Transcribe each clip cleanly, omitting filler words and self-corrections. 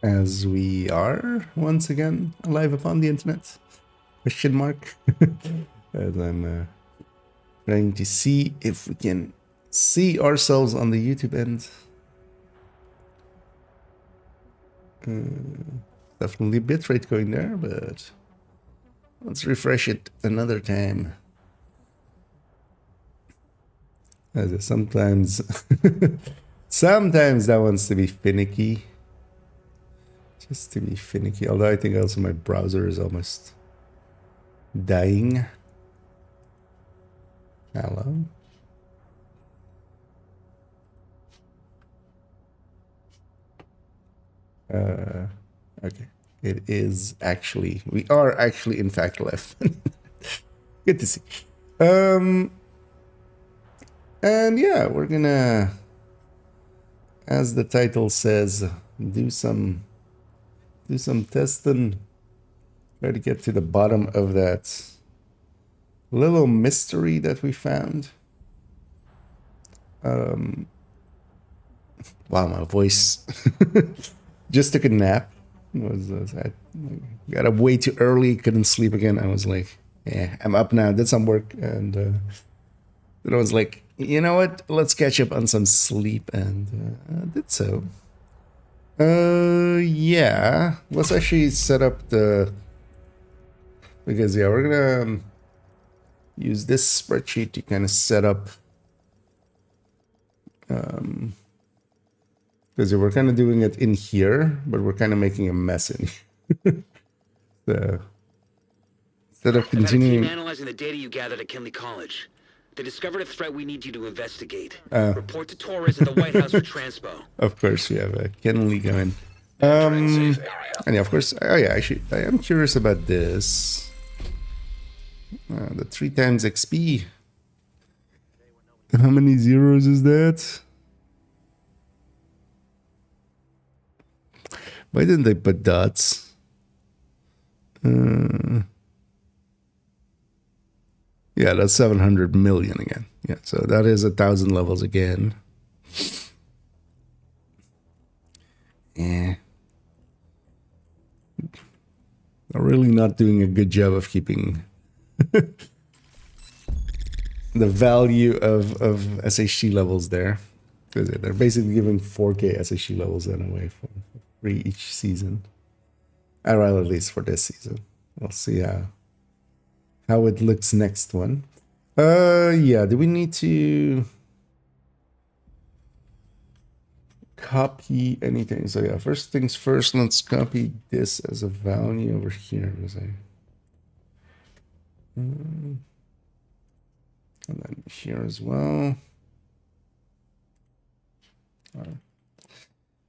as we are once again alive upon the internet? Question mark. As I'm trying to see if we can see ourselves on the YouTube end. Definitely bitrate going there, but let's refresh it another time. As sometimes, sometimes that wants to be finicky. Just to be finicky. Although I think also my browser is almost dying. Hello. Okay. It is actually, we are actually in fact left. Good to see. And yeah, we're gonna, as the title says, do some testing. Try to get to the bottom of that little mystery that we found. Wow, my voice just took a nap. I got up way too early, couldn't sleep again. I was like, yeah, I'm up now, did some work, and then I was like, you know what, let's catch up on some sleep, and did so. Yeah, let's actually set up the, because yeah, we're gonna use this spreadsheet to kind of set up, because we're kind of doing it in here, but we're kind of making a mess in here. So instead of continuing, I've had a team analyzing the data you gathered at Kinley College. They discovered a threat we need you to investigate. Report to Torres at the White House for transpo. of course, we have a Kenley going. And yeah, of course, oh yeah, actually, I am curious about this. The 3 times XP. How many zeros is that? Why didn't they put dots? Yeah, that's 700 million again. Yeah, so that is 1,000 levels again. Yeah. They're really not doing a good job of keeping the value of SHC levels there. Because they're basically giving 4K SHC levels in a way for free each season. Or at least for this season. We'll see how it looks next one. Yeah, do we need to copy anything? So yeah, first things first, let's copy this as a value over here. And then here as well.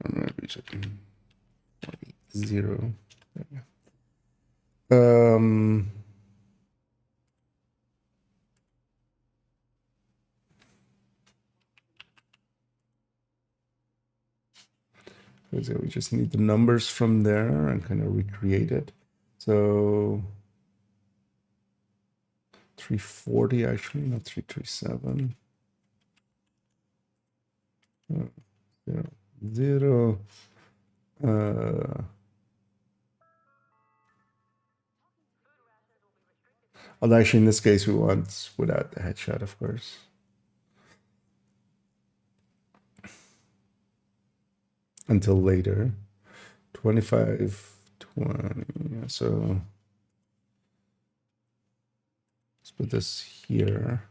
Maybe 0. There we go. We just need the numbers from there and kind of recreate it. So 340 actually, not 337. 0, 0. Although actually in this case we want without the headshot, of course. Until later. 25, 20. Yeah, so let's put this here.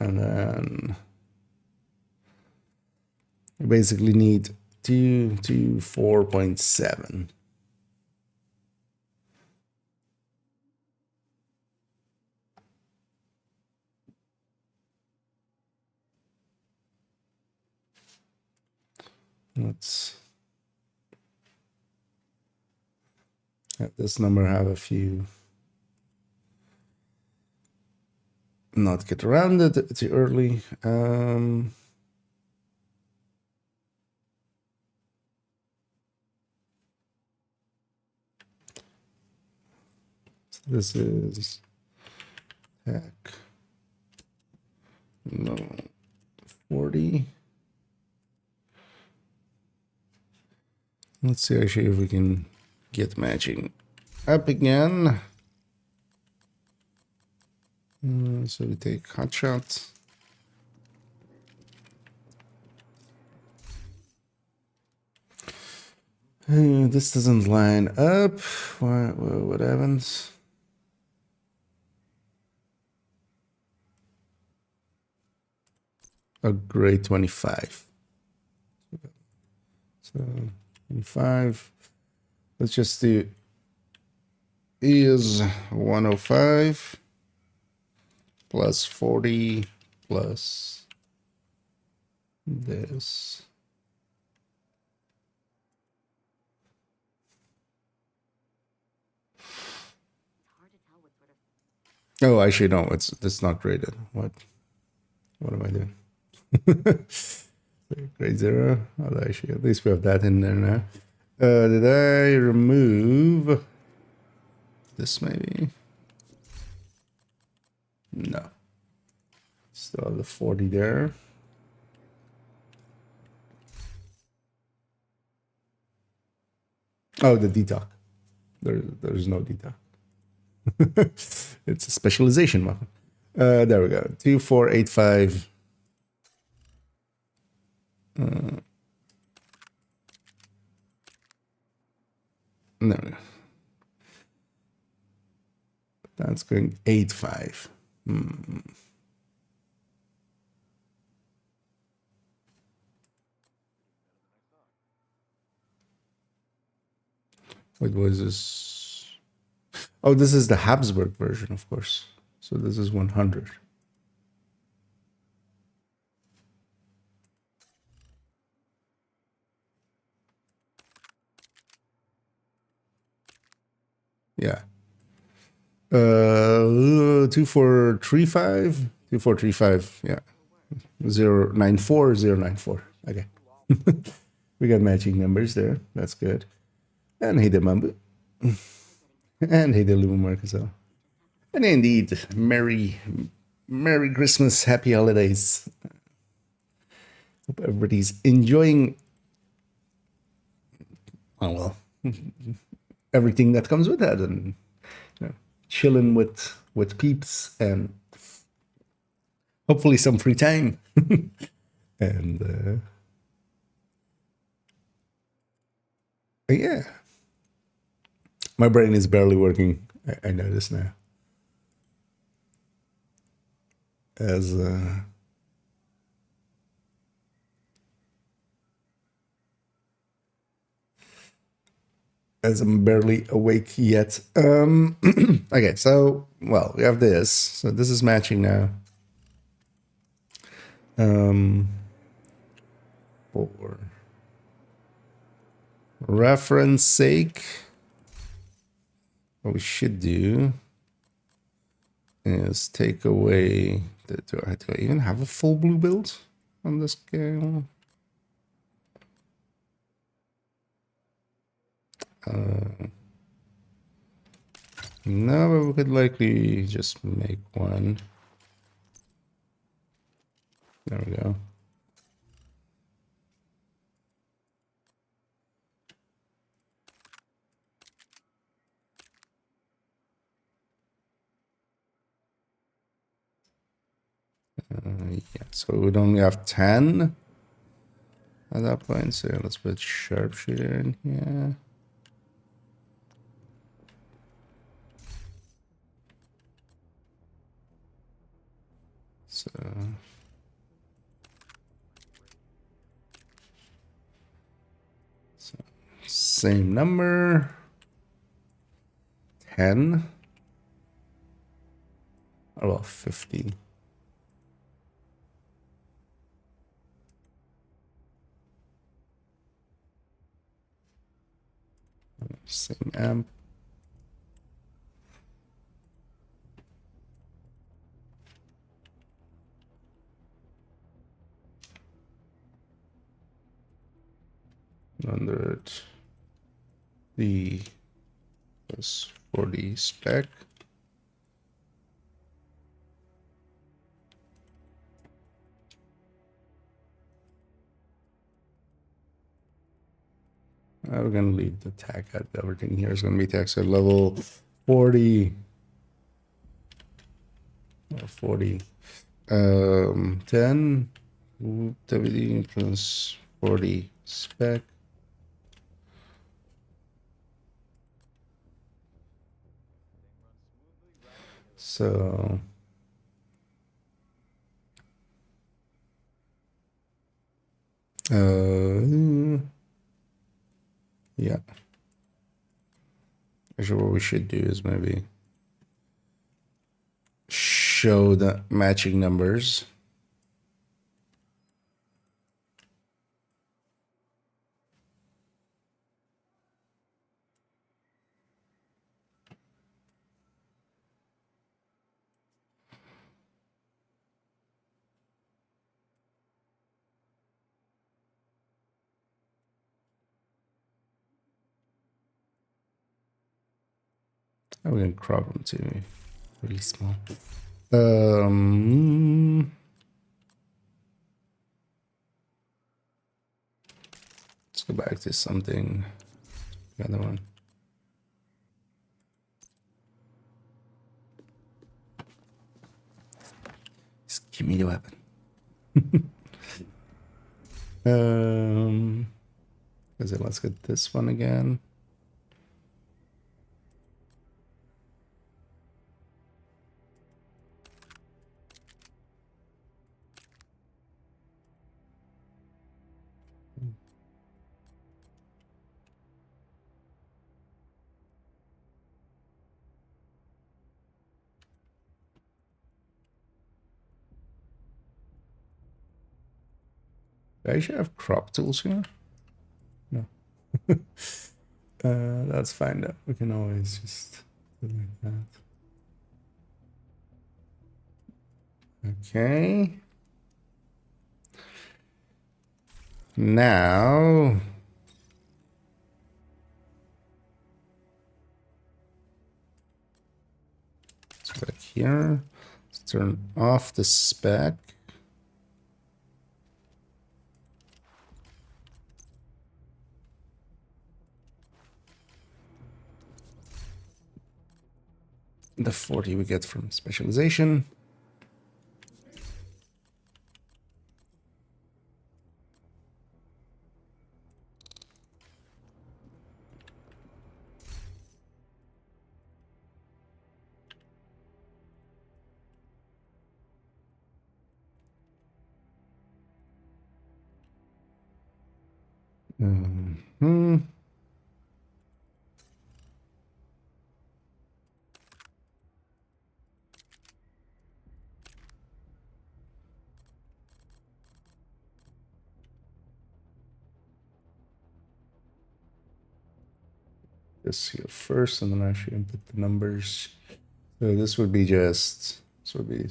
And then we basically need 2 to 4.7. Let's have this number have a few. Not get around it too early. So this is tech No, 40. Let's see actually if we can get matching up again. So we take hot shot. This doesn't line up. What happens? A grade 25. So 25. Let's just do is 105 plus 40 plus this. Oh, actually, no, it's not graded. What am I doing? Grade 0. Oh, actually, at least we have that in there now. Did I remove this maybe? No. Still have the 40 there. Oh, the detox. There's no detox. It's a specialization muffin. There we go. 2485. No. That's going 85. What was this? Oh, this is the Habsburg version, of course. So this is 100. Yeah. 2435. 2435. Yeah. 094. Okay. We got matching numbers there. That's good. And hey, the Mambu. And hey, the Lumark as well. And indeed, Merry Christmas, Happy Holidays. Hope everybody's enjoying, well, everything that comes with that, and chilling with peeps, and hopefully some free time. And yeah, my brain is barely working. I notice now. As I'm barely awake yet. Okay, so, well, we have this. So this is matching now. For reference sake, what we should do is take away... Do I even have a full blue build on this scale? No, but we could likely just make one. There we go. Yeah, so we'd only have 10 at that point. So let's put sharpshooter in here. So same number. 10. Oh, well, 50. Same amp. Under the plus 40 spec. We're gonna leave the tag at everything here is gonna be tagged. So level 40 or 40. 10 WD plus 40 spec. So yeah. Actually, what we should do is maybe show the matching numbers. I'm gonna crop them to really small. Let's go back to something. The other one. Just give me the weapon. Let's get this one again. I should have crop tools here. No. That's fine though. We can always just do like that. Okay. Now let's go back here. Let's turn off the spec. The 40 we get from specialization. This here first, and then I should input the numbers. So this would be just, this would be,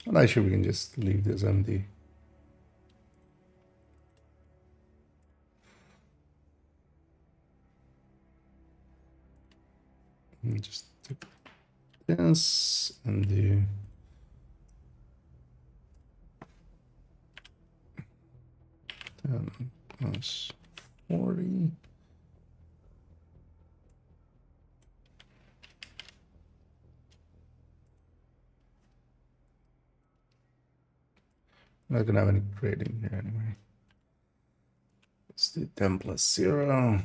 and actually we can just leave this empty. And just take this and do 10 plus 40. I'm not gonna have any grading here anyway. Let's do 10 plus 0.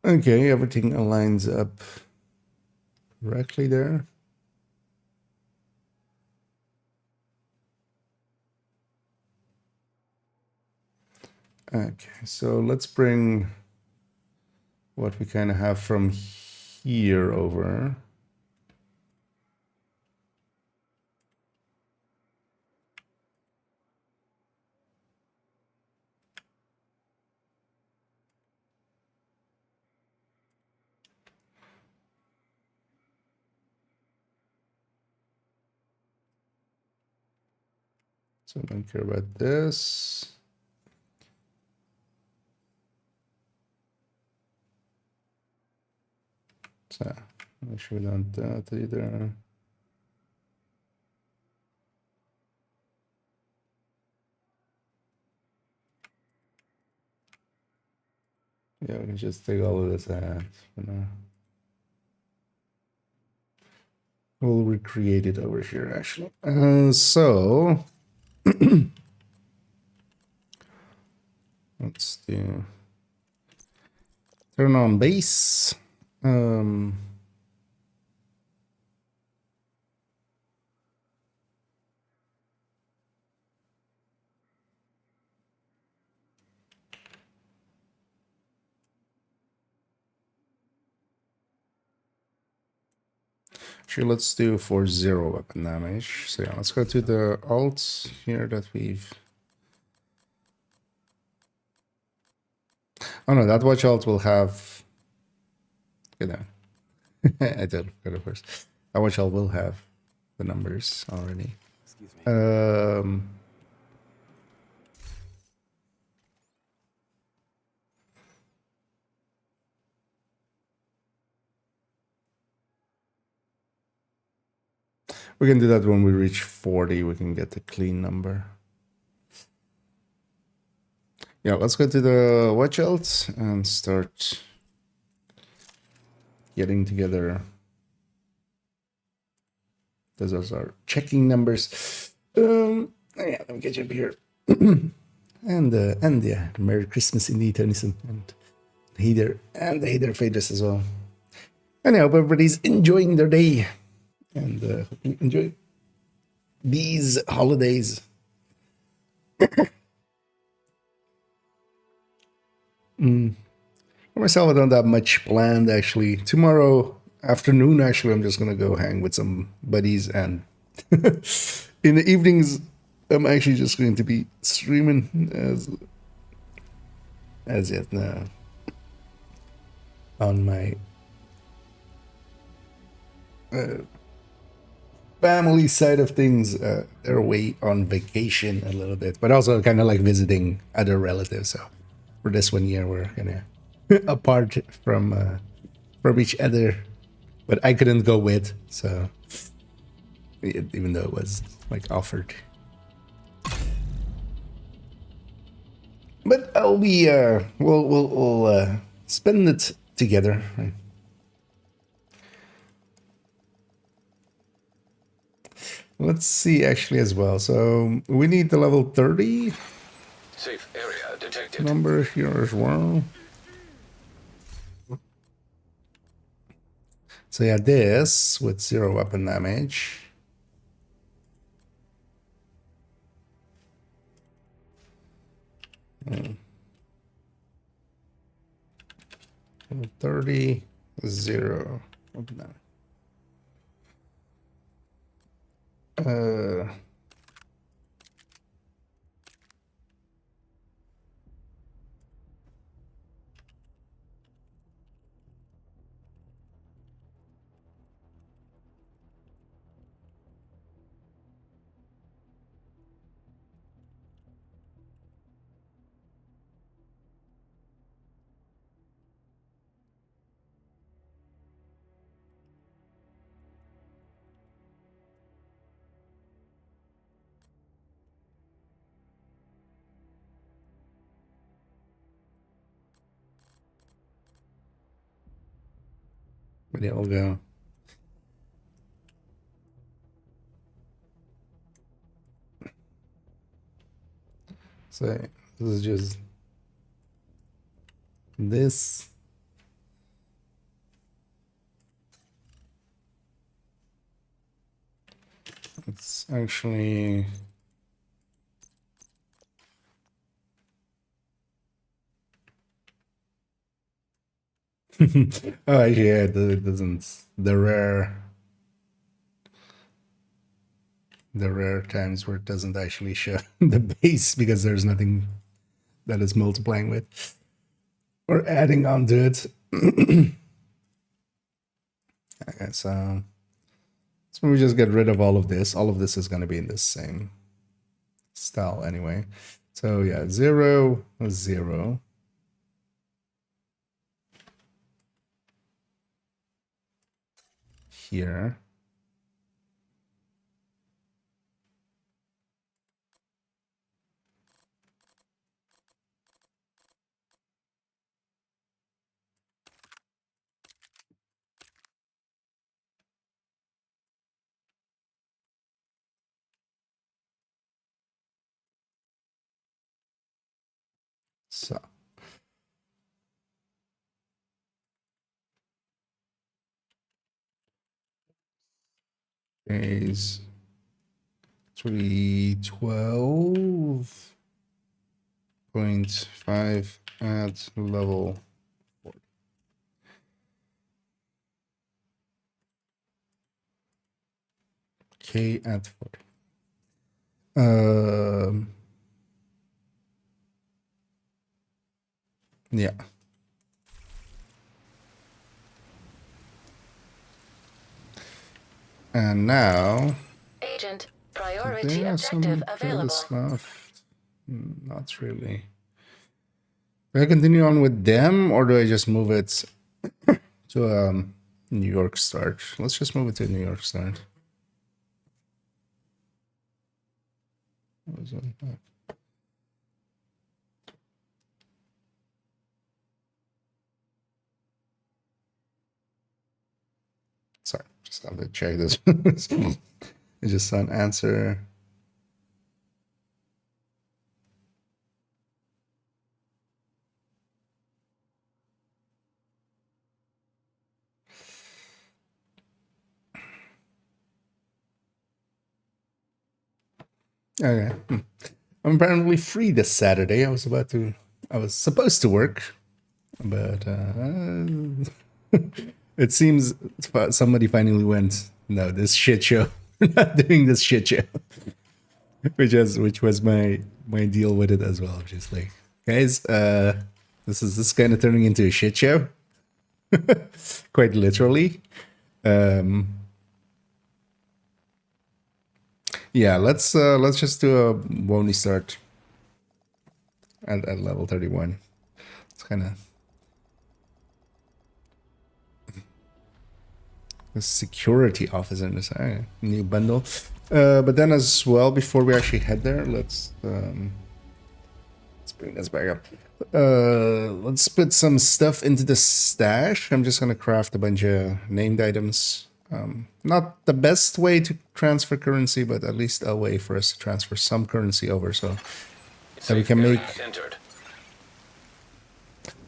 Okay, everything aligns up correctly there. Okay, so let's bring what we kind of have from here over. So I don't care about this. So make sure we don't do that either. Yeah, we can just take all of this out for now. We'll recreate it over here, actually. So let's do turn on base. Actually, let's do for 0 weapon damage. So yeah, let's go to the alts here that we've. Oh no, that watch alt will have. You know, I did forget of course. That watch alt will have the numbers already. Excuse me. We can do that when we reach 40. We can get the clean number. Yeah, let's go to the watch alt and start getting together. Those are checking numbers. Yeah, let me get you up here. and yeah, Merry Christmas indeed, Tennyson, and Heather, and the Heather Faders as well. And I hope everybody's enjoying their day and enjoy these holidays. For myself, I don't have much planned actually. Tomorrow afternoon, actually, I'm just gonna go hang with some buddies, and in the evenings, I'm actually just going to be streaming as yet now on my family side of things. They're away on vacation a little bit, but also kind of like visiting other relatives. So for this 1 year, we're kind of apart from each other, but I couldn't go with, so even though it was like offered. But I'll be we'll spend it together, right? Let's see actually as well. So we need the level 30 Safe area detected. number here as well. So yeah, this with 0 weapon damage. Hmm. 30, 0 weapon damage. But yeah, we'll go. So this is just this. It's actually oh yeah, it doesn't the rare times where it doesn't actually show the base because there's nothing that it's multiplying with or adding onto it. Okay, so we just get rid of all of this. All of this is going to be in this same style anyway. So yeah, 0, 0. Here. So. Is 312.5 at level 4. K at 4. Yeah. And now, Agent, priority there are objective some available. stuff. Not really. Do I continue on with them, or do I just move it to New York start? Let's just move it to New York start. What was that? Sorry, just have to check this. I just saw an answer. Okay. I'm apparently free this Saturday. I was supposed to work, but it seems somebody finally went, no, this shit show. We're not doing this shit show. which was my deal with it as well. Just like, guys, this is kind of turning into a shit show. Quite literally. Yeah, let's just do a Woney start at level 31. It's kind of the security officer in this new bundle. But then as well, before we actually head there, let's bring this back up. Let's put some stuff into the stash. I'm just gonna craft a bunch of named items. Not the best way to transfer currency, but at least a way for us to transfer some currency over, so that we can make. Entered.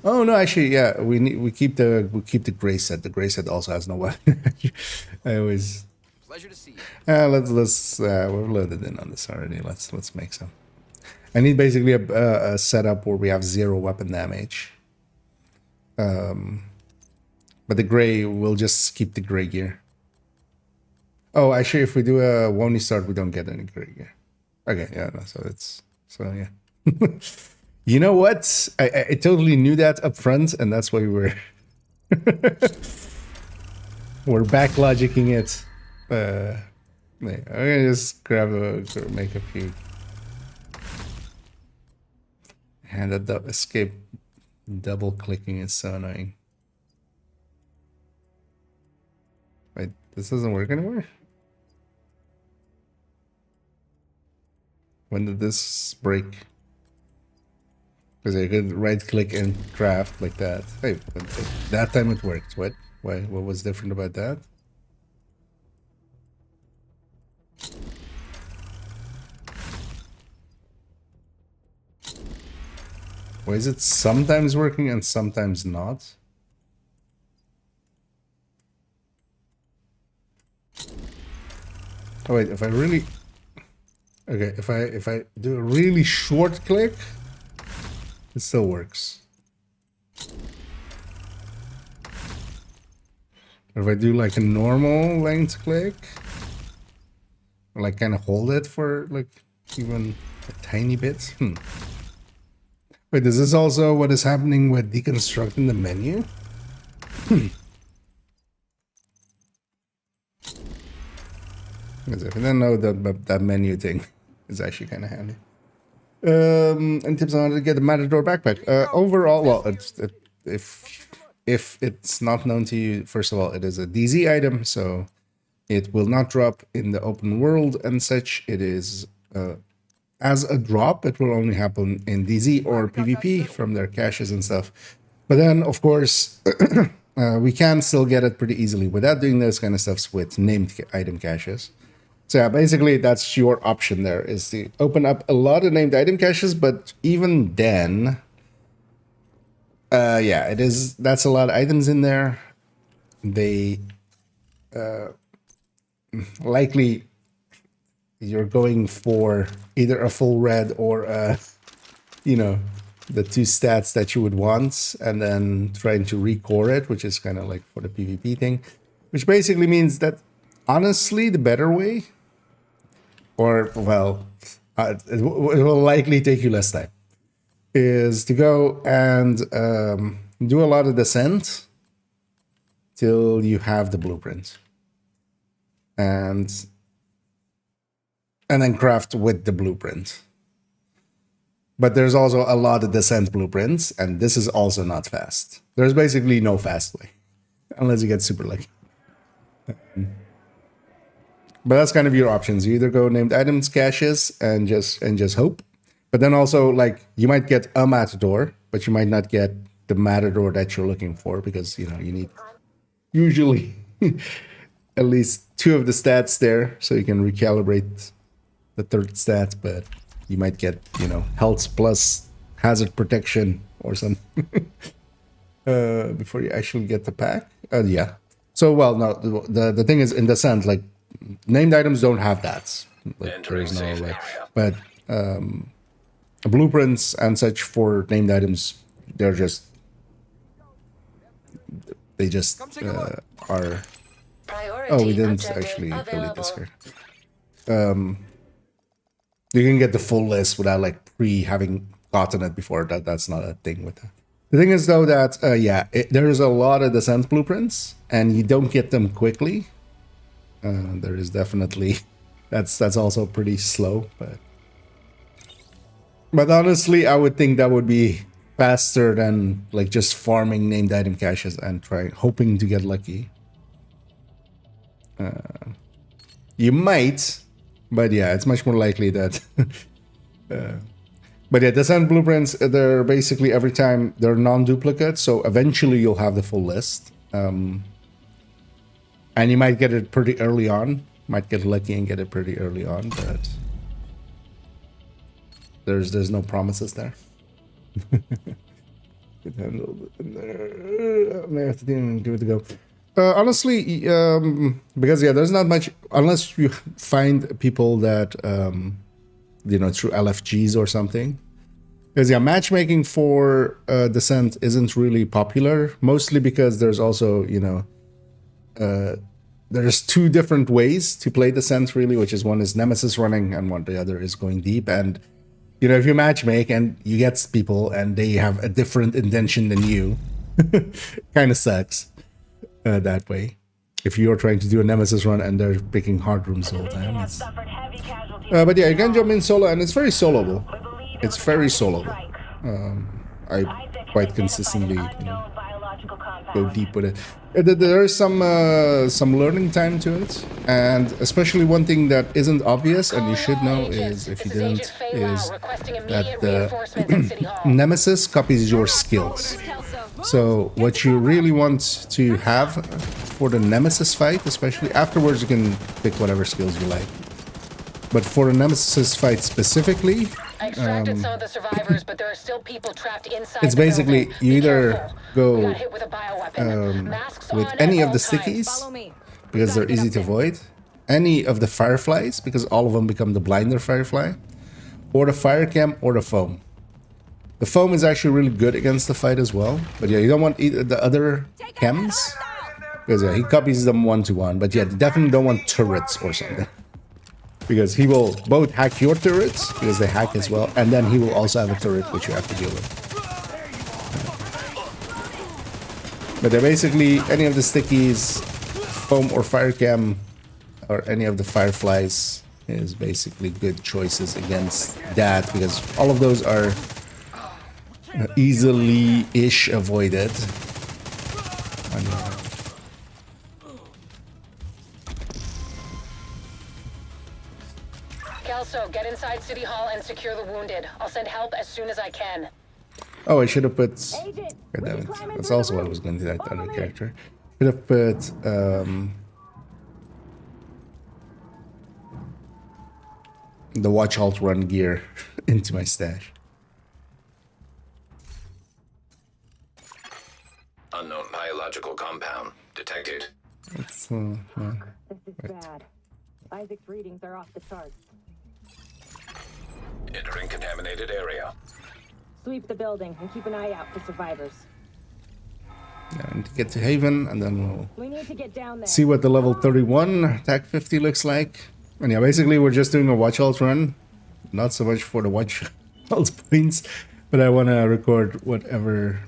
Oh no, actually, yeah, we keep the gray set. The gray set also has no weapon. I always. Pleasure to see you. Let's we're loaded in on this already. Let's make some. I need basically a setup where we have 0 weapon damage. But the gray, we'll just keep the gray gear. Oh, actually, if we do a Woney start, we don't get any gray gear. Okay, yeah, no, so yeah. You know what? I totally knew that up front, and that's why we're backlogicking it. I'm gonna just make a few. And that escape double clicking is so annoying. Wait, this doesn't work anymore? When did this break? Because I could right click and craft like that. Hey, that time it worked. What? Why? What was different about that? Why is it sometimes working and sometimes not? Oh wait, if I really... Okay, if I do a really short click, it still works. Or if I do like a normal length click, or like kind of hold it for like even a tiny bit. Wait, is this also what is happening with deconstructing the menu? Because if you don't know that menu thing is actually kind of handy. And tips on how to get the Matador backpack. Overall, well, if it's not known to you, first of all, it is a DZ item, so it will not drop in the open world and such. It is as a drop, it will only happen in DZ or PvP from their caches and stuff. But then, of course, we can still get it pretty easily without doing those kind of stuffs with named item caches. So yeah, basically that's your option there, is to open up a lot of named item caches, but even then, Yeah, it is. That's a lot of items in there. They likely you're going for either a full red or a, you know, the two stats that you would want, and then trying to recore it, which is kind of like for the PvP thing, which basically means that honestly, the better way, or well, it will likely take you less time, is to go and do a lot of descent till you have the blueprint, and then craft with the blueprint. But there's also a lot of descent blueprints, and this is also not fast. There's basically no fast way, unless you get super lucky. But that's kind of your options. You either go named items caches and just hope. But then also, like, you might get a matador, but you might not get the matador that you're looking for, because, you know, you need usually at least 2 of the stats there, so you can recalibrate the 3rd stat. But you might get, you know, health plus hazard protection or something before you actually get the pack. Yeah. So, well, no, the thing is, in the sense, like, named items don't have that. Like, there is no, like, but blueprints and such for named items, they just are. Priority Oh, we didn't objective actually delete this available. here. You can get the full list without like having gotten it before. That's not a thing with that. The thing is though that there's a lot of descent blueprints, and you don't get them quickly. There is definitely that's also pretty slow, but honestly, I would think that would be faster than like just farming named item caches and hoping to get lucky. You might. But yeah, it's much more likely that. But yeah, descent blueprints, they're basically every time they're non-duplicate, so eventually you'll have the full list. And you might get it pretty early on. Might get lucky and get it pretty early on, but there's no promises there. Good handle in there. May have to give it a go. Honestly, because yeah, there's not much unless you find people that you know, through LFGs or something. Because yeah, matchmaking for Descent isn't really popular, mostly because there's also, you know, there's 2 different ways to play Descent really, which is one is Nemesis running and the other is going deep. And you know, if you matchmake and you get people and they have a different intention than you, kind of sucks. That way, if you're trying to do a Nemesis run and they're picking hard rooms the whole time. But yeah, you can jump in solo, and it's very soloable. It's very soloable. I quite consistently, you know, go deep with it. There is some learning time to it, and especially one thing that isn't obvious, and you should know is, if you didn't, is that the Nemesis copies your skills. So what you really want to have for the Nemesis fight, especially afterwards, you can pick whatever skills you like. But for the Nemesis fight specifically, I extracted some of the survivors, but there are still people trapped inside. it's the basically building. you Be either careful. We go got hit with a bioweapon. Masks with on any at of the all times. stickies, because they're easy to avoid, any of the fireflies, because all of them become the blinder firefly, or the fire cam or the foam. The foam is actually really good against the fight as well, but yeah, you don't want either the other chems, because yeah, he copies them 1-to-1, but yeah, you definitely don't want turrets or something, because he will both hack your turrets, because they hack as well, and then he will also have a turret which you have to deal with. But they're basically any of the stickies, foam or fire cam, or any of the fireflies is basically good choices against that, because all of those are easily-ish avoided. Kelso, get inside City Hall and secure the wounded. I'll send help as soon as I can. Oh, I should have put... God damn it. That's also what I was going to do, that other character. Should have put... the watch alt run gear into my stash. Isaac's readings are off the charts. Entering contaminated area. Sweep the building and keep an eye out for survivors. Yeah, I need to get to Haven, and then we'll We need to get down there. see what the level 31 TAC 50 looks like. And yeah, basically we're just doing a watch alt run. Not so much for the watch alt points, but I want to record whatever.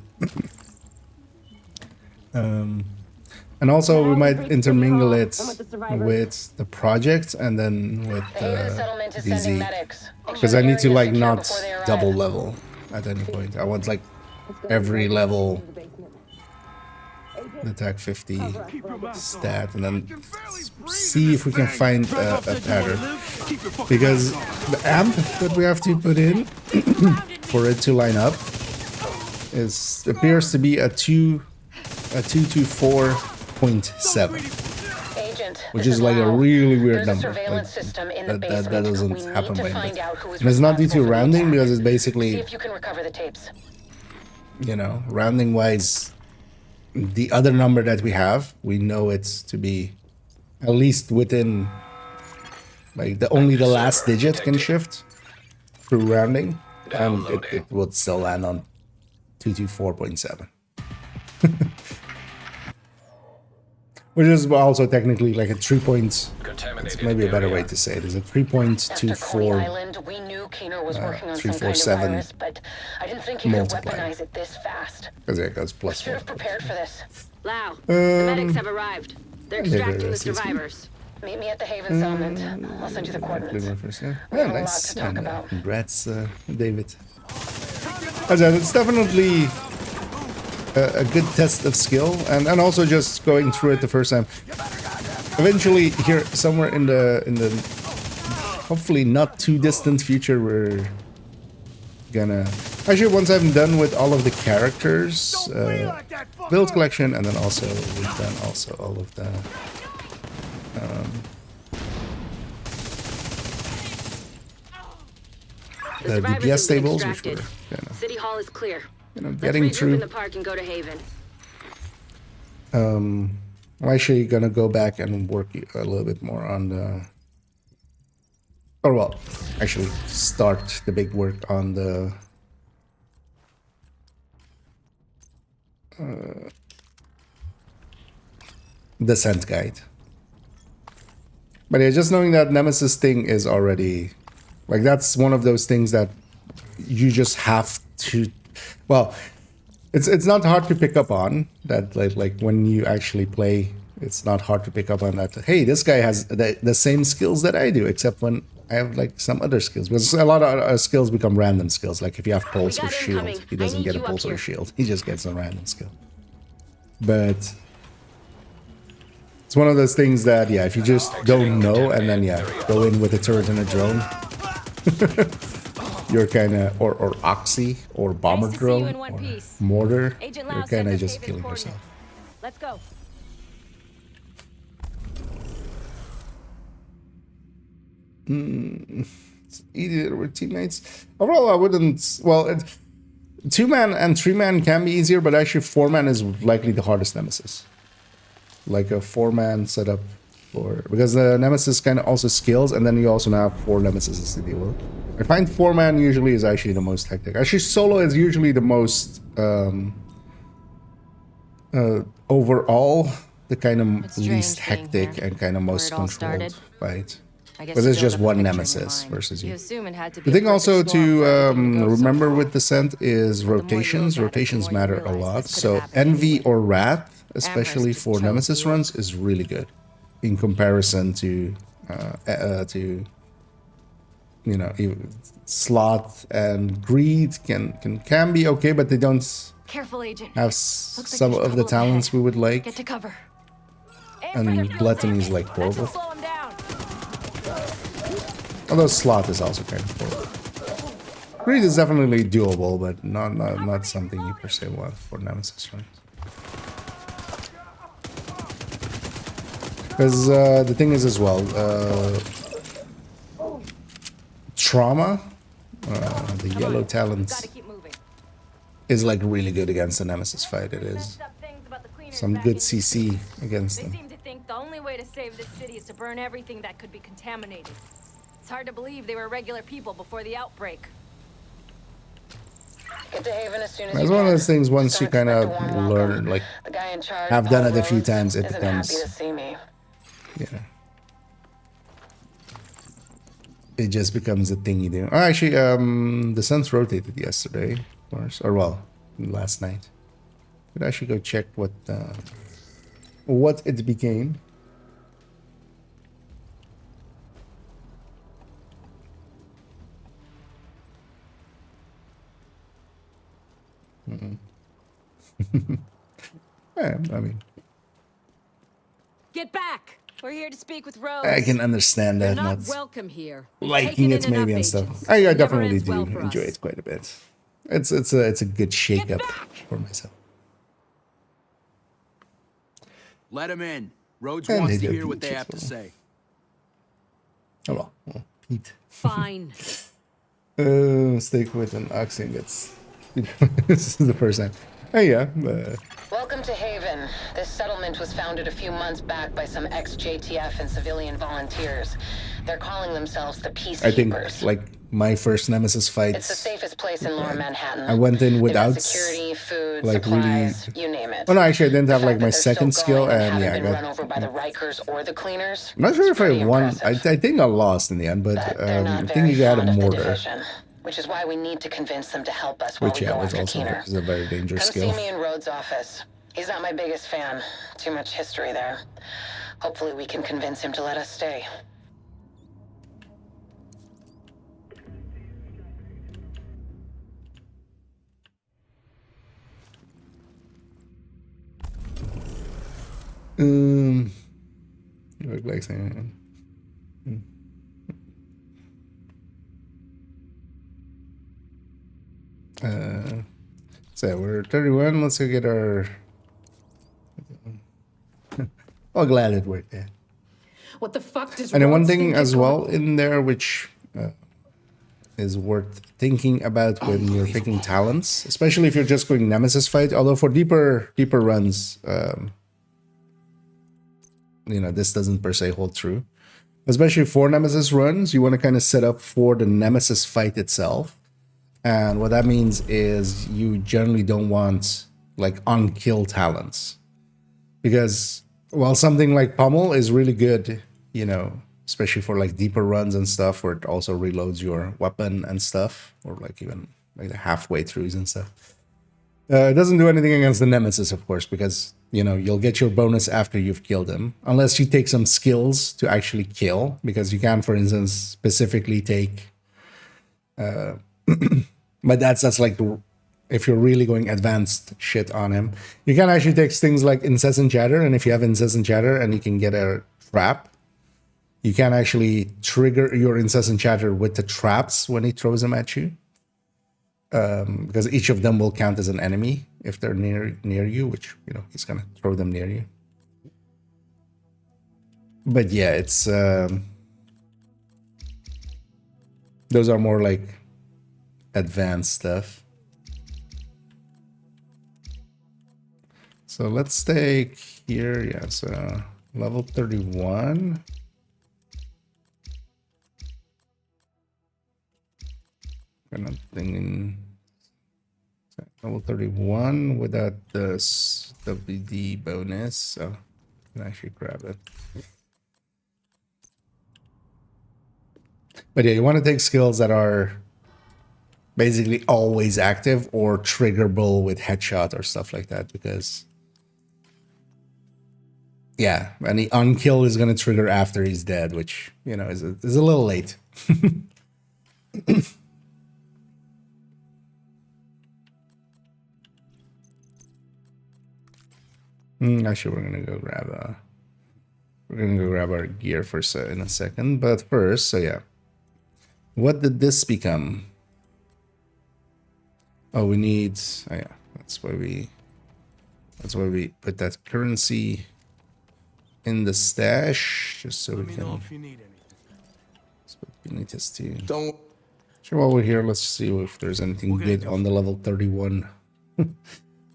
And also we might intermingle it with the project and then with The Haven settlement is sending DZ. medics. Because I need to like not double level at any point. I want like every level the TAC 50 stat and then see if we can find a pattern. Because the amp that we have to put in for it to line up appears to be a 224.7. Agent, Which this is like a Lau. really weird There's a number. surveillance Like, system in the that basement. doesn't We need happen to by find me. out who is And it's not due to responsible for the rounding attack. because it's See basically, if you can recover the tapes. you know, rounding wise, the other number that we have, we know it's to be at least within, like only the last digit can shift through rounding, and it would still land on 224.7. Which is also technically like a 3 points. It's maybe a better way to say it. It's a After Coney 3.24. Island, we knew Keener was working on some kind of 347 virus, but I didn't think he could multiplier. weaponize it this fast. Because it goes plus Should 1. have prepared for this. Lau, the medics have arrived. They're maybe extracting the that's easy. survivors. Meet me at the Haven settlement. I'll send you the coordinates. Yeah, We have a lot nice. to talk And, about. congrats, David. It's definitely a good test of skill, and also just going through it the first time. Eventually, here somewhere in the hopefully not too distant future, we're gonna actually once I'm done with all of the characters, build collection, and then also we've done also all of the. The survivors DPS have been tables, which extracted. were kind of, City Hall is clear. Let's getting regroup in through. the park and go to Haven. I'm actually gonna go back and work a little bit more on the. Or well, actually start the big work on the. Descent guide. But yeah, just knowing that Nemesis thing is already, like that's one of those things that you just have to, well, it's not hard to pick up on that, like when you actually play, it's not hard to pick up on that. Hey, this guy has the same skills that I do, except when I have like some other skills. Because a lot of skills become random skills. Like if you have pulse or got shield, incoming. he I doesn't need get a you up pulse or here. a shield. He just gets a random skill. But it's one of those things that, yeah, if you just don't know and then, yeah, go in with a turret and a drone, you're kind of, or Oxy, or bomber Nice to see drone, you in one or piece. mortar, Agent you're Lau sent kind of us just Haven killing coordinates. yourself. Let's go. Easier with teammates. Overall, I wouldn't, well, 2-man and 3-man can be easier, but actually 4-man is likely the hardest nemesis. Like a 4-man setup for, because the nemesis kind of also scales, and then you also now have 4 nemesis to deal with. I find 4-man usually is actually the most hectic. Actually, solo is usually the most, overall, the kind of It's strange least being hectic here, and kind of where most it all controlled started. fight. I guess But it's to build just up a one picture in your nemesis mind. versus You you. assume it had to be The a thing perfect also storm for everything to go so remember wrong. with Descent is more you rotations. look at it, the Rotations more you matter a realize lot. this could So have happened Envy anywhere. or Wrath, especially just for trophy Nemesis you. runs, is really good in comparison to you know, Sloth and Greed can be okay, but they don't Careful, Agent. have Looks like some there's of the trouble up talents ahead. we would like. Get to cover. And Gluttony is like horrible. Slow him down. Although Sloth is also kind of horrible. Greed is definitely doable, but not something you per se want for Nemesis runs. Because the thing is as well, Trauma, the yellow talent, Gotta keep moving. is like really good against the Nemesis fight. It is Messed up things about the cleaners some back good in- CC against They them. seem to think The only way to save this city is to burn everything that could be contaminated. It's hard to believe they were regular people before the outbreak. Get to Haven as soon as That's you one of can. those things once Just you don't kind expect a of warm learn, welcome. like, The guy in charge, have done Paul it a few Rhodes, times, it isn't becomes, happy to see me. yeah. It just becomes a thing you do. Oh, actually, the sun's rotated yesterday, of course, or well, last night. But I should go check what it became. Yeah, I mean, Get back! We're here to speak with Rose. I can understand You're that not not welcome here. We've liking taken it in maybe enough and stuff. agents. I It never definitely ends do well for enjoy us. it quite a bit. It's a good shake up for myself. Let him in. Rhodes And wants they to did hear what Peach they as have to well. say. Oh well, Pete. Fine. Stick with an oxygen gets. This is the first time. Oh yeah. Welcome to Haven. This settlement was founded a few months back by some ex-JTF and civilian volunteers. They're calling themselves the I think Peacekeepers. like my first Nemesis fight. It's the safest place in Lower Manhattan. I went in They've without got security, food, like supplies, really. you name it. Oh no, actually I didn't have The like fact my that they're second still skill, going and yeah, I haven't been run got. over by the Rikers or the cleaners. I'm not sure if I Pretty won. impressive. I think I lost in the end, but But they're I not think very you got a fond of the mortar, division, which is why we need to convince them to help us while which we yeah go was after also Keener. is a very dangerous Come skill. see me in Rhodes' office. He's not my biggest fan. Too much history there. Hopefully we can convince him to let us stay. You look like saying. So we're 31. Let's go get our. Oh, glad it worked. Yeah. What the fuck does And then one Rhodes thing think as is going- well in there, which is worth thinking about when you're picking talents, especially if you're just going Nemesis fight. Although for deeper runs, this doesn't per se hold true. Especially for Nemesis runs, you want to kind of set up for the Nemesis fight itself. And what that means is you generally don't want like on-kill talents. Because while something like Pummel is really good, especially for like deeper runs and stuff where it also reloads your weapon and stuff, or like even like the halfway throughs and stuff. It doesn't do anything against the Nemesis, of course, because, you'll get your bonus after you've killed him. Unless you take some skills to actually kill, because you can, for instance, specifically take... but that's like if you're really going advanced shit on him. You can actually take things like Incessant Chatter, and if you have Incessant Chatter and you can get a trap, you can actually trigger your Incessant Chatter with the traps when he throws them at you. Because each of them will count as an enemy if they're near you, which, he's going to throw them near you. But yeah, it's... those are more like advanced stuff. So let's take here, yeah, so level 31. Kind of thinking level 31 without this WD bonus, so I can actually grab it. But yeah, you want to take skills that are basically always active or triggerable with headshot or stuff like that, because yeah, any unkill is going to trigger after he's dead, which, is a little late. Actually, we're gonna go grab our gear in a second. But first, so yeah, what did this become? Oh, we need. Oh yeah, that's why we put that currency in the stash, just so we can. If you need anything. So we need this to. Don't. Sure, while we're here, let's see if there's anything good on the level 31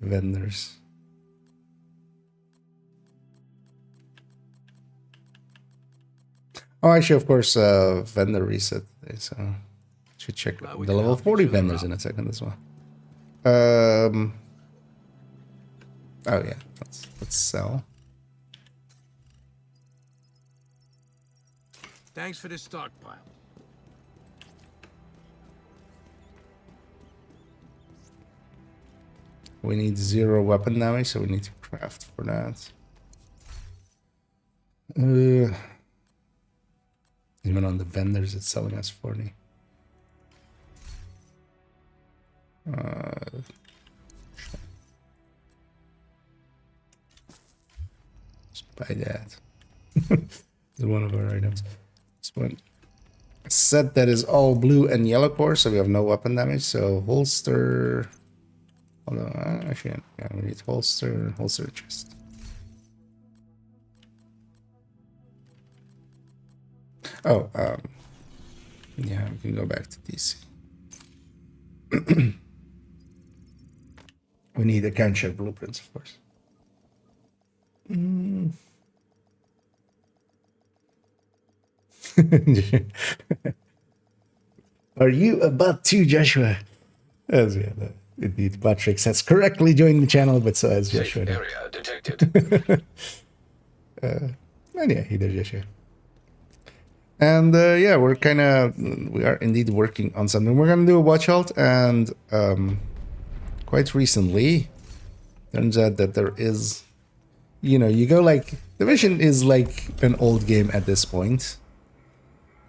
vendors. Oh, actually, of course, vendor reset today, so should check Well, we the can level help each 40 other vendors out. in a second as well. Oh yeah, let's sell. Thanks for this stockpile. We need 0 weapon damage, so we need to craft for that. Even on the vendors, it's selling us 40. Let's buy that. It's one of our items. This one. Set that is all blue and yellow core, so we have no weapon damage. So holster. Hold on, actually, yeah, we need holster chest. Oh, yeah, we can go back to DC. We need account check blueprints, of course. Are you about to, Joshua? As yeah, indeed, Patrick has correctly joined the channel, but so has Safe Joshua. area detected. And yeah, he did Joshua. And yeah, we are indeed working on something. We're gonna do a watch halt, and quite recently, turns out that there is, you go like, Division is like an old game at this point.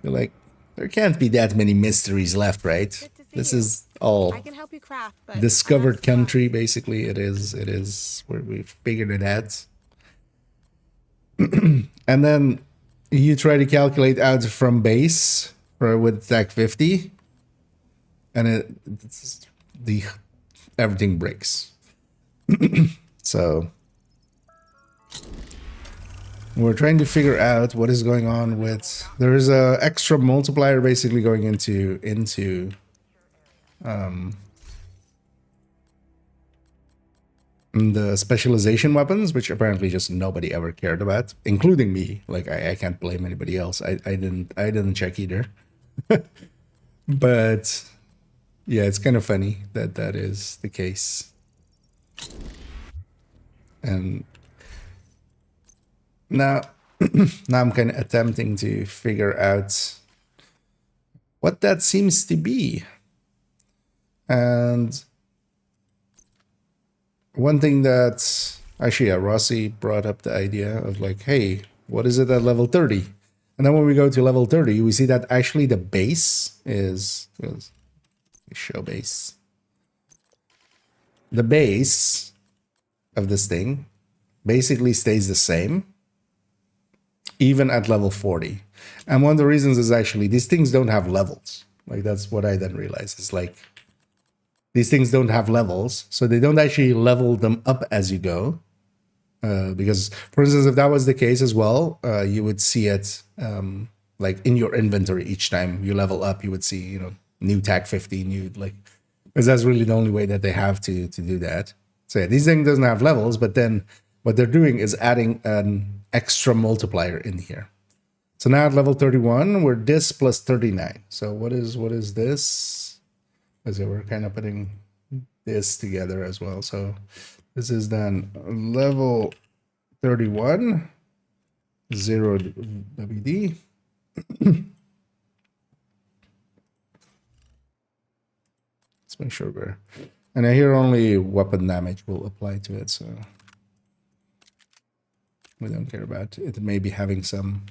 You're like, there can't be that many mysteries left, right? This is all I can help you craft, but discovered country, basically. It is where we've figured it out. And then you try to calculate out from base with TAC 50, and everything breaks. So we're trying to figure out what is going on with. There is a extra multiplier basically going into the specialization weapons, which apparently just nobody ever cared about, including me. Like I can't blame anybody else. I didn't check either. But yeah, it's kind of funny that that is the case. And now I'm kind of attempting to figure out what that seems to be. And one thing that actually, Rossi brought up the idea of like, hey, what is it at level 30? And then when we go to level 30, we see that actually the base is show base. The base of this thing basically stays the same, even at level 40. And one of the reasons is actually these things don't have levels. Like that's what I then realized. It's like these things don't have levels, so they don't actually level them up as you go. Because, for instance, if that was the case as well, you would see it like in your inventory each time you level up. You would see, new TAC 50, new like, because that's really the only way that they have to do that. So yeah, these things doesn't have levels, but then what they're doing is adding an extra multiplier in here. So now at level 31, we're this plus 39. So what is this? As we're kind of putting this together as well. So this is then level 31, 0 WD. Let's make sure we're, and I hear only weapon damage will apply to it, so we don't care about it. It may be having some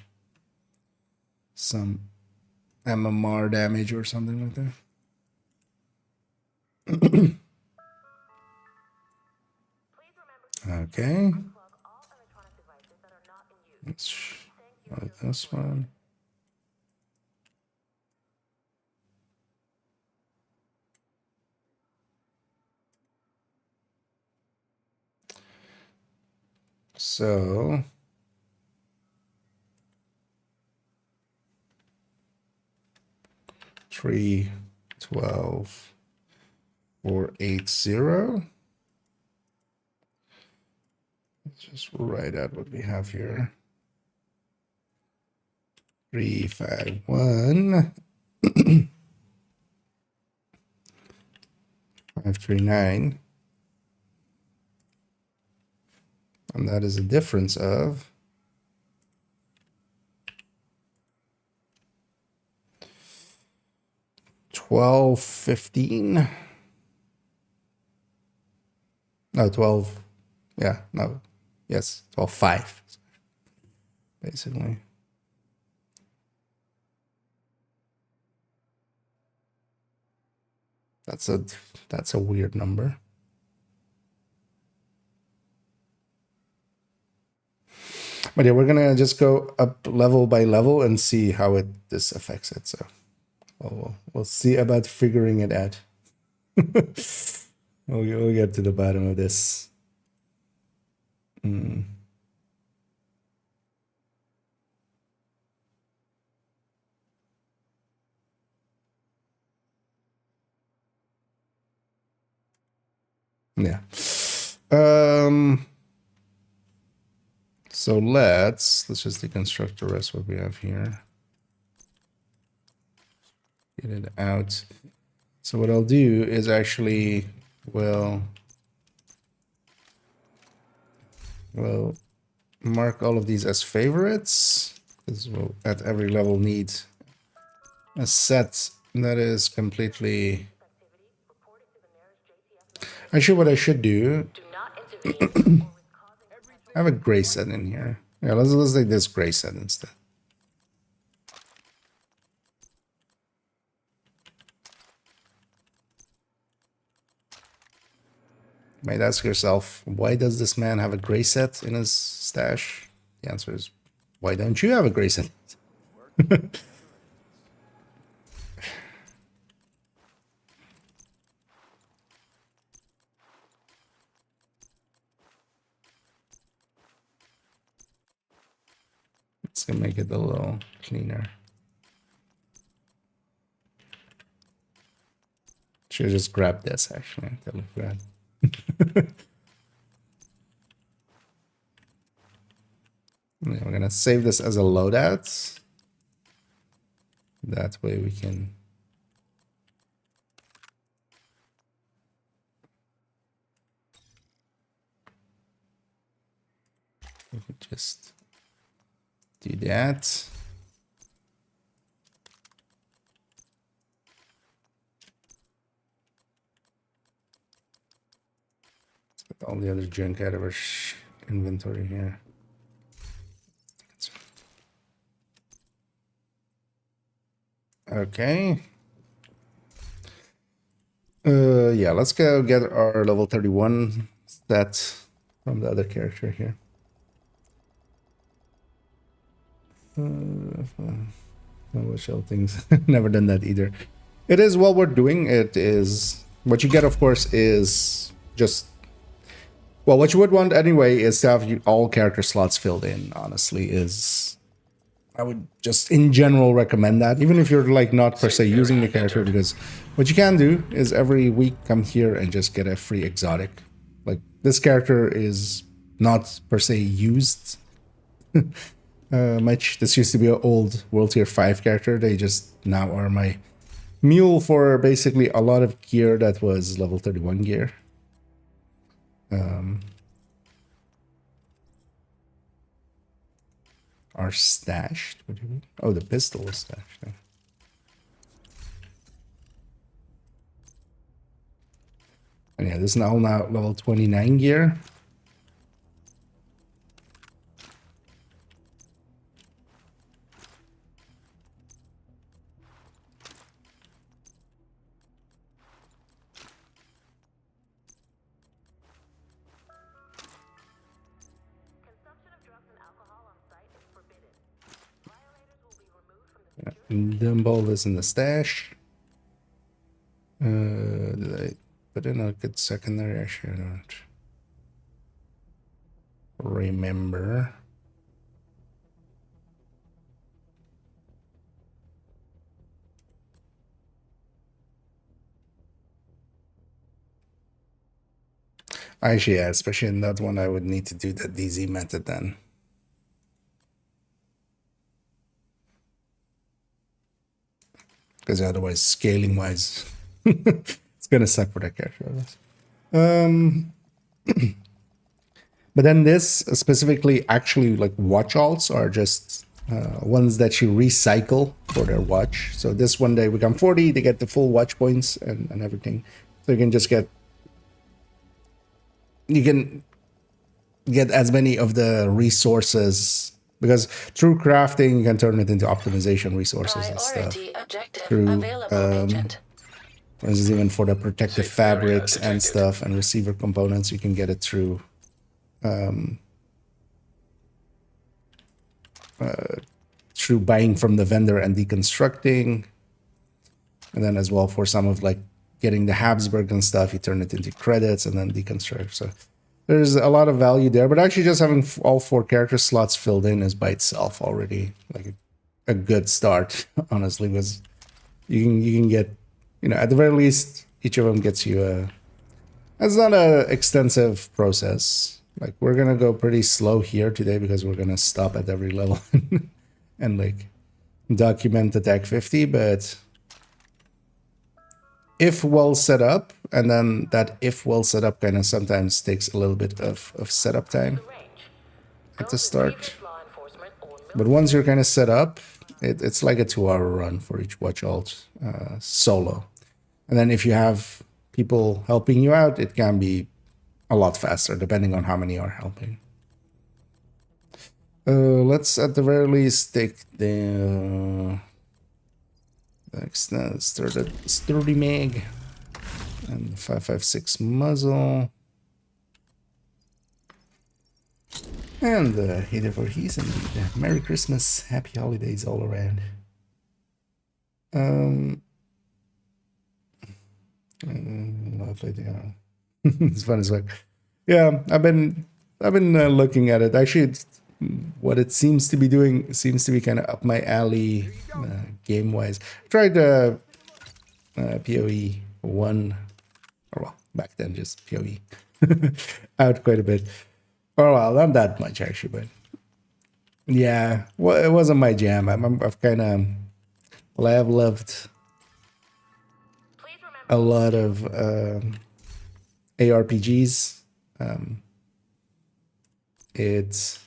MMR damage or something like that. Okay. Let's try this one. So 312,480. Let's just write out what we have here. 351 539, and that is a difference of 1215. No, 12. Yeah, no. Yes, 12.5 basically. That's a weird number. But yeah, we're gonna just go up level by level and see how this affects it. So we'll see about figuring it out. we'll get to the bottom of this. Yeah. So let's just deconstruct the rest of what we have here. Get it out. So what I'll do is actually we'll mark all of these as favorites, because we'll at every level need a set that is completely. Actually, what I should do, I have a gray set in here. Yeah, let's take this gray set instead. You might ask yourself, why does this man have a gray set in his stash? The answer is, why don't you have a gray set? Let's make it a little cleaner. Should just grab this actually. That look good. We're gonna save this as a loadout. That way we can just do that. Let's get all the other junk out of our inventory here. Okay. Yeah, let's go get our level 31 stat from the other character here. Shell things. Never done that either. It is well worth doing. It is what you get, of course, is just what you would want anyway is to have all character slots filled in. Honestly, I would just in general recommend that, even if you're like not per se using the character, because what you can do is every week come here and just get a free exotic. Like this character is not per se used much. This used to be an old World Tier 5 character. They just now are my mule for basically a lot of gear that was level 31 gear. Are stashed? What do you mean? Oh, the pistol is stashed. Yeah. And yeah, this is now level 29 gear. Dumble is in the stash. Did I put in a good secondary? Actually, I don't remember. Actually, yeah, especially in that one, I would need to do the DZ method then. because otherwise, scaling wise, it's gonna suck for that character. But then this specifically, actually, like watch alts are just ones that you recycle for their watch. So this one, they become 40, they get the full watch points and everything. So you can just get, you can get as many of the resources, because through crafting you can turn it into optimization resources and stuff. Through for instance, even for the protective fabrics and stuff and receiver components, you can get it through through buying from the vendor and deconstructing. And then as well for some of like getting the Habsburg and stuff, you turn it into credits and then deconstruct. So there's a lot of value there, but actually just having all 4 character slots filled in is by itself already like a good start, honestly, because you can get, you know, at the very least, each of them gets you a, it's not a extensive process. Like we're going to go pretty slow here today because we're going to stop at every level and like document attack 50, but if well set up, and then that if well set up kind of sometimes takes a little bit of setup time at the start. But once you're kind of set up, it's like a 2-hour run for each watch alt solo. And then if you have people helping you out, it can be a lot faster depending on how many are helping. Let's at the very least take the sturdy mag and 5.56 muzzle and the heater for he's indeed. Merry Christmas, happy holidays all around. It's fun as well. Yeah, I've been looking at it. Actually, it's, what it seems to be doing seems to be kind of up my alley game wise. I tried PoE 1, or well, back then just PoE out quite a bit. Oh well, not that much actually, but yeah, well, it wasn't my jam. I've kind of, well, I have loved a lot of ARPGs. It's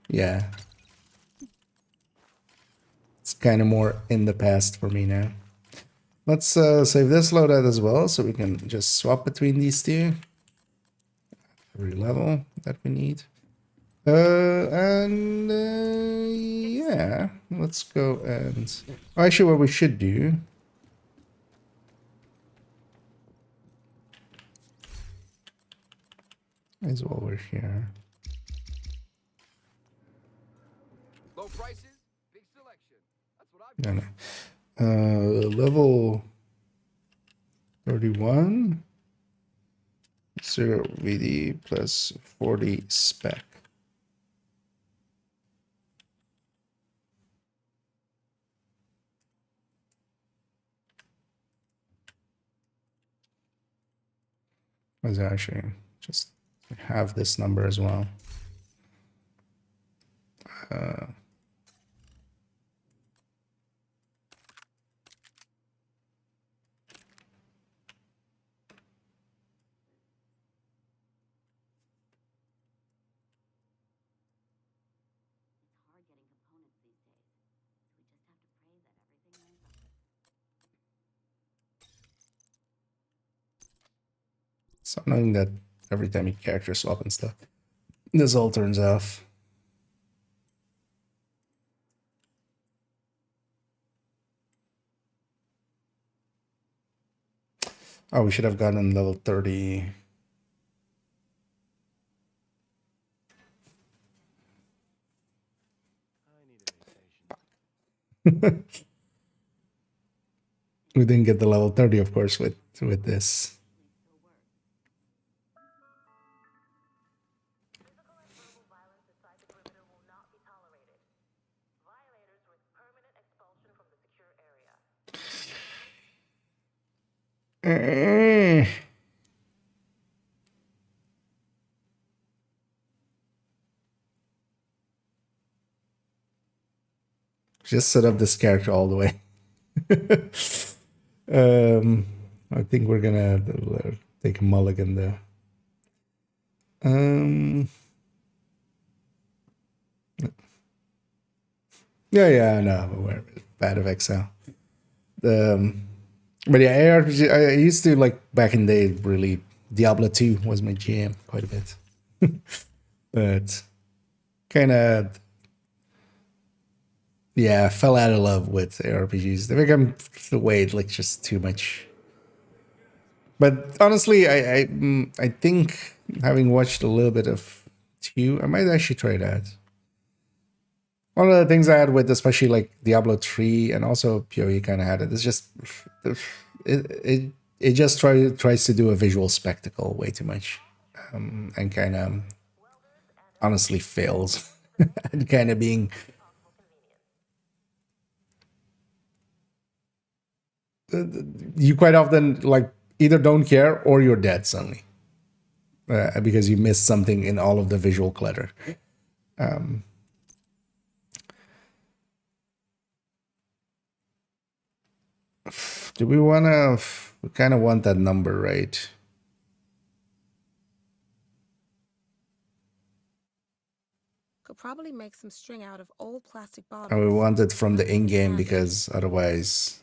yeah, it's kind of more in the past for me now. Let's save this loadout as well, so we can just swap between these two. Every level that we need. Yeah, let's go and... Actually, what we should do... is while we're here. Low prices, big selection. That's what No. Level 31. 0 VD plus 40 spec. Let's actually just have this number as well. So knowing that every time you character swap and stuff, this all turns off. Oh, we should have gotten level 30. We didn't get the level 30, of course, with this. just set up this character all the way. I think we're gonna take a mulligan there. Yeah, no, I'm aware of it. Bad of Excel. But yeah, ARPG, I used to, like, back in the day, really, Diablo 2 was my jam quite a bit. But kind of, yeah, fell out of love with ARPGs. They become the way, like, just too much. But honestly, I think, having watched a little bit of 2, I might actually try that. One of the things I had with especially like Diablo 3 and also PoE kind of had it. It's just it just tries to do a visual spectacle way too much, and kind of honestly fails at kind of being. You quite often like either don't care or you're dead suddenly because you missed something in all of the visual clutter. Do we want to? We kind of want that number, right? Could probably make some string out of old plastic bottles. And we want it from the in-game because otherwise.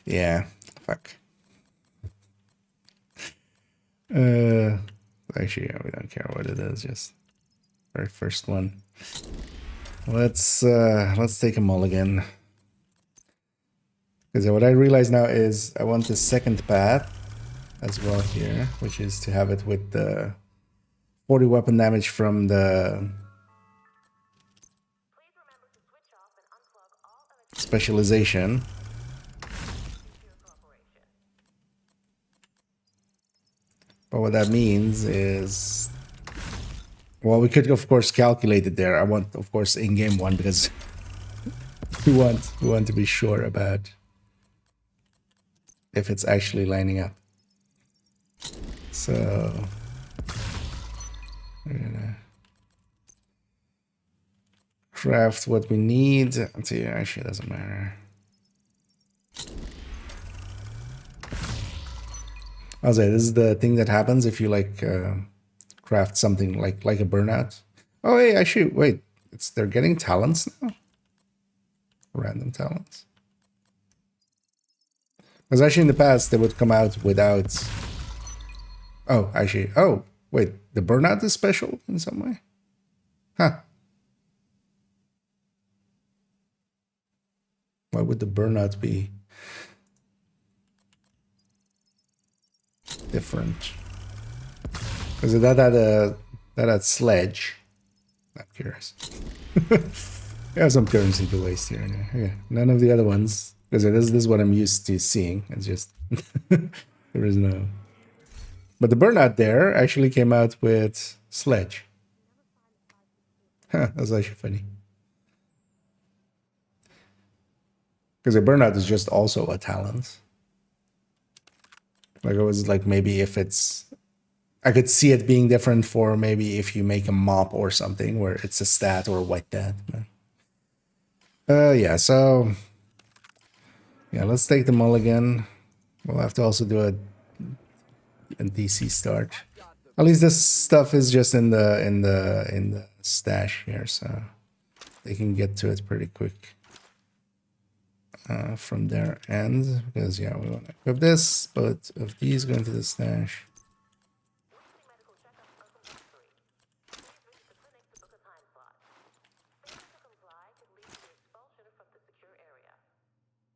Yeah, fuck. Actually, yeah, we don't care what it is. Just very first one. Let's take a mulligan. Because what I realize now is I want the second path as well here, which is to have it with the 40 weapon damage from the specialization. But what that means is, well, we could of course calculate it there. I want, of course, in-game one because we want to be sure about if it's actually lining up. So we're gonna craft what we need. See, actually, it doesn't matter. I'll say this is the thing that happens if you like craft something like a burnout. Oh, hey, actually, wait, they're getting talents now. Random talents. Because actually in the past they would come out without. Oh, actually, oh wait, the burnout is special in some way. Huh. Why would the burnout be different? Because that had sledge. I'm curious. We have some currency to waste here. Yeah, none of the other ones. Because this is what I'm used to seeing. It's just there is no. But the burnout there actually came out with sledge. Huh, that's actually funny. Because the burnout is just also a talent. Like it was like maybe if it's, I could see it being different for maybe if you make a mop or something where it's a stat or white stat. Yeah, so yeah, let's take the mulligan. We'll have to also do a DC start. At least this stuff is just in the stash here, so they can get to it pretty quick from their end. Because yeah, we want to equip this, but of these go into the stash.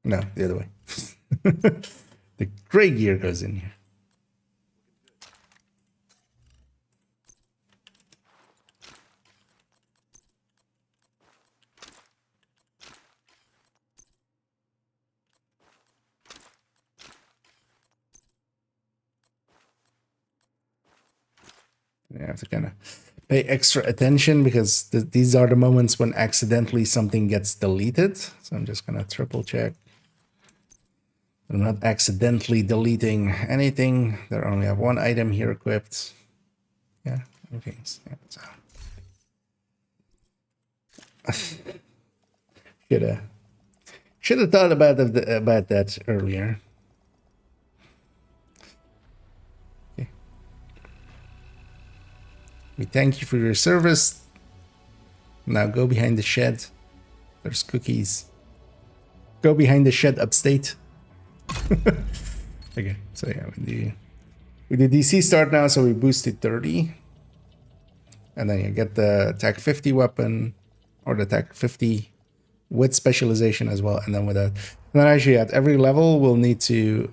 No, the other way. The gray gear goes in here. You have to kind of pay extra attention because these are the moments when accidentally something gets deleted. So I'm just going to triple check. I'm not accidentally deleting anything. They only have one item here equipped. Yeah, Okay, so should have thought about that earlier. Okay. We thank you for your service. Now go behind the shed. There's cookies. Go behind the shed upstate. Okay, so yeah, we do DC start now, so we boosted 30. And then you get the attack 50 weapon, or the attack 50 with specialization as well, and then with that. And then actually at every level we'll need to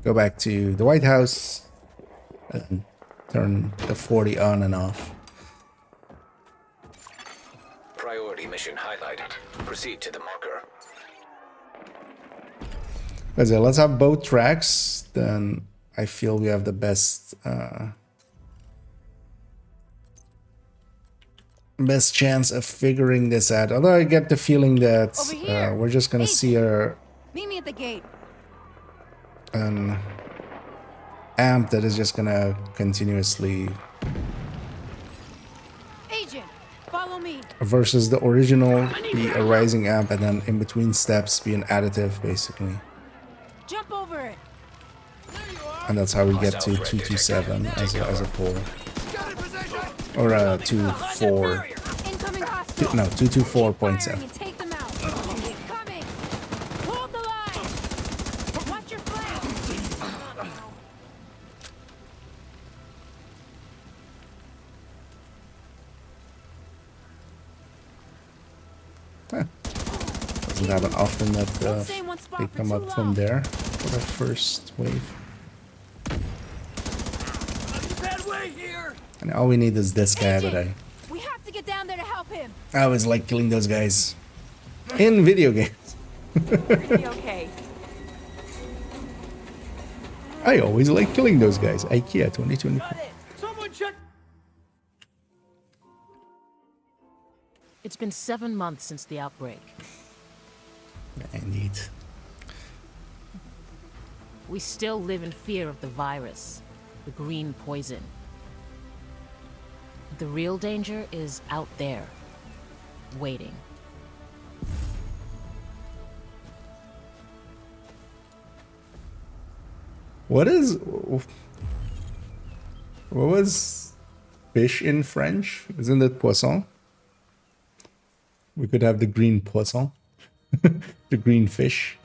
go back to the White House and turn the 40 on and off. Priority mission highlighted. Proceed to the marker. Let's have both tracks, then I feel we have the best chance of figuring this out. Although I get the feeling that we're just gonna see meet me at the gate. An amp that is just gonna continuously Agent, follow me. versus the original be a rising amp, and then in between steps be an additive basically. Jump over it. And that's how we get to 227 as a pull. Or 24. Incoming hostile. No, 224.7. Take them out. Keep coming. Hold the line. Watch your flank. Doesn't happen often that they come up from there for the first wave. And all we need is this guy, but we have to get down there to help him. I always like killing those guys in video games. Okay. I always like killing those guys. IKEA 2024. Someone check. It's been 7 months since the outbreak. Indeed. We still live in fear of the virus, the green poison. The real danger is out there, waiting. What was fish in French? Isn't it poisson? We could have the green poisson. The green fish.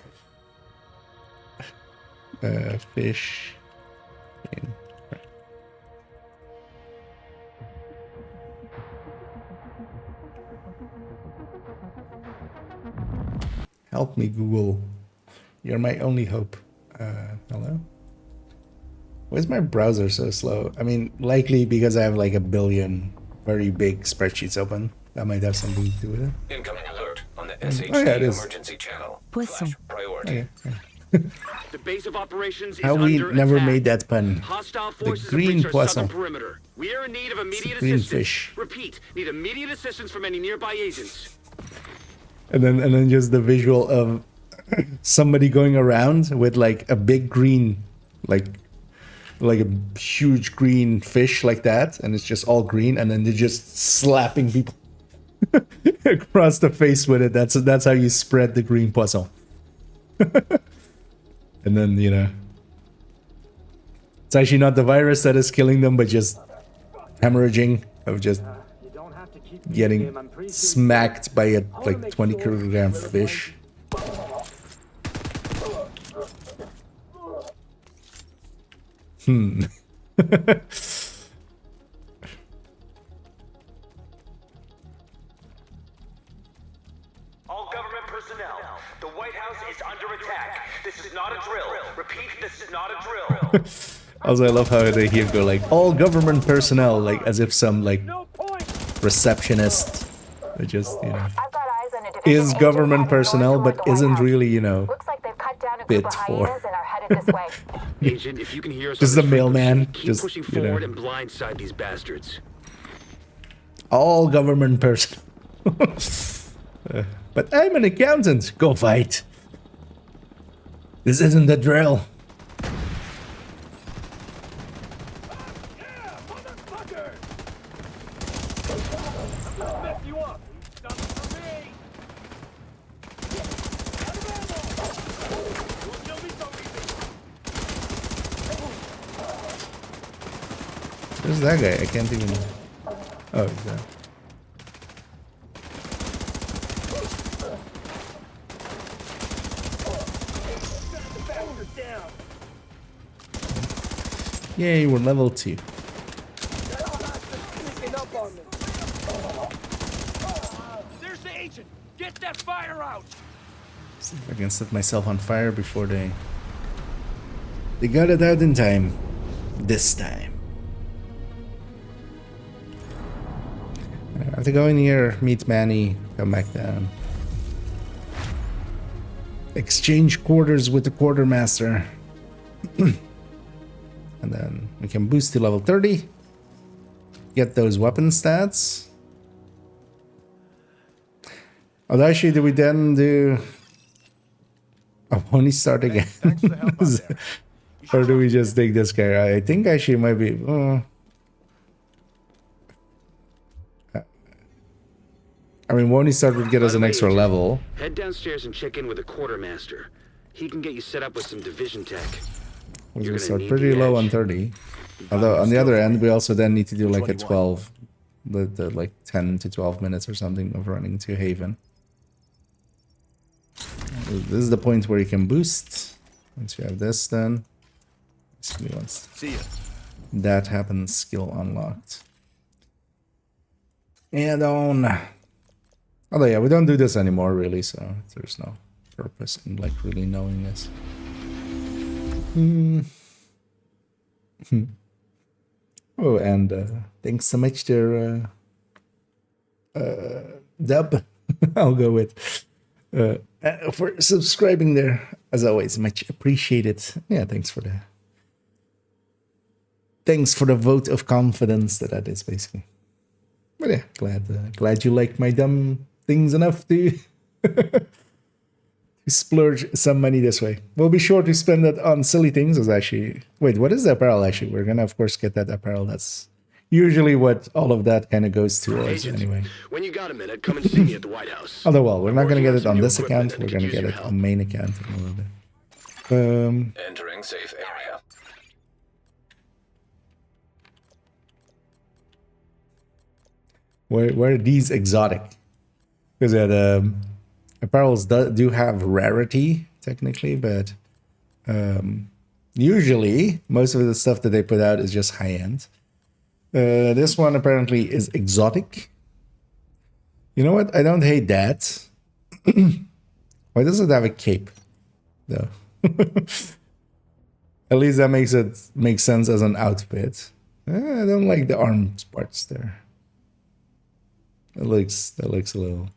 Fish. In Help me, Google. You're my only hope. Hello? Why is my browser so slow? I mean, likely because I have like a billion very big spreadsheets open. That might have something to do with it. Incoming alert on the SHD Oh, yeah, it is. emergency channel. Poisson. Flash priority. Okay. The base of operations How is we under never attack. made that pun. Hostile The forces green have breached our poisson. southern perimeter. We are in need of immediate Green assistance. fish. Repeat, need immediate assistance from any nearby agents. And then just the visual of somebody going around with like a big green, like a huge green fish like that, and it's just all green, and then they're just slapping people across the face with it. That's how you spread the green poisson. And then, you know, it's actually not the virus that is killing them, but just hemorrhaging of just getting smacked by a like 20-kilogram fish. All government personnel, the White House is under attack. This is not a drill. Repeat, this is not a drill. Also, I love how they here go like all government personnel, like as if some like receptionist, just, you know, is government personnel, but isn't really, you know, fit for. Agent, if you can hear us, Just on the this mailman, frequency, keep just, pushing you know. forward and blindside these bastards. All government personnel. But I'm an accountant. Go fight. This isn't a drill. Where's that guy? I can't even... Oh, he's there. Yay, we're level 2. There's the agent. Get that fire out. See if I can set myself on fire before they got it out in time. This time. I have to go in here, meet Manny, come back down. Exchange quarters with the quartermaster. And then we can boost to level 30. Get those weapon stats. Oh, actually, do we then do... Oh, only start again. Or do we just take this guy? I think actually it might be... I mean, won't he start would get us an extra level? Head downstairs and check in with the quartermaster. He can get you set up with some division tech. We're gonna start pretty low on 30. Although on the other end, we also then need to do like a 12, like 10 to 12 minutes or something of running to Haven. This is the point where you can boost. Once you have this, then once that happens, skill unlocked. And on. Although yeah, we don't do this anymore really, so there's no purpose in like really knowing this. Oh, and thanks so much to Dub. I'll go with for subscribing there as always, much appreciated. Yeah, thanks for the vote of confidence that is basically. But yeah, glad you like my dumb things enough to splurge some money this way. We'll be sure to spend that on silly things. As actually, wait, what is the apparel? Actually, we're gonna of course get that apparel. That's usually what all of that kind of goes towards anyway. When you got a minute, come and see me at the White House. Although, well, we're not gonna get it on this account. We're gonna get it on main account in a little bit. Entering safe area. Where are these exotic? Because the apparels do have rarity technically, but usually most of the stuff that they put out is just high end. This one apparently is exotic. You know what? I don't hate that. Why does it have a cape, though? At least that makes sense as an outfit. I don't like the arms parts there. That looks a little.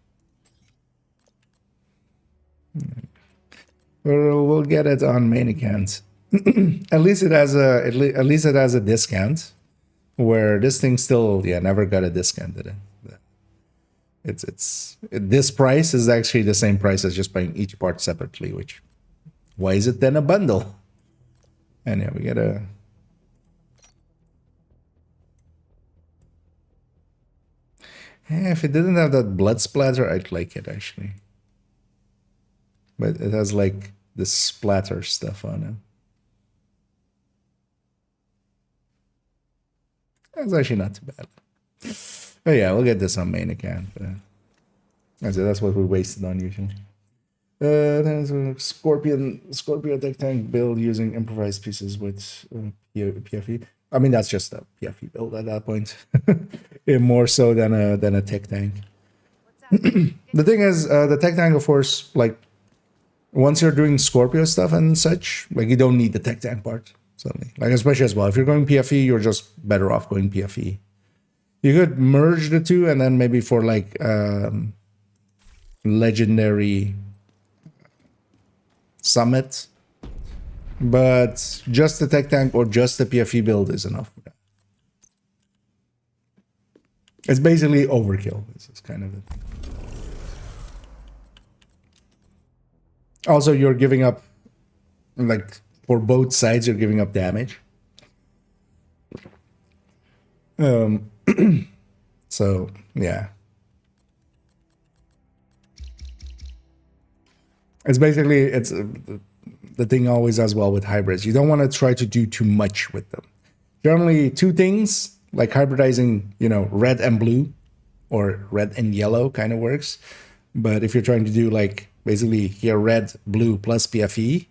We'll get it on main account. At least it has a discount. Where this thing still never got a discount, did it? This price is actually the same price as just buying each part separately. Which, why is it then a bundle? And yeah, we get a. If it didn't have that blood splatter, I'd like it actually. But it has like this splatter stuff on it. That's actually not too bad. Oh yeah, we'll get this on main account. That's what we wasted on usually. There's a Scorpio tech tank build using improvised pieces with PFE. I mean, that's just a PFE build at that point. More so than a tech tank. The thing is, the tech tank, of course, like once you're doing Scorpio stuff and such, like you don't need the tech tank part. Suddenly, like especially as well, if you're going PFE, you're just better off going PFE. You could merge the two, and then maybe for like legendary summit, but just the tech tank or just the PFE build is enough for that. It's basically overkill. This is kind of it. Also, you're giving up like. For both sides, you're giving up damage. So, yeah. It's basically, the thing always as well with hybrids. You don't want to try to do too much with them. Generally, two things like hybridizing, you know, red and blue or red and yellow kind of works. But if you're trying to do like basically here red, blue plus PFE,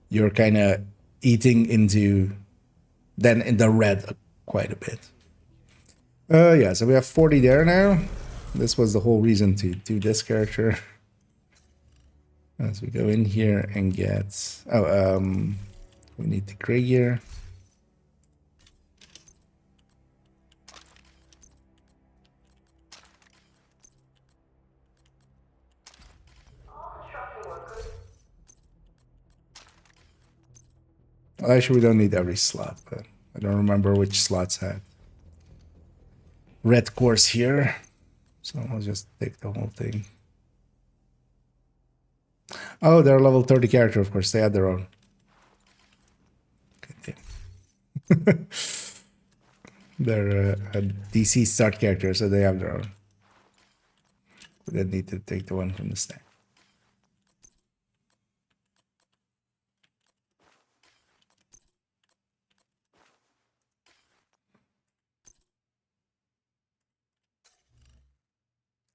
you're kind of eating into then in the red quite a bit. Yeah, so we have 40 there now. This was the whole reason to do this character. As we go in here and get, we need the gray gear. Well, actually, we don't need every slot, but I don't remember which slots had red course here. So I'll just take the whole thing. Oh, they're a level 30 character, of course. They have their own. Okay. They're a DC start character, so they have their own. We didn't need to take the one from the stack.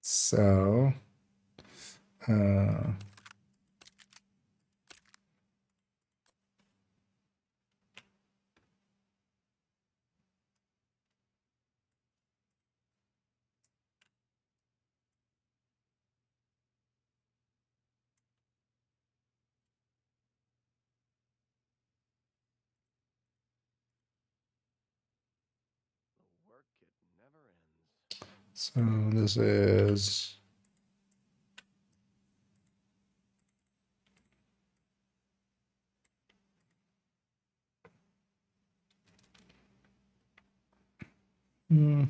So, so this is no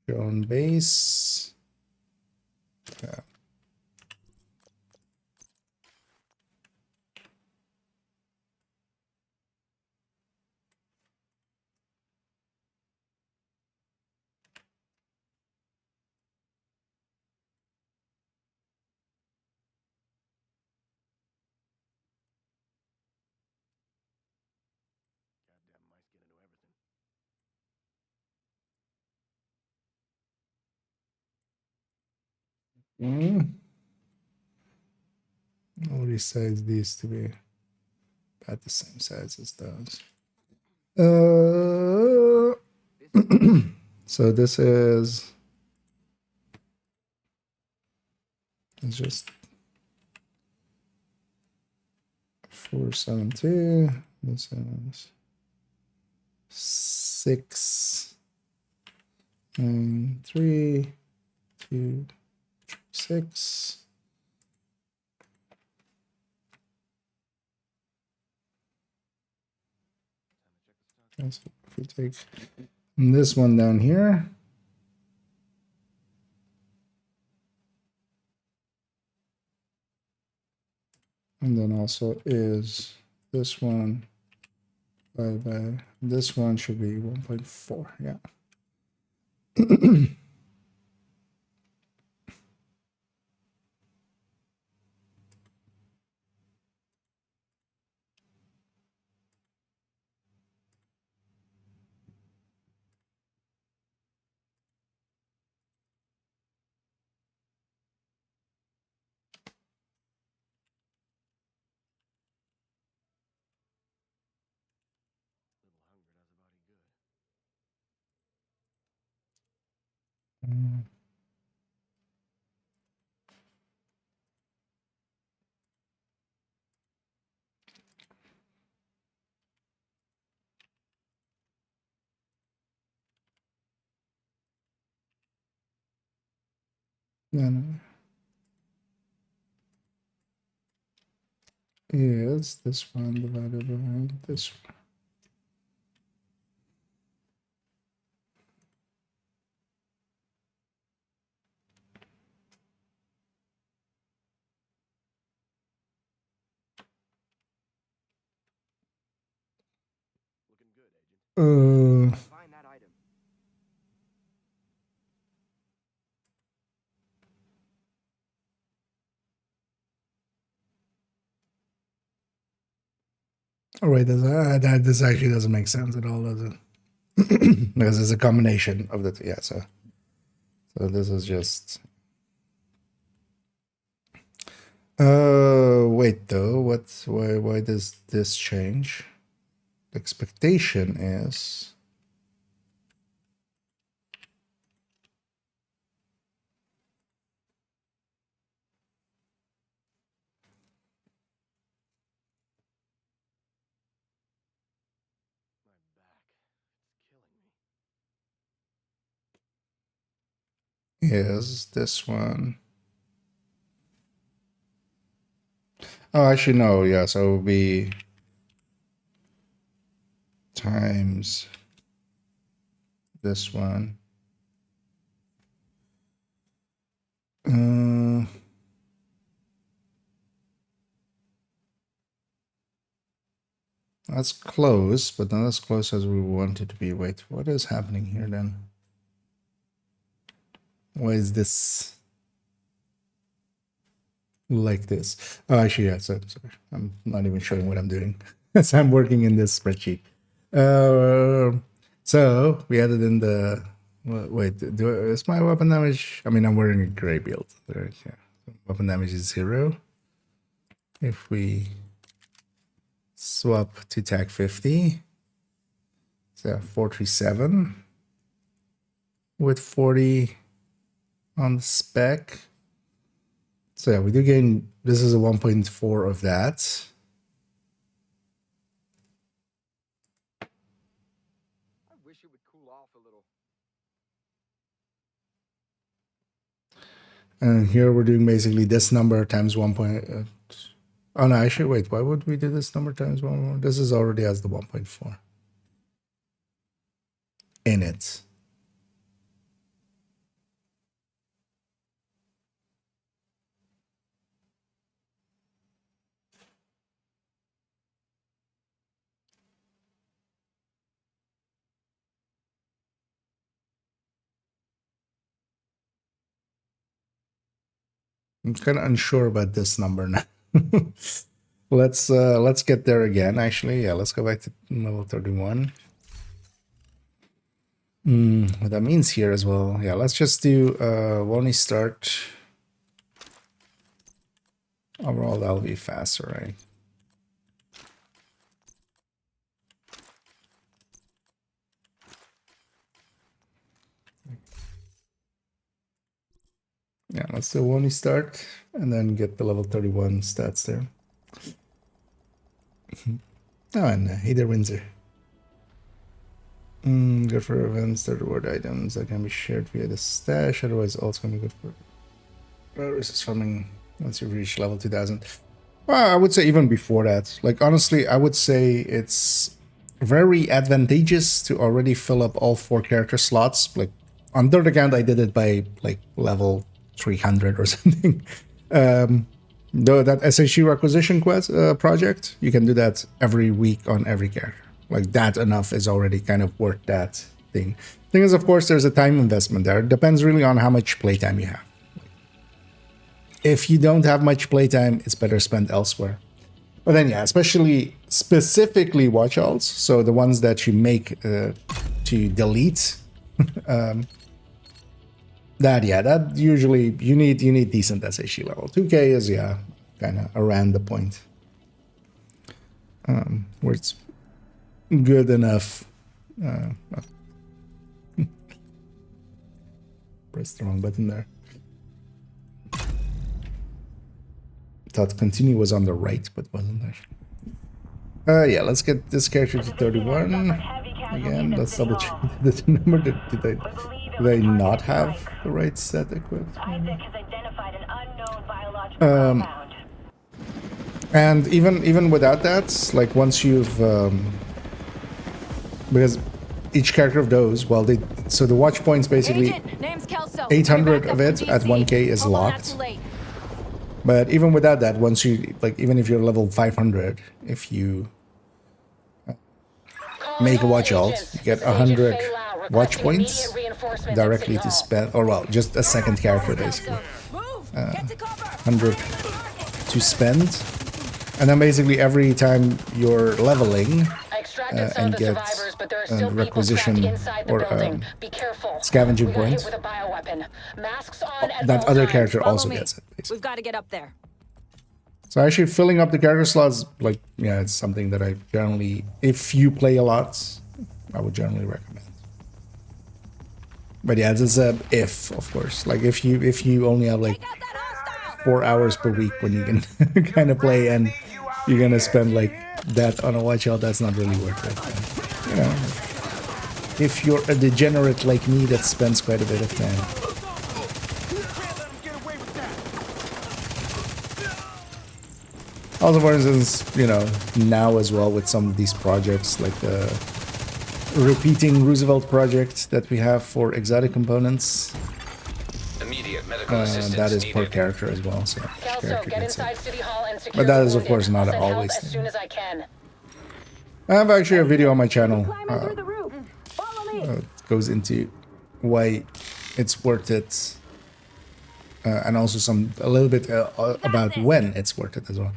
shown base. Yeah. I'll resize these to be about the same size as those. So this is it's just 472. This is 6 9 3 2 6. And so if we take this one down here, and then also is this one by this one should be 1.4. Yeah. Then is this one divided by this one. Find that item. Oh wait, this actually doesn't make sense at all, does it? Because it's a combination of the two. Yeah, so this is just. Wait though. Why does this change? The expectation is. Is this one? Oh, actually, no. Yeah, so it would be times this one. That's close, but not as close as we want it to be. Wait, what is happening here then? Why is this like this? Oh, actually, yeah, sorry. I'm not even showing what I'm doing as I'm working in this spreadsheet. So we added in the, wait, is my weapon damage? I mean, I'm wearing a gray build. Yeah. Weapon damage is 0. If we swap to tag 50, so 437 with 40 on the spec. So yeah, we do gain, this is a 1.4 of that. I wish it would cool off a little. And here we're doing basically this number times 1. Oh no, actually, wait, why would we do this number times 1? This is already has the 1.4 in it. I'm kind of unsure about this number now. Let's get there again. Actually, yeah, let's go back to level 31. What that means here as well. Yeah, let's just do only start. Overall, that'll be faster, right? Yeah, let's do only start and then get the level 31 stats there. Oh, and Heather Windsor. Good for events, the reward items that can be shared via the stash. Otherwise, also can be good for resist farming once you reach level 2000. Well, I would say even before that. Like, honestly, I would say it's very advantageous to already fill up all 4 character slots. Like, on third account, I did it by, like, level 300 or something. Though that SHU acquisition quest project, you can do that every week on every character. Like that enough is already kind of worth that thing. Thing is, of course, there's a time investment there. It depends really on how much playtime you have. If you don't have much playtime, it's better spent elsewhere. But then, yeah, specifically watch alts, so the ones that you make to delete. That usually you need decent SHE level. 2K is kind of around the point where it's good enough. Pressed the wrong button there. Thought continue was on the right, but wasn't there. Yeah, let's get this character to 31 again. Let's double check the number. Did they not have the right set equipped? And even without that, like once you've because each character of those, well, so the watch points basically 800 of it at 1K is locked. But even without that, once you even if you're level 500, if you make a watch alt, you get 100 watch points directly to spend, or well, just a second character basically. 100 to spend And then basically every time you're leveling I extracted some and of the get survivors, but there are still people requisition trapped inside the or building. Be careful. scavenging We got hit points, with a bioweapon. Masks on at that all other times. character Follow also me. gets it, basically. We've got to get up there. So actually filling up the character slots, like, yeah, it's something that I generally, if you play a lot, I would generally recommend. But yeah, this is a if, of course. Like if you only have like 4 hours per week when you can kind of play and you're gonna spend like that on a watch out, that's not really worth it. But, you know, if you're a degenerate like me that spends quite a bit of time. Also, for instance, you know, now as well with some of these projects, like the repeating Roosevelt project that we have for exotic components, Immediate medical assistance that is per needed. character as well. So, Kelso, get inside City Hall and secure but that the is, of wounded. course, not I'll send help always. as soon as I can. I have actually a video on my channel. Climbing through the roof. Follow me. It goes into why it's worth it, and also a little bit about when it's worth it as well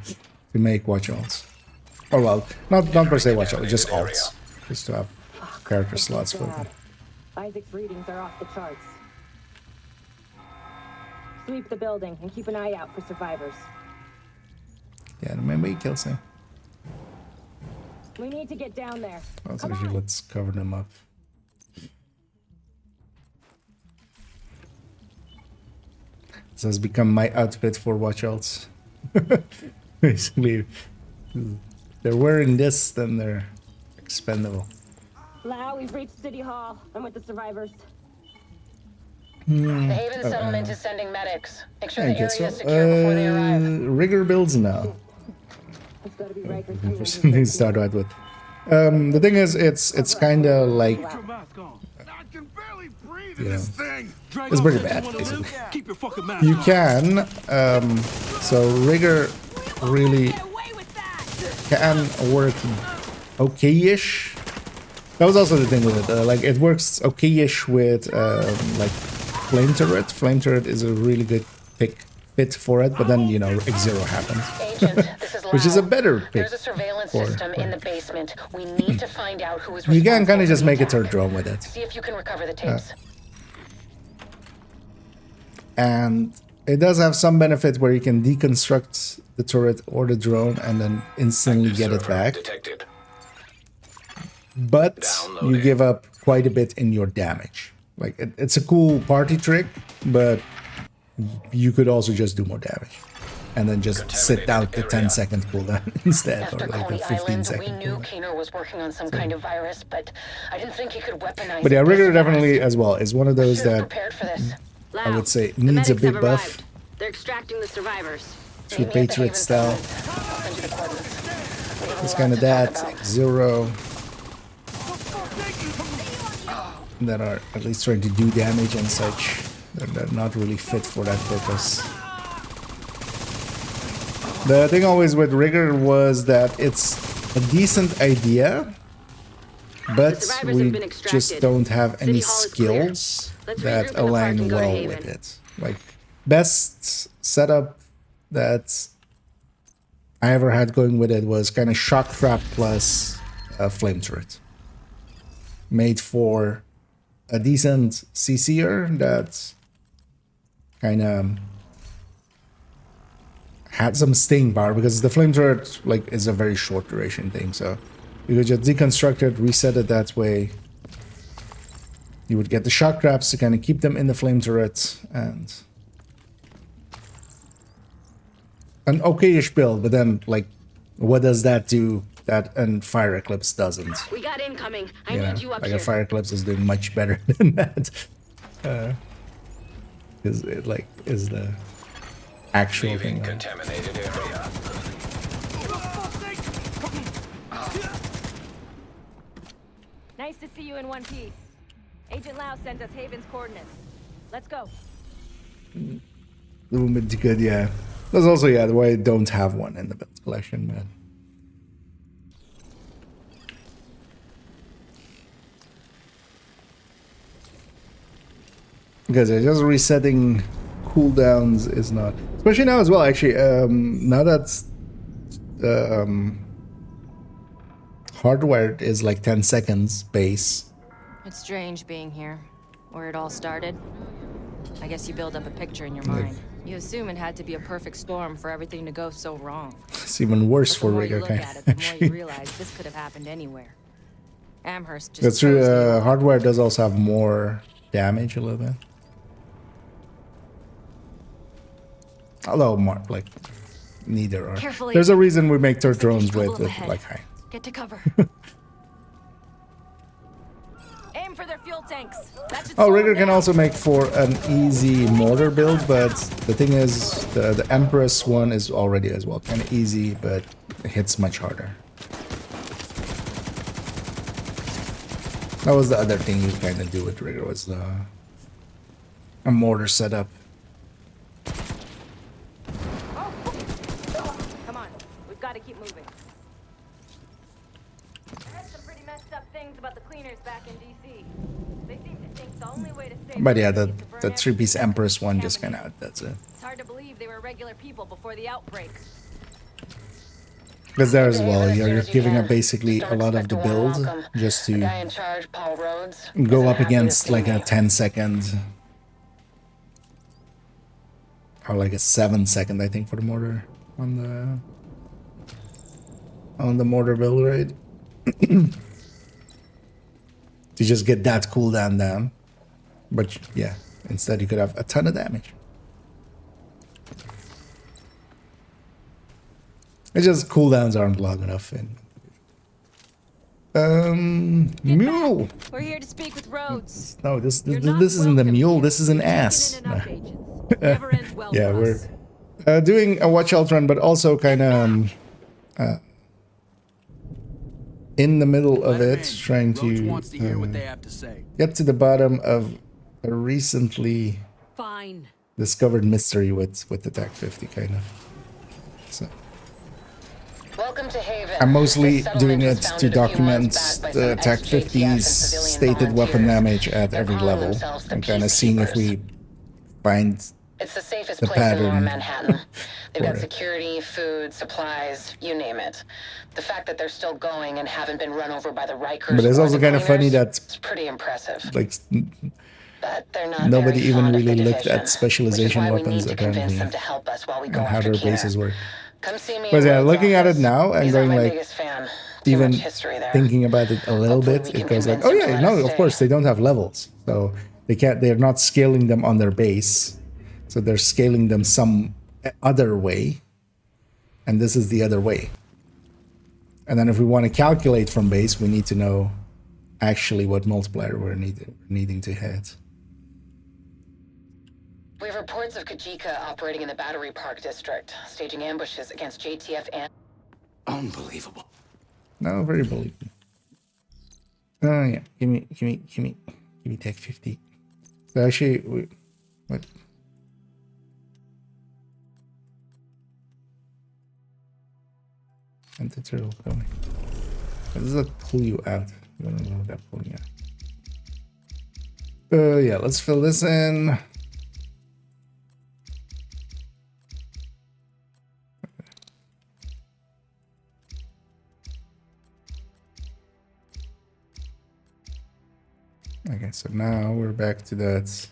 to make watch alts. Or well, not per se watch alts, just alts, just to have character slots for them. Isaac's readings are off the charts. Sweep the building and keep an eye out for survivors. Yeah, remember you kill him. We need to get down there. Also, actually, let's cover them up. This has become my outfit for watch alts. Basically, they're wearing this, then they're expendable. Lau, we've reached City Hall. I'm with the survivors. The Haven settlement is sending medics. Make sure the Okay, area is secure before they arrive. rigor builds now. It's gotta be Riker For something to start out with. The thing is, it's kind of like, I can barely breathe you know, thing. it's pretty bad, basically. Keep your fucking mouth. You can, so rigor really can work okay-ish. That was also the thing with it. Like it works okay-ish with like flame turret. Flame turret is a really good fit for it, but then you know X0 happens, Agent, this is which is a Lau. better pick. There's a surveillance system in the basement. We need to find out who is You can kind responsible of just for the make a attack. third drone with it, See if you can recover the tapes. and it does have some benefit where you can deconstruct the turret or the drone and then instantly get it back. Detected. But you give up quite a bit in your damage. Like it's a cool party trick, but you could also just do more damage and then just sit out the 10-second cooldown instead, After or like the Coney Island, 15-second we knew cooldown. Keener was working on some kind of virus, but I didn't think he could weaponize But yeah, it this rigor fast. definitely as well is one of those Should've that prepared for this. I would say the needs a medics big have buff. arrived. They're extracting the survivors. Through Meet me at the Patriot Haven style. settlement. I'll send you the coordinates. We have a It's lot kind of to talk that, about. X0, that are at least trying to do damage and such. They're not really fit for that purpose. The thing always with rigor was that it's a decent idea, but survivors we have been just extracted. don't have City any Hall is clear. skills Let's that regroup in the park align and go to well Haven. with it. Like, best setup that I ever had going with it was kind of shock trap plus flame turret. Made for a decent CC'er that kind of had some staying power, because the flame turret like is a very short duration thing, so you could just deconstruct it, reset it that way. You would get the shock traps to kind of keep them in the flame turret, and an okay-ish build, but then like what does that do that and Fire Eclipse doesn't? We got incoming. I You know, need you up like here. a Fire Eclipse is doing much better than that. Is it like is the actual Leaving thing? contaminated area. Nice to see you in one piece. Agent Lau sent us Haven's coordinates. Let's go. A little bit good, yeah. That's also why I don't have one in the build collection, man. Because just resetting cooldowns is not, especially now as well. Actually, now that hardwired is like 10 seconds base. It's strange being here, where it all started. I guess you build up a picture in your Like- mind. You assume it had to be a perfect storm for everything to go so wrong. It's even worse But for the more you Rigger look kind at it, the more you of. realize this could have happened anywhere. Amherst just That's true. chose New York. Hardwire does also have more damage a little bit. Although more like neither are. Carefully. There's a reason we make third Looks like drones there's with trouble up ahead. like high. Get to cover. Aim for their fuel tanks. That should Oh, slow Rigger them can down. also make for an easy mortar build, but the thing is, the Empress one is already as well kind of easy, but it hits much harder. That was the other thing you kind of do with Rigger, was a mortar setup. Come on, we've got to keep moving. I heard some pretty messed up things about the cleaners back in DC. They seem to think the only way to save But yeah, the the city is to burn the three-piece everything Empress one just contaminated. kind of that's it. It's hard to believe they were regular people before the outbreak. Because there as Behave well, as you're soon as you giving can. up basically Just a don't lot of expect the a warm build welcome. just The guy to in charge, Paul Rhodes, go isn't up happy to against see like a me. 10-second or like a 7-second, I think, for the mortar on the mortar build rate. To just get that cooldown down. But yeah, instead you could have a ton of damage. It's just cooldowns aren't long enough. Mule. We're here to speak with Rhodes. No, this You're not isn't a welcome mule. here. This is an You're taking ass. in enough agents. Never ends well Yeah, for we're us. doing a watch out run, but also kind of in the middle of it, trying Roach to wants to hear what they have to say. get to the bottom of a recently Fine. discovered mystery with the TAC 50 kind of. So Welcome to Haven. I'm mostly This settlement doing was it to founded a few document months back by the some TAC ex-JTF and 50's civilian stated weapon volunteers. damage at They're every calling level, themselves the and kind of seeing if we find It's the safest the place in Lower pattern Manhattan. They've got for it. security, food, supplies, you name it. The fact that they're still going and haven't been run over by the Rikers But it's or also the kind of funny cleaners, that it's pretty impressive. like But they're not nobody very even fond of really the looked division, at specialization which is why we weapons need to convince apparently them to help us while we go and how after their Keener. bases work. Come see me. But in yeah, Rhodes' looking at it office. now and He's not going my like biggest fan. Too even much history there. thinking about it a little Hopefully bit, we it can goes like, convince oh him to yeah, let no, us of stay. course they don't have levels, so they're not scaling them on their base, so they're scaling them some other way, and this is the other way. And then if we want to calculate from base, we need to know actually what multiplier we're needing to hit. We have reports of Kajika operating in the Battery Park district, staging ambushes against JTF and... Unbelievable. No, very believable. Oh yeah, give me Tech 50. So actually, what? Anti-turtle coming. How does that pull you out? I don't know what that pulling out. Yeah, let's fill this in. Okay, so now we're back to that.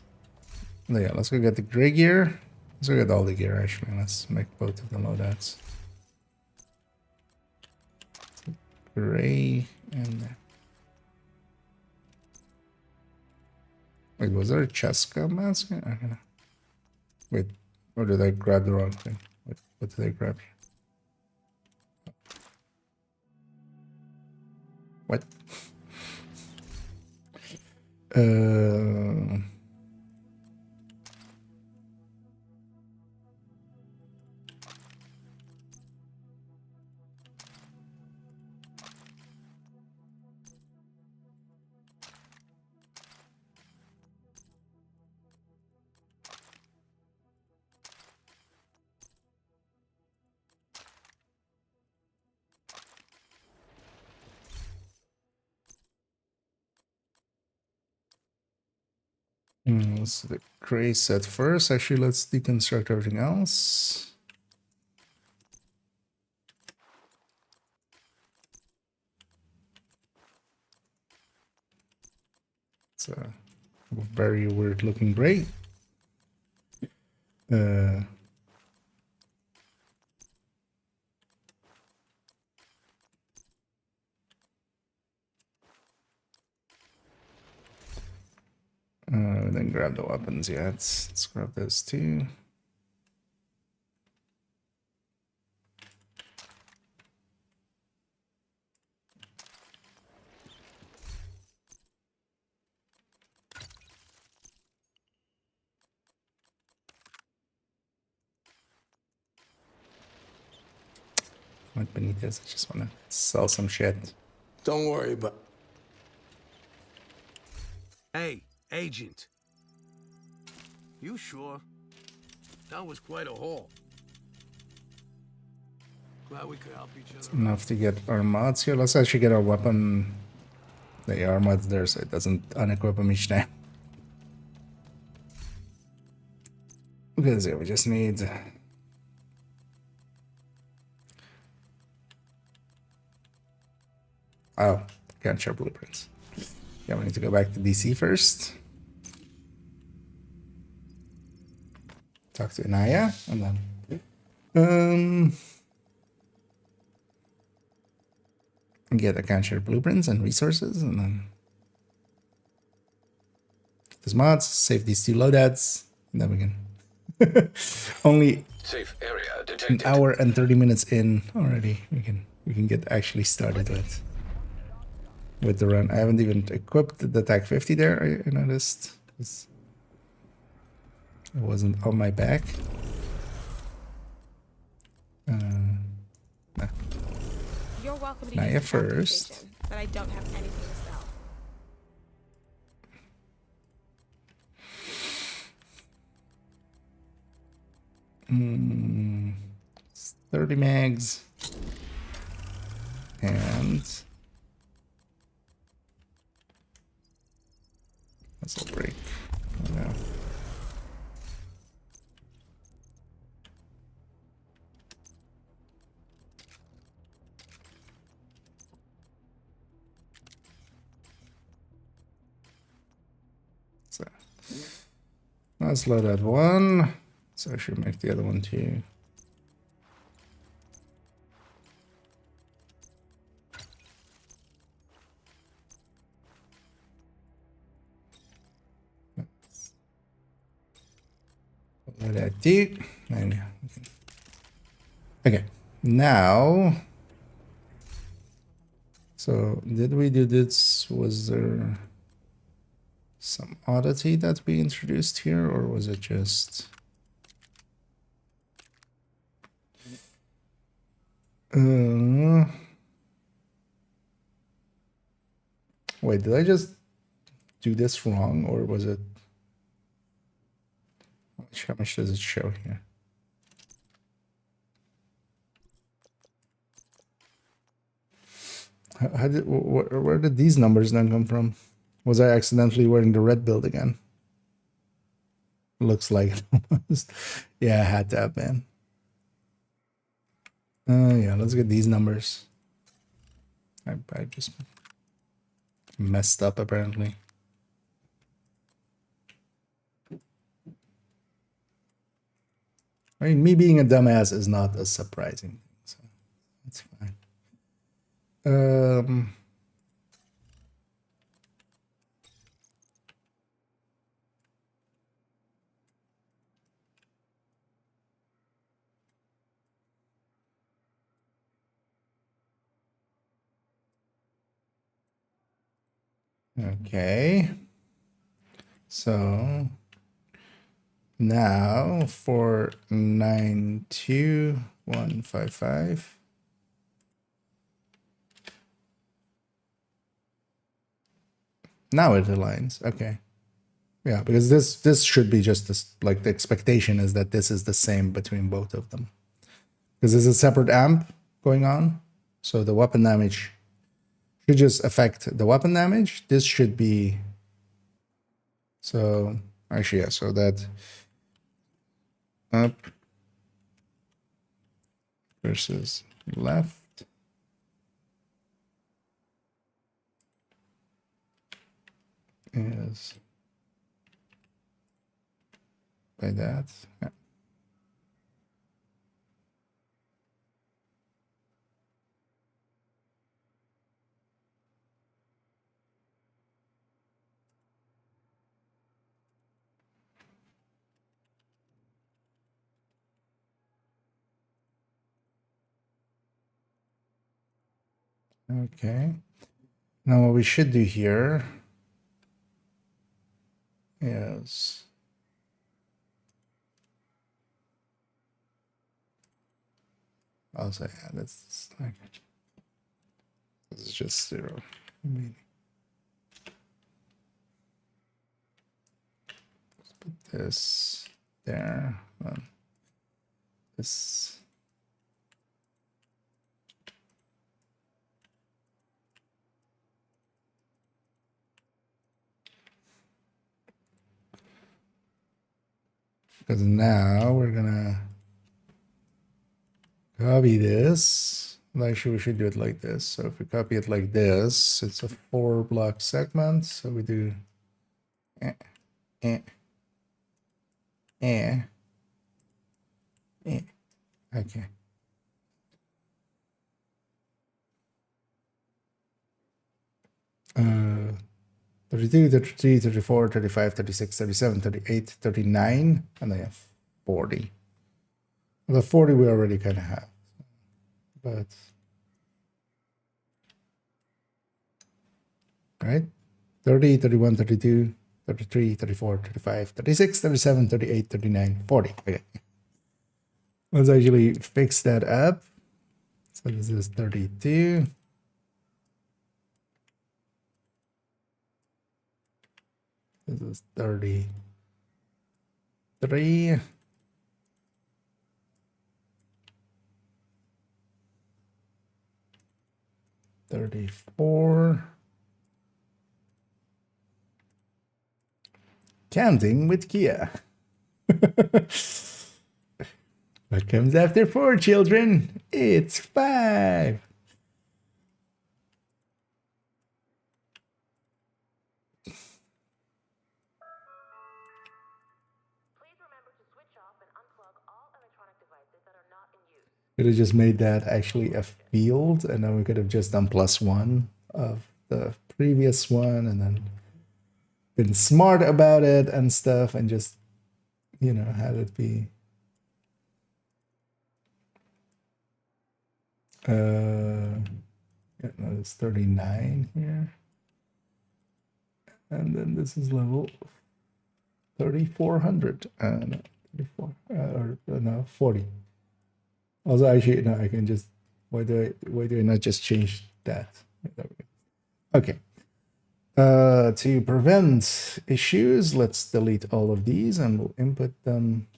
Oh, yeah, let's go get the gray gear. Let's go get all the gear actually. Let's make both of the loadouts. Gray and wait, was there a Cheska mask? I don't know. Wait, or did I grab the wrong thing? What did I grab here? What? Let's do the gray set first. Actually, let's deconstruct everything else. It's a very weird looking gray. Then grab the weapons. Yeah, let's grab those too. What Benitez? I just want to sell some shit. Don't worry about. Hey, Agent. You sure? That was quite a haul. Glad we could help each other. Enough to get our mods here. Let's actually get our weapon. The AR mods there, so it doesn't unequip them each time. Because yeah, we just need. Oh, can't share blueprints. Yeah, we need to go back to DC first. Talk to Inaya, and then get account share blueprints and resources, and then get these mods, save these 2 loadouts, and then we can only Safe area an detected. hour and 30 minutes in already. We can get actually started with the run. I haven't even equipped the TAC 50 there. I noticed it wasn't on my back. You're welcome to Naya use the docking first. station, but I don't have anything to sell. It's 30 mags. And this will break. Oh, no. So let's load that one. So I should make the other one too. Load that too. And okay, now. So did we do this? Was there some oddity that we introduced here, or was it just wait, did I just do this wrong, or was it how much does it show here? How did where did these numbers then come from? Was I accidentally wearing the red build again? Looks like it almost. Yeah, I had to have been. Yeah, let's get these numbers. I just messed up apparently. I mean, me being a dumbass is not a surprising thing, so it's fine. Okay. So now for 92155. Now it aligns. Okay. Yeah, because this should be just this, like the expectation is that this is the same between both of them. Because there's a separate amp going on. So the weapon damage should just affect the weapon damage. This should be so actually yeah, so that up versus left. is by that. Yeah. Okay. Now what we should do here is also yeah, that's like this is just 0. I mean, let's put this there. This. Because now we're gonna copy this. Actually, we should do it like this. So if we copy it like this, it's a 4-block segment. So we do eh, eh, eh, eh. Okay. Uh, 32, 33, 34, 35, 36, 37, 38, 39, and then 40. The 40 we already kind of have, but right? 30, 31, 32, 33, 34, 35, 36, 37, 38, 39, 40. Okay. Let's actually fix that up. So this is 32. This is 33. 34. Counting with Kia. What comes after 4, children? It's 5. Could have just made that actually a field, and then we could have just done +1 of the previous one, and then been smart about it and stuff, and just, you know, had it be yeah, no, it's 39 here, and then this is level 3400. No, 34 or no 40. Also, actually, no, I can just why do I not just change that? Okay. To prevent issues, let's delete all of these and we'll input them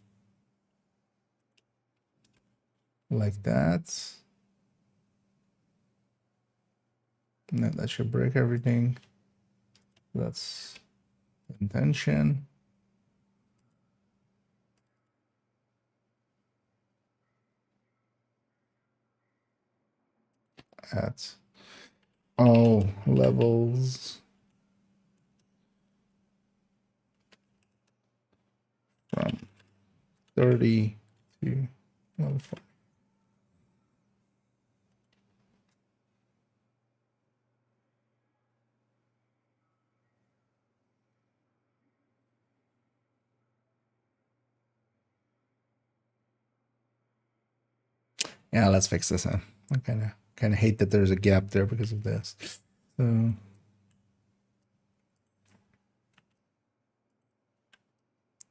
like that. No, that should break everything. That's intention. At all levels from 30 to level 4. Yeah, let's fix this up. I kind of hate that there's a gap there because of this. So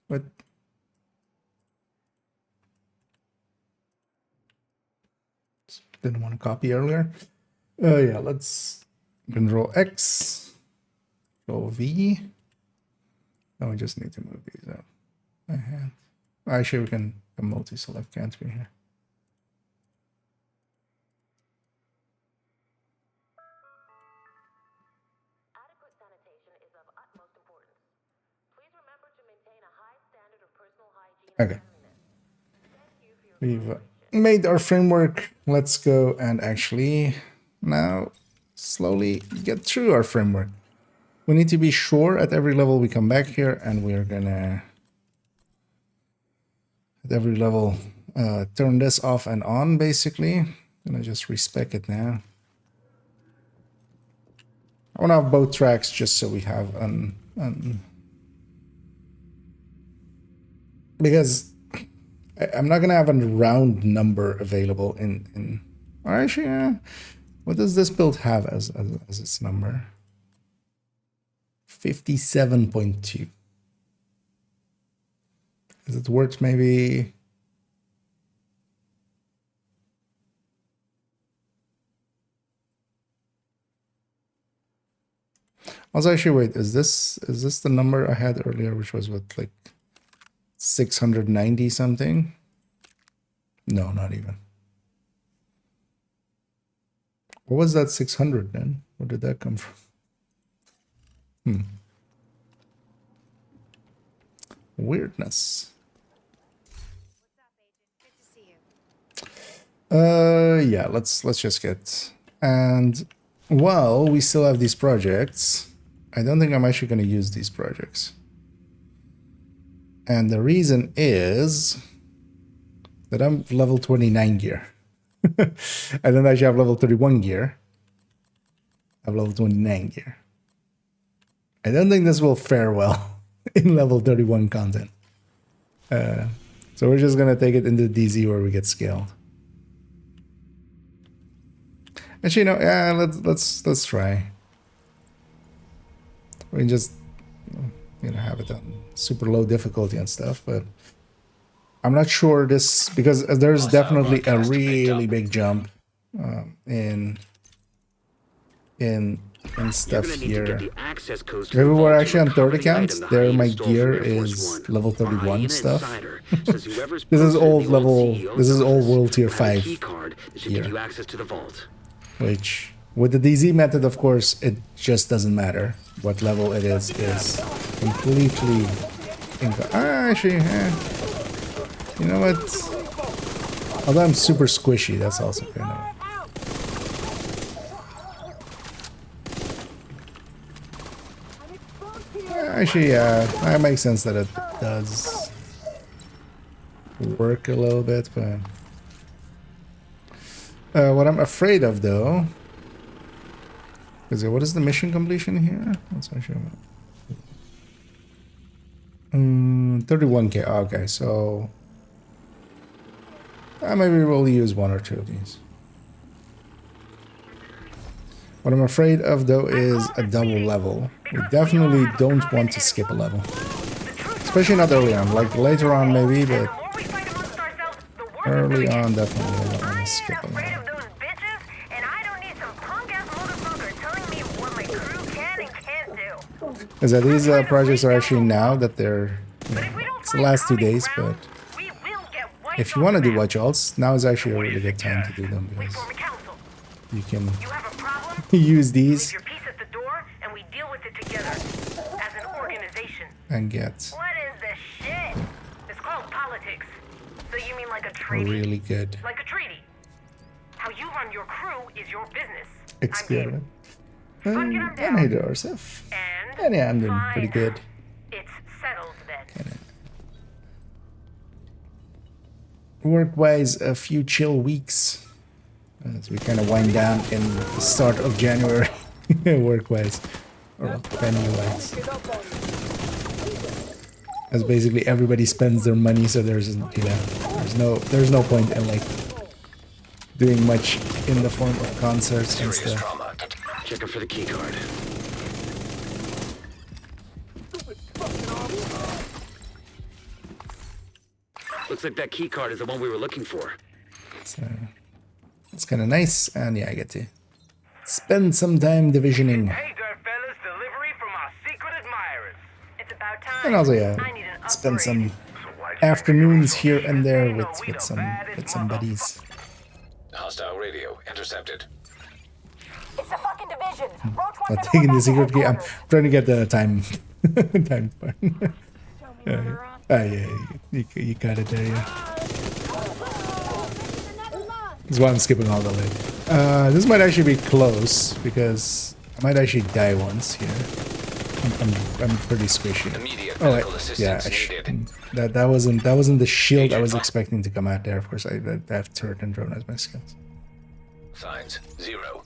what? Didn't want to copy earlier. Yeah, let's Control X, Control V. Now we just need to move these up. Actually, we can multi-select, can't we here? Okay. We've made our framework. Let's go and actually now slowly get through our framework. we need to be sure at every level we come back here, and we're gonna at every level turn this off and on. Basically, I'm gonna just respec it now. I want to have both tracks just so we have because I'm not gonna have a round number available in or actually, what does this build have as its number? 57.2. Is it worth maybe? Also, actually, wait, is this the number I had earlier, which was what, like 690 something? No, not even. What was that 600 then? Where did that come from? Weirdness. Yeah, let's just get, and while we still have these projects, I don't think I'm actually going to use these projects. And the reason is that I'm level 29 gear. I don't actually have level 31 gear. I have level 29 gear. I don't think this will fare well in level 31 content. So we're just going to take it into DZ where we get scaled. Actually, no, yeah, let's try. We can just, you know, have it on super low difficulty and stuff, but I'm not sure this, because there's definitely a really big jump in stuff here. If we were actually on third account, there my gear is level 31 stuff. This is old level, this is old world tier 5 gear. Which, with the DZ method, of course, it just doesn't matter what level it is completely actually, you know what? Although I'm super squishy, that's also kind of... Actually, yeah, that makes sense that it does work a little bit, but... what I'm afraid of, though, is what is the mission completion here? Let's actually 31k. Okay, so maybe we'll use one or two of these. What I'm afraid of, though, is a double level. We definitely don't want to skip a level, especially not early on. Like later on, maybe, but early on, definitely I don't want to skip a level. Is that these projects are actually now that they're, you know, it's the last 2 days, but if you want to do watch alts, now is actually a really good time to do them, because you can use these and get a really good experiment. And hey there, Arsef. And yeah, I'm doing pretty good. It's settled then. Work-wise, a few chill weeks as we kind of wind down in the start of January. Work-wise, or penny-wise, as basically everybody spends their money, so there's, you know, there's no point in like doing much in the form of concerts and stuff. Checking for the key card. Looks like that key card is the one we were looking for. So it's kind of nice, and yeah, I get to spend some time divisioning. Hey, dirt fellas, delivery from our secret admirers. It's about time. And also, yeah, spend some afternoons here and there with some buddies. Hostile radio intercepted. It's a fucking division. I'm taking the secret key. I'm trying to get the time part. Yeah, you got it there, yeah. This is why I'm skipping all the way. This might actually be close, because I might actually die once here. I'm pretty squishy. Immediate Oh, medical yeah, assistance needed. that wasn't the shield I was expecting to come out there. Of course, I have turret and drone as my skills. Signs 0.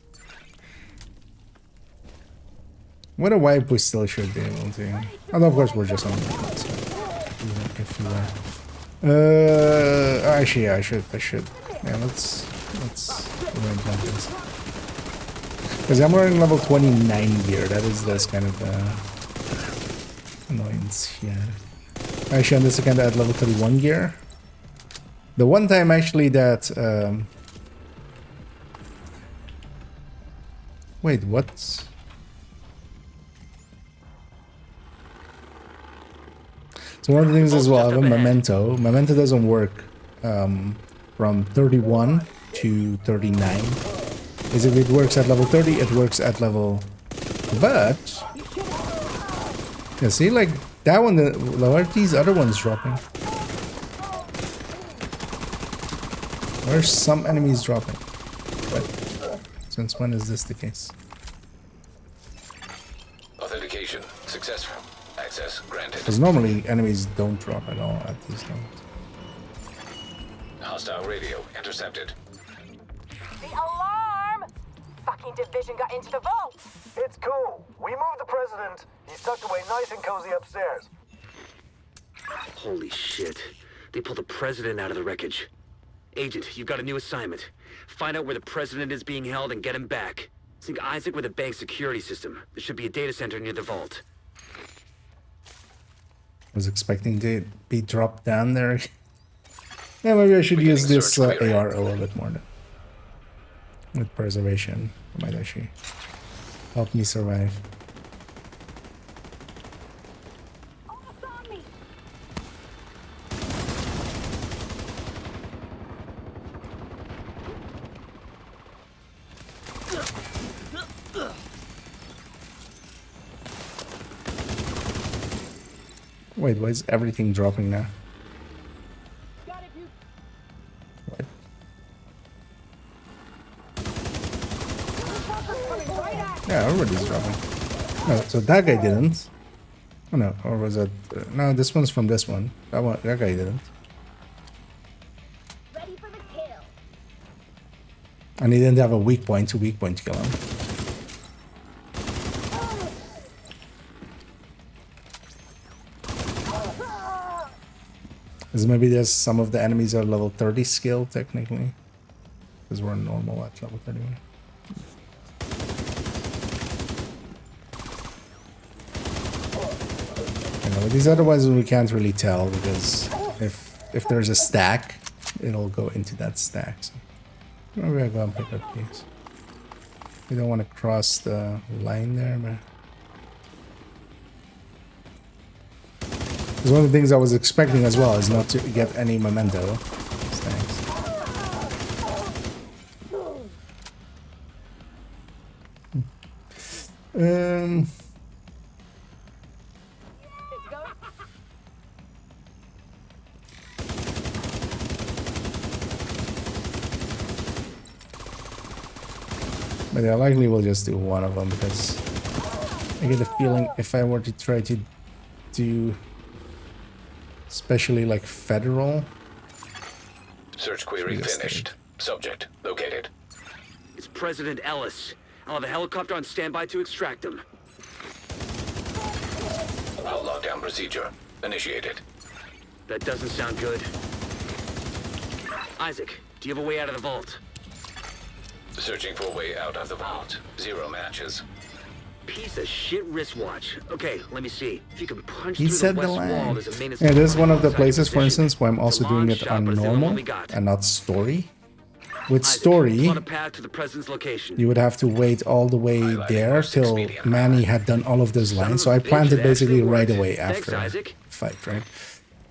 What a wipe we still should be able to. Although of course we're just on the road, so if you actually yeah, I should. Yeah, let's rank down this. Because I'm wearing level 29 gear. That's kind of annoyance here. Actually, I'm just kind of at level 31 gear. The one time actually that wait, what? So one of the things as well, I have a memento. Memento doesn't work from 31 to 39. Is if it works at level 30, it works at level... But... Yeah, see, like, that one, where are these other ones dropping? Where's some enemies dropping? But since when is this the case? Authentication successful. Access granted. Because normally enemies don't drop at all at these levels. Hostile radio intercepted. The alarm! Fucking division got into the vault! It's cool. We moved the president. He's tucked away nice and cozy upstairs. Holy shit. They pulled the president out of the wreckage. Agent, you've got a new assignment. Find out where the president is being held and get him back. Sync Isaac with the bank security system. There should be a data center near the vault. Was expecting to be dropped down there. Yeah, maybe I should use this AR a little bit more then. With preservation. It might actually help me survive. Wait, why is everything dropping now? What? Yeah, everybody's dropping. No, so that guy didn't. Oh no, or was it? No, this one's from this one. That guy didn't. Ready for the kill. And he didn't have a weak point to kill him. Because maybe there's some of the enemies are level 30 skill technically. Because we're normal at level 31. You know, these other ones we can't really tell because if there's a stack, it'll go into that stack. So maybe I'll go and pick up these. We don't want to cross the line there, man. Because one of the things I was expecting as well is not to get any memento. Thanks. But I likely will just do one of them because I get a feeling if I were to try to do especially like federal. Search query finished. Subject located. It's President Ellis. I'll have a helicopter on standby to extract him. Hull lockdown procedure initiated. That doesn't sound good. Isaac, do you have a way out of the vault? Searching for a way out of the vault. 0 matches. Piece of shit wristwatch. Okay, let me see. If you can punch He through said the the west wall, line. there's a maintenance Yeah, this is one of the outside places, for position. instance, where I'm also It's a doing long it shot, on but it's the only one normal we got. and not story. With Isaac, story, plot a path to the president's location. you would have to wait all the way there till Manny had done all of those lines. So I planned it basically right away after the fight, right?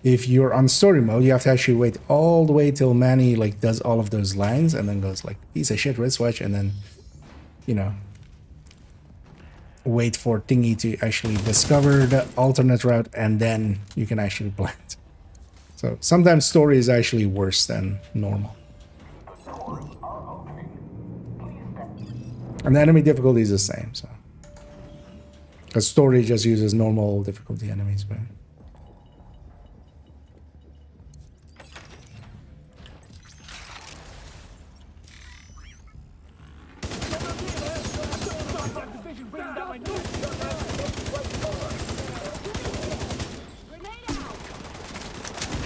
If you're on story mode, you have to actually wait all the way till Manny like does all of those lines and then goes like piece of shit wristwatch and then, you know, wait for Thingy to actually discover the alternate route and then you can actually play it. So sometimes story is actually worse than normal. And the enemy difficulty is the same, so. Because story just uses normal difficulty enemies, but.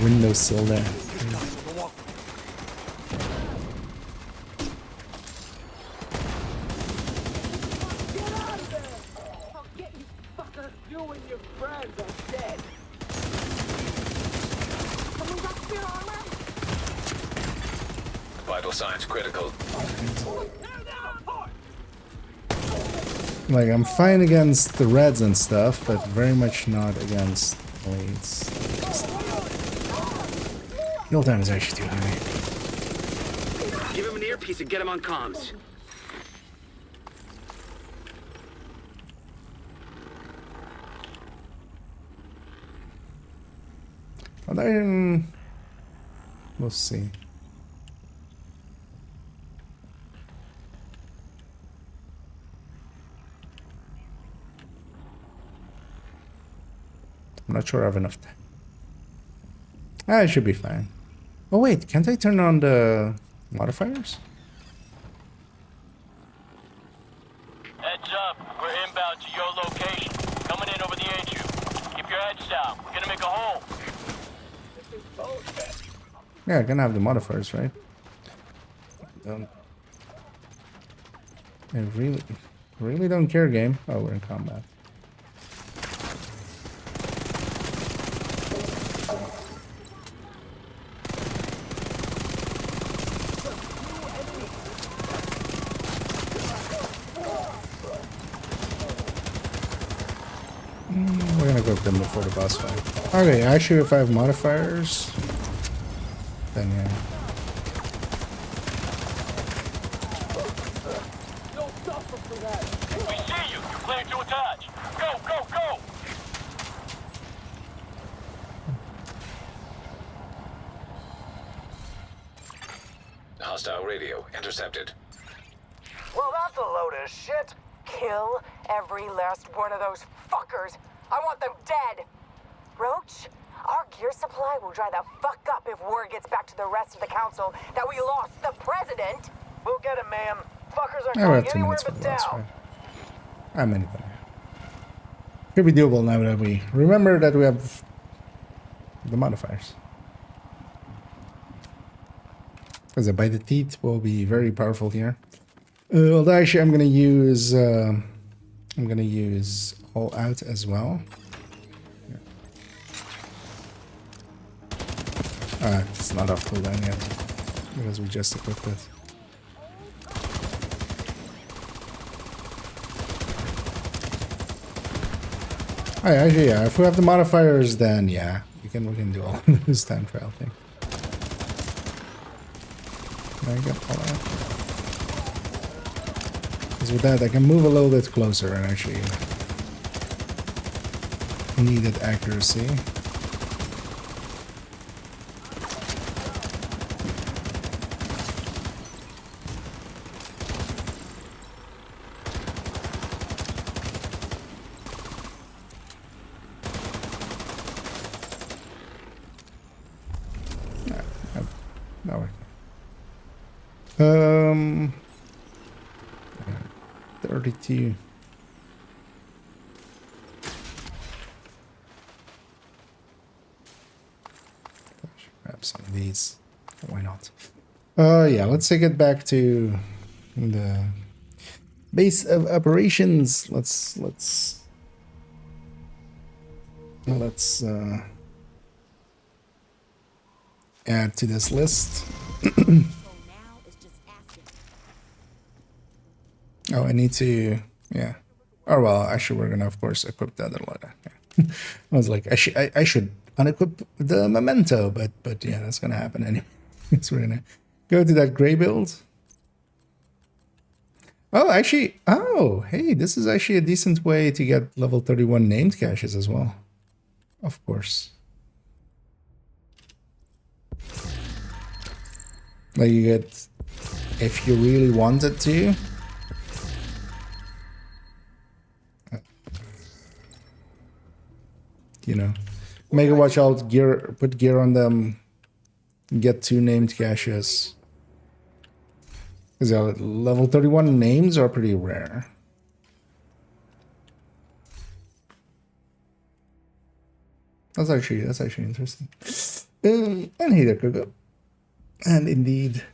Windowsill there. Vital signs critical. Like, I'm fine against the reds and stuff, but very much not against blades. Kill time is actually too heavy. Give him an earpiece and get him on comms. And then we'll see. I'm not sure I have enough time. I should be fine. Oh wait, can't I turn on the modifiers? Heads up, we're inbound to your location. Coming in over the HU. Keep your heads down. We're gonna make a hole. Yeah, I can have the modifiers, right? I really don't care, game. Oh, we're in combat. We're gonna go with them before the boss fight. Okay, actually, if I have modifiers, then yeah. We see you. You're clear to attach. Go, go, go! Hostile radio intercepted. Well, that's a load of shit. Kill every last one of those fuckers. I want them dead. Roach, our gear supply will dry the fuck up if word gets back to the rest of the council that we lost the president. We'll get him, ma'am. Fuckers aren't I going have 2 anywhere minutes for but the boss down. fight. I'm anything. Could be doable now that we remember that we have the modifiers. Because by the teeth will be very powerful here. Although actually I'm gonna use all out as well. It's not off cooldown yet because we just equipped it. Oh, actually, yeah. If we have the modifiers, then yeah, we can do all this time trial thing. I got all out. Because with that, I can move a little bit closer and actually needed accuracy. That worked. 32. Grab some of these. Why not? Yeah, let's take it back to the base of operations. Let's add to this list. Oh, I need to, yeah. Oh well, actually, we're gonna of course equip the other letter. Yeah. I was like, I should unequip the memento, but yeah, that's gonna happen anyway. So we're gonna go to that gray build. Oh, actually, oh, hey, this is actually a decent way to get level 31 named caches as well. Of course. Like you get, if you really wanted to. you know, make a watch out, gear, put gear on them, get 2 named caches. Because level 31 names are pretty rare. That's actually interesting. And hey there, Coco. And indeed,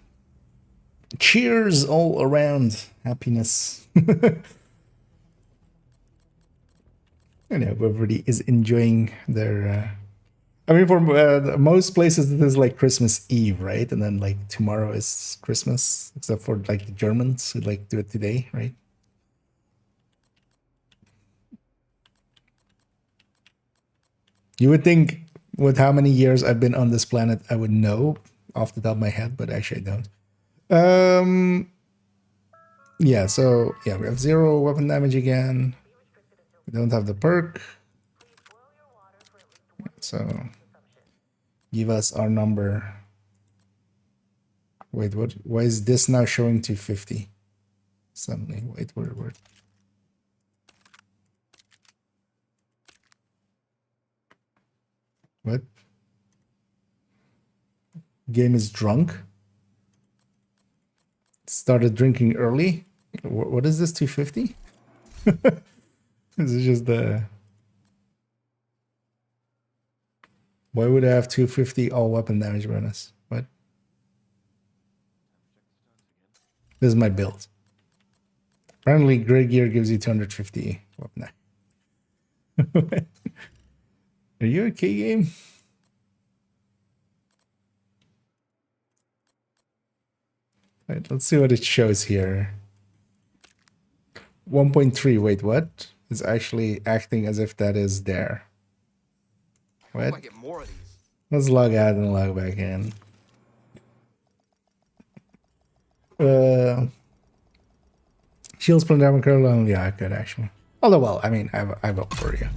cheers all around, happiness. I know everybody is enjoying their. I mean, for most places, it is like Christmas Eve, right? And then like tomorrow is Christmas, except for like the Germans who like do it today, right? You would think with how many years I've been on this planet, I would know off the top of my head, but actually I don't. Yeah, so yeah, we have 0 weapon damage again. We don't have the perk. So give us our number. Wait, what? Why is this now showing 250? Suddenly, wait, where? What? Game is drunk? Started drinking early? What is this, 250? This is just the... Why would I have 250 all weapon damage bonus? What? This is my build. Apparently, gray gear gives you 250 weapon damage. Are you okay, game? Right, let's see what it shows here. 1.3, wait, what? It's actually acting as if that is there. What? I get more of these. Let's log out and log back in. Shield Splinter Diamond Curl, yeah, I could actually. Although, well, I mean, I vote for you.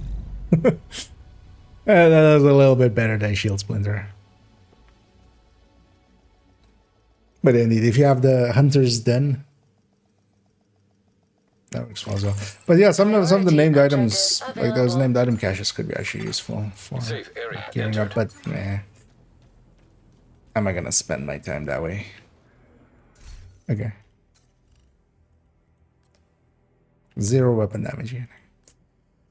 That was a little bit better than Shield Splinter. But indeed, if you have the Hunter's Den, that works well as well. But yeah, some of the named items, like those named item caches, could be actually useful for gearing up. But nah, I'm not gonna spend my time that way. Okay. 0 weapon damage here.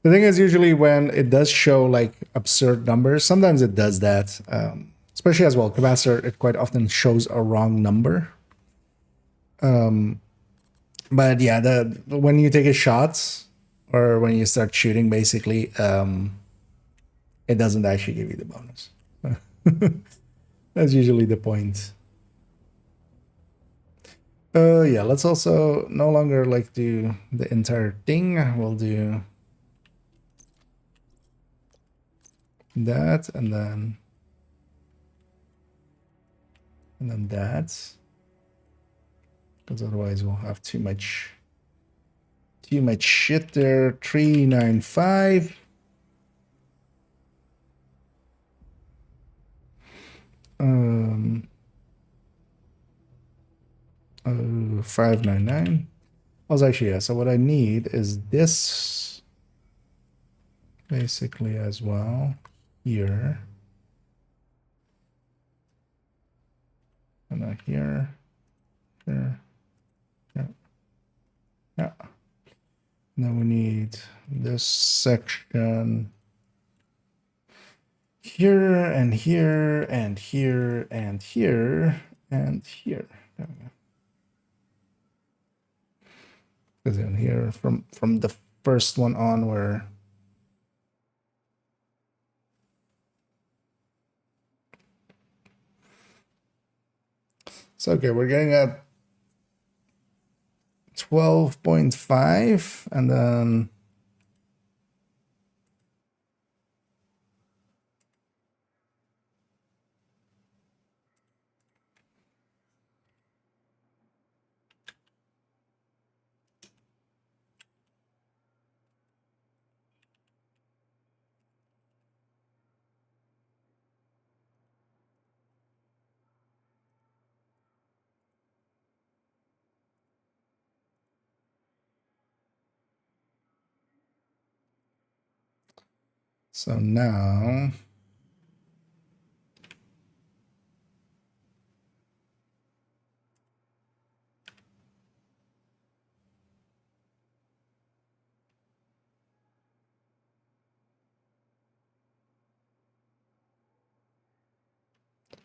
The thing is, usually when it does show like absurd numbers, sometimes it does that. Especially as well, capacitor, it quite often shows a wrong number. But yeah, when you take a shot or when you start shooting, basically, it doesn't actually give you the bonus. That's usually the point. Yeah, let's also no longer like do the entire thing. We'll do that and then that, because otherwise we'll have too much shit there. 395. 599. I was actually, yeah, so what I need is this basically as well here. And then here. Yeah. And then we need this section here and here and here and here and here. There we go. Because in here from the first one on where so okay, we're getting a 12.5 and then So now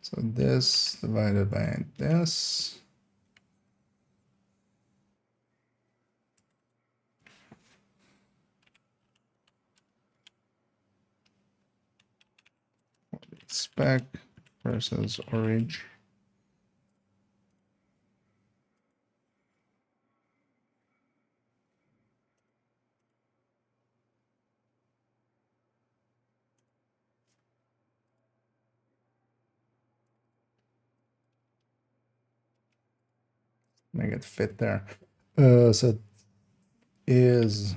so this divided by this. Spec versus orange. Make it fit there. So is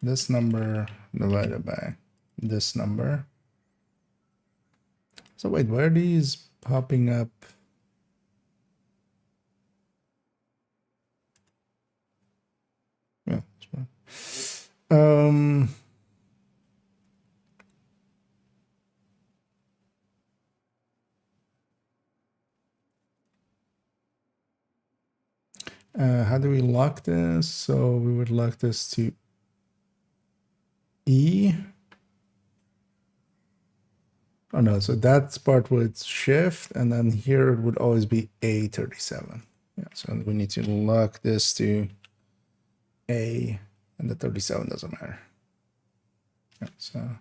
this number divided by this number. So wait, where are these popping up? Yeah, that's fine. How do we lock this? So we would lock this to E. Oh no, so that part would shift, and then here it would always be A37. Yeah, so we need to lock this to A, and the 37 doesn't matter. Yeah, so and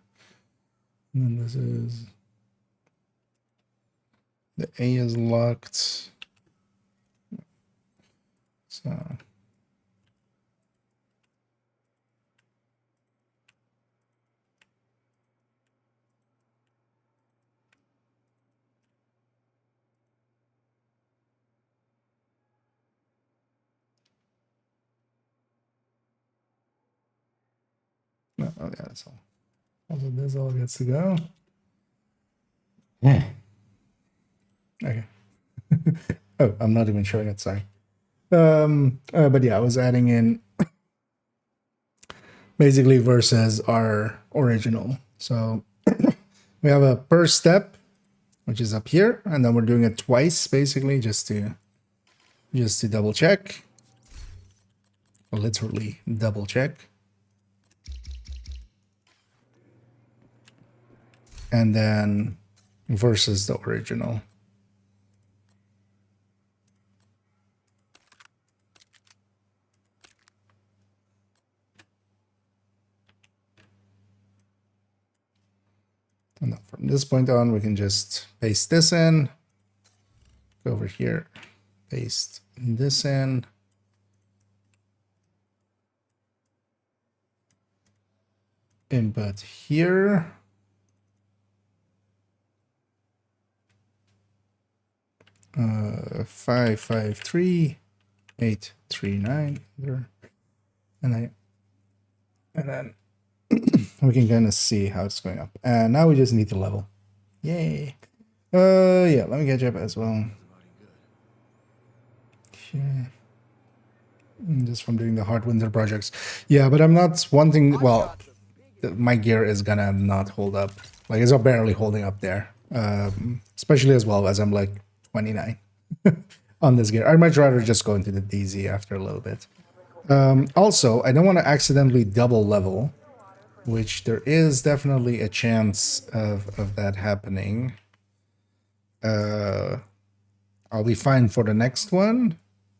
then this is the A is locked. So no, oh yeah, that's all. Also, this all gets to go. Yeah. Okay. Oh, I'm not even showing it. Sorry. But yeah, I was adding in basically versus our original. So we have a per step, which is up here, and then we're doing it twice, basically, just to double check. Literally double check. And then versus the original. And then from this point on, we can just paste this in. Go over here, paste this in. Input here. Uh, 553839 there, and then we can kind of see how it's going up. And now we just need the level. Yay! Yeah, let me catch up as well. Yeah. Just from doing the hard winter projects. Yeah, but I'm not wanting. Well, my gear is gonna not hold up. Like it's barely holding up there. Especially as well as I'm like 29 on this gear. I'd much rather just go into the DZ after a little bit. Also, I don't want to accidentally double level, which there is definitely a chance of that happening. I'll be fine for the next one,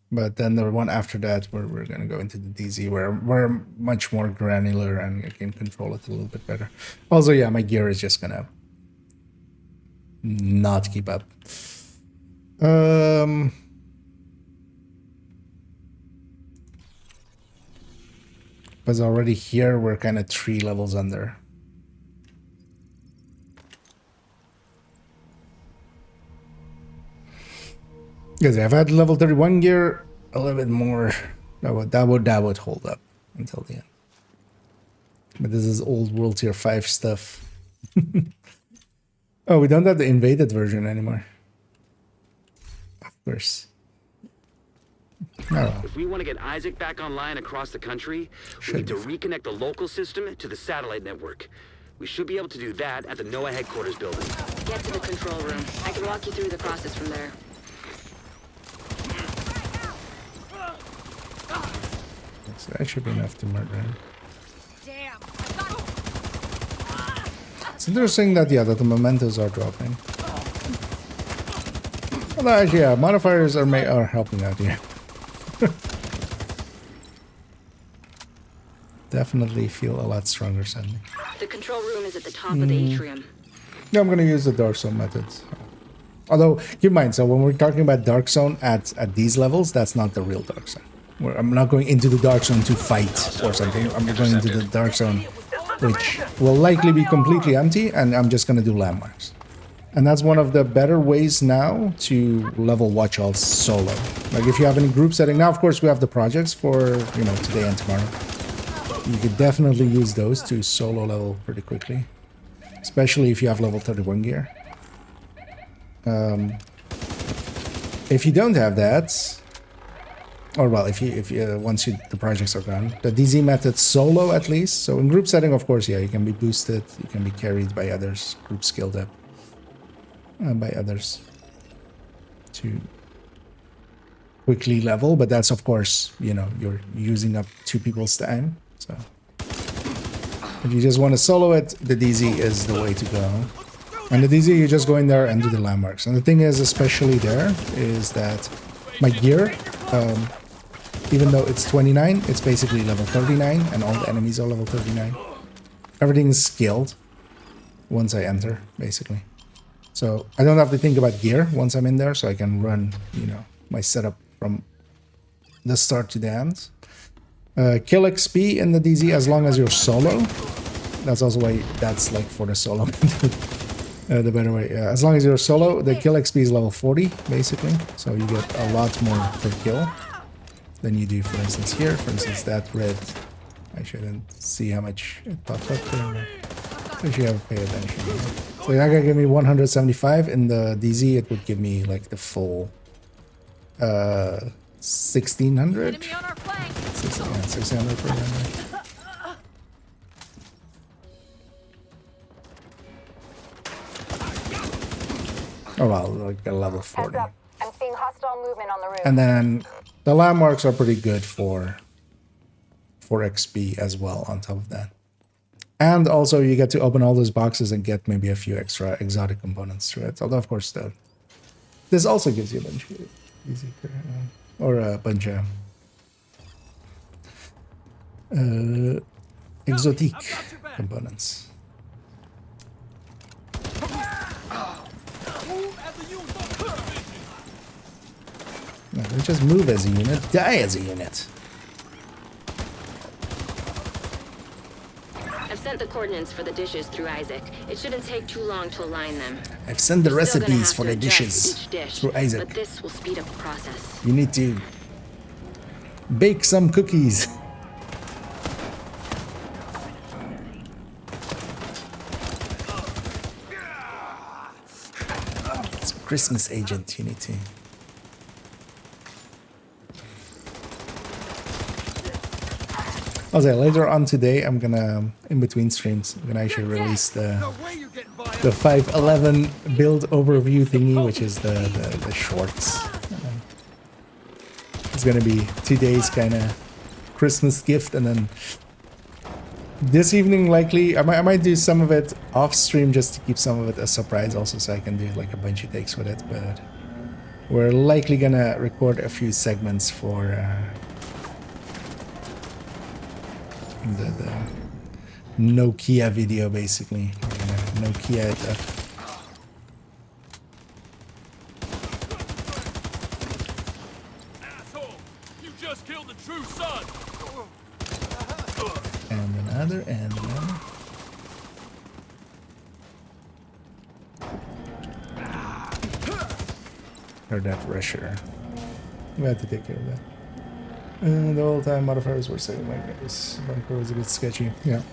but then the one after that, where we're going to go into the DZ, where we're much more granular and I can control it a little bit better. Also, yeah, my gear is just going to not keep up. Because already here we're kind of 3 levels under. Because I've had level 31 gear a little bit more. That would hold up until the end. But this is old World Tier 5 stuff. Oh, we don't have the invaded version anymore. Of course. Oh. If we want to get Isaac back online across the country, we need to reconnect the local system to the satellite network. We should be able to do that at the NOAA headquarters building. Get to the control room. I can walk you through the process from there. So that should be enough to murder him. It's interesting that, yeah, that the mementos are dropping. Although, actually, yeah, modifiers are helping out here. Definitely feel a lot stronger suddenly. The control room is at the top of the atrium. Yeah, I'm gonna use the dark zone method. Although, keep in mind, so when we're talking about dark zone at these levels, that's not the real dark zone. I'm not going into the dark zone to fight or something. I'm going into the dark zone, which will likely be completely empty, and I'm just gonna do landmarks. And that's one of the better ways now to level watch alls solo. Like if you have any group setting, now of course we have the projects for, you know, today and tomorrow. You could definitely use those to solo level pretty quickly, especially if you have level 31 gear. If you don't have that, or well, if you once the projects are gone, the DZ method solo at least. So in group setting, of course, yeah, you can be boosted, you can be carried by others, group skilled up by others to quickly level. But that's of course, you know, you're using up 2 people's time. So if you just want to solo it, the DZ is the way to go. And the DZ, you just go in there and do the landmarks. And the thing is, especially there, is that my gear, even though it's 29, it's basically level 39, and all the enemies are level 39. Everything is skilled once I enter, basically. So I don't have to think about gear once I'm in there, so I can run, you know, my setup from the start to the end. Kill XP in the DZ as long as you're solo. That's also why that's like for the solo. The better way. As long as you're solo, the kill XP is level 40, basically. So you get a lot more per kill than you do, for instance, here. For instance, that red. I shouldn't see how much it popped up there. I should have paid attention. So that gonna give me 175. In the DZ, it would give me like the full 1600. 1600 per memory. Oh wow, like a level 40. I'm seeing hostile movement on the roof. And then the landmarks are pretty good for XP as well on top of that. And also you get to open all those boxes and get maybe a few extra exotic components through it. Although of course this also gives you a bunch of easy or a bunch of exotic components. No, don't just move as a unit, die as a unit. I've sent the coordinates for the dishes through Isaac. It shouldn't take too long to align them. I've sent the You're still gonna recipes have for to the adjust dishes each dish, through Isaac. But this will speed up the process. You need to bake some cookies. It's a Christmas agent, you need to. Also, later on today, I'm gonna, in between streams, I'm gonna actually release the 5.11 build overview thingy, which is the shorts. It's gonna be today's kind of Christmas gift, and then this evening likely I might do some of it off stream just to keep some of it a surprise, also, so I can do like a bunch of takes with it. But we're likely gonna record a few segments for the Nokia video, basically. Nokia it up. Asshole! You just killed the true son! And another, and another. Or that rusher. We had to take care of that. And the whole time modifiers were saying like this bunker was a bit sketchy. Yeah.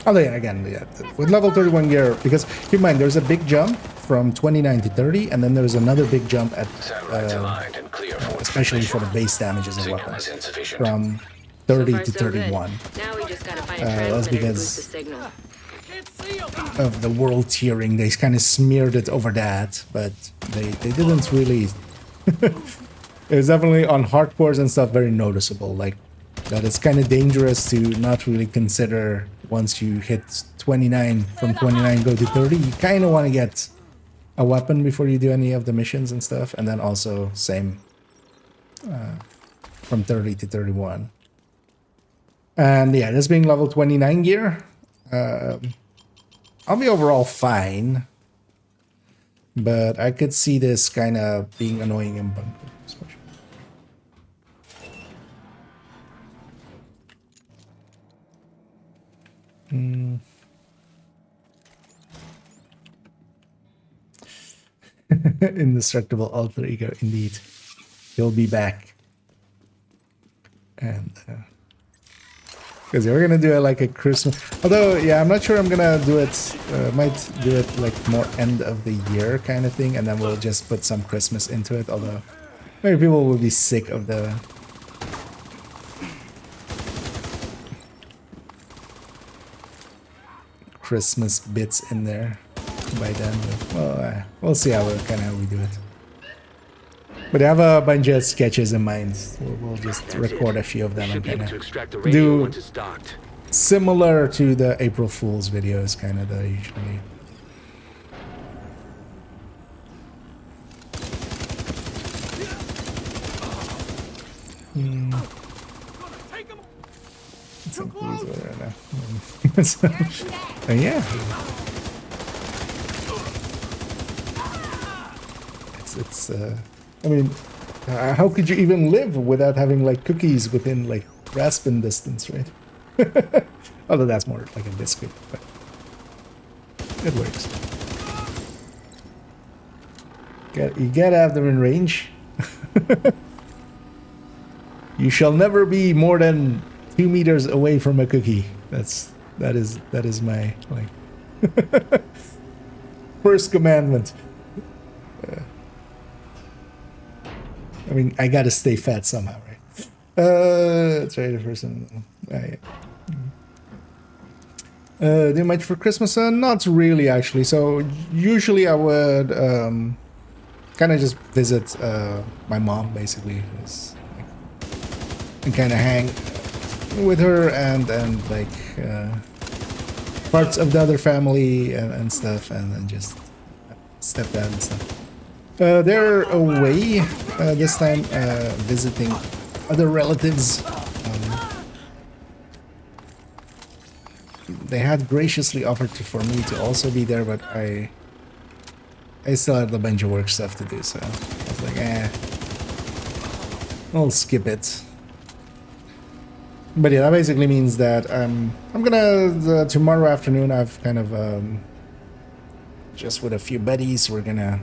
Although yeah, again, yeah, with level 31 gear, because keep in mind there's a big jump from 29 to 30, and then there's another big jump at Satellites aligned and clear for especially for the base damages of Signal weapons, is insufficient. from 30 to 31. Now we just gotta find That's because signal. of the world tiering. They kind of smeared it over that, but they didn't really. It was definitely on hardcores and stuff very noticeable, like that it's kind of dangerous to not really consider once you hit 29, from 29 go to 30, you kind of want to get a weapon before you do any of the missions and stuff, and then also same from 30 to 31. And yeah, this being level 29 gear, I'll be overall fine, but I could see this kind of being annoying in bunker, especially. Indestructible alter ego, indeed. He'll be back. And because we're gonna do it like a Christmas, although yeah, I'm not sure I'm gonna do it, might do it like more end of the year kind of thing, and then we'll just put some Christmas into it, although maybe people will be sick of the Christmas bits in there by then, but, well, we'll see how we do it. But I have a bunch of sketches in mind. We'll just record a few of them and kind of do similar to the April Fool's videos, kind of, that I usually. Yeah. It's I mean, how could you even live without having like cookies within like rasping distance, right? Although that's more like a biscuit, but it works. You gotta have them in range. You shall never be more than 2 meters away from a cookie. That is my like first commandment. I mean, I gotta stay fat somehow, right? That's right, the person. Yeah. Do much for Christmas? Not really, actually. So usually I would kind of just visit my mom, basically, and kind of hang with her and like parts of the other family and stuff, and then just stepdad and stuff. They're away this time, visiting other relatives. They had graciously offered for me to also be there, but I still had a bunch of work stuff to do, so I was like, I'll skip it. But yeah, that basically means that I'm gonna tomorrow afternoon. I've kind of just with a few buddies, we're gonna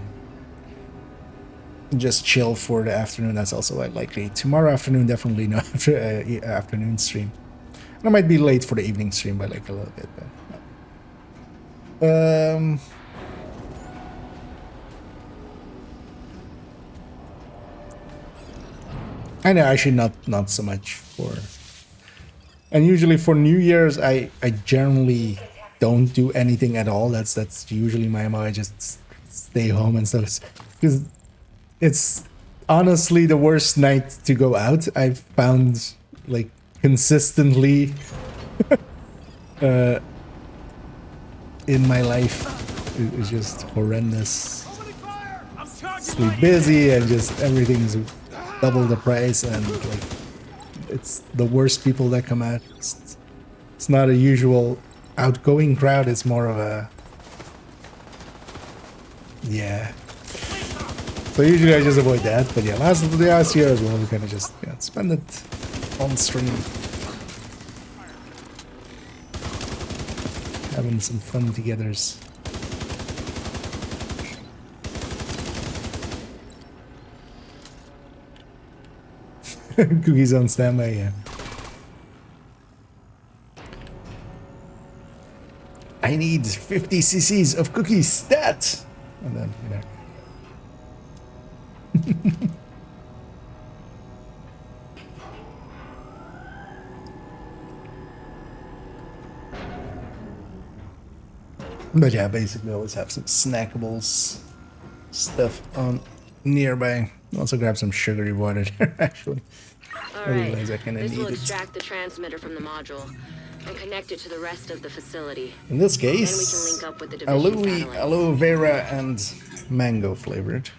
just chill for the afternoon. That's also quite likely. Tomorrow afternoon, definitely no after afternoon stream. And I might be late for the evening stream by like a little bit, but I know actually not so much for. And usually for New Year's, I generally don't do anything at all. That's usually my MO. I just stay home and stuff, because it's honestly the worst night to go out. I've found, like, consistently in my life. It's just horrendous. Sleep busy and just everything's double the price, and like it's the worst people that come out. It's not a usual outgoing crowd. It's more of a, yeah. So usually I just avoid that, but yeah, last year as well, we kind of just spend it on stream, having some fun togethers. Cookies on standby, yeah. I need 50 cc's of cookies stat, and then But yeah, basically always have some snackables stuff on nearby. Also grab some sugary water there, actually. I realize I kinda This will need it. extract the transmitter from the module and connect it to the rest of the facility. In this Then we can case, link up with the division satellites. aloe vera and mango flavored.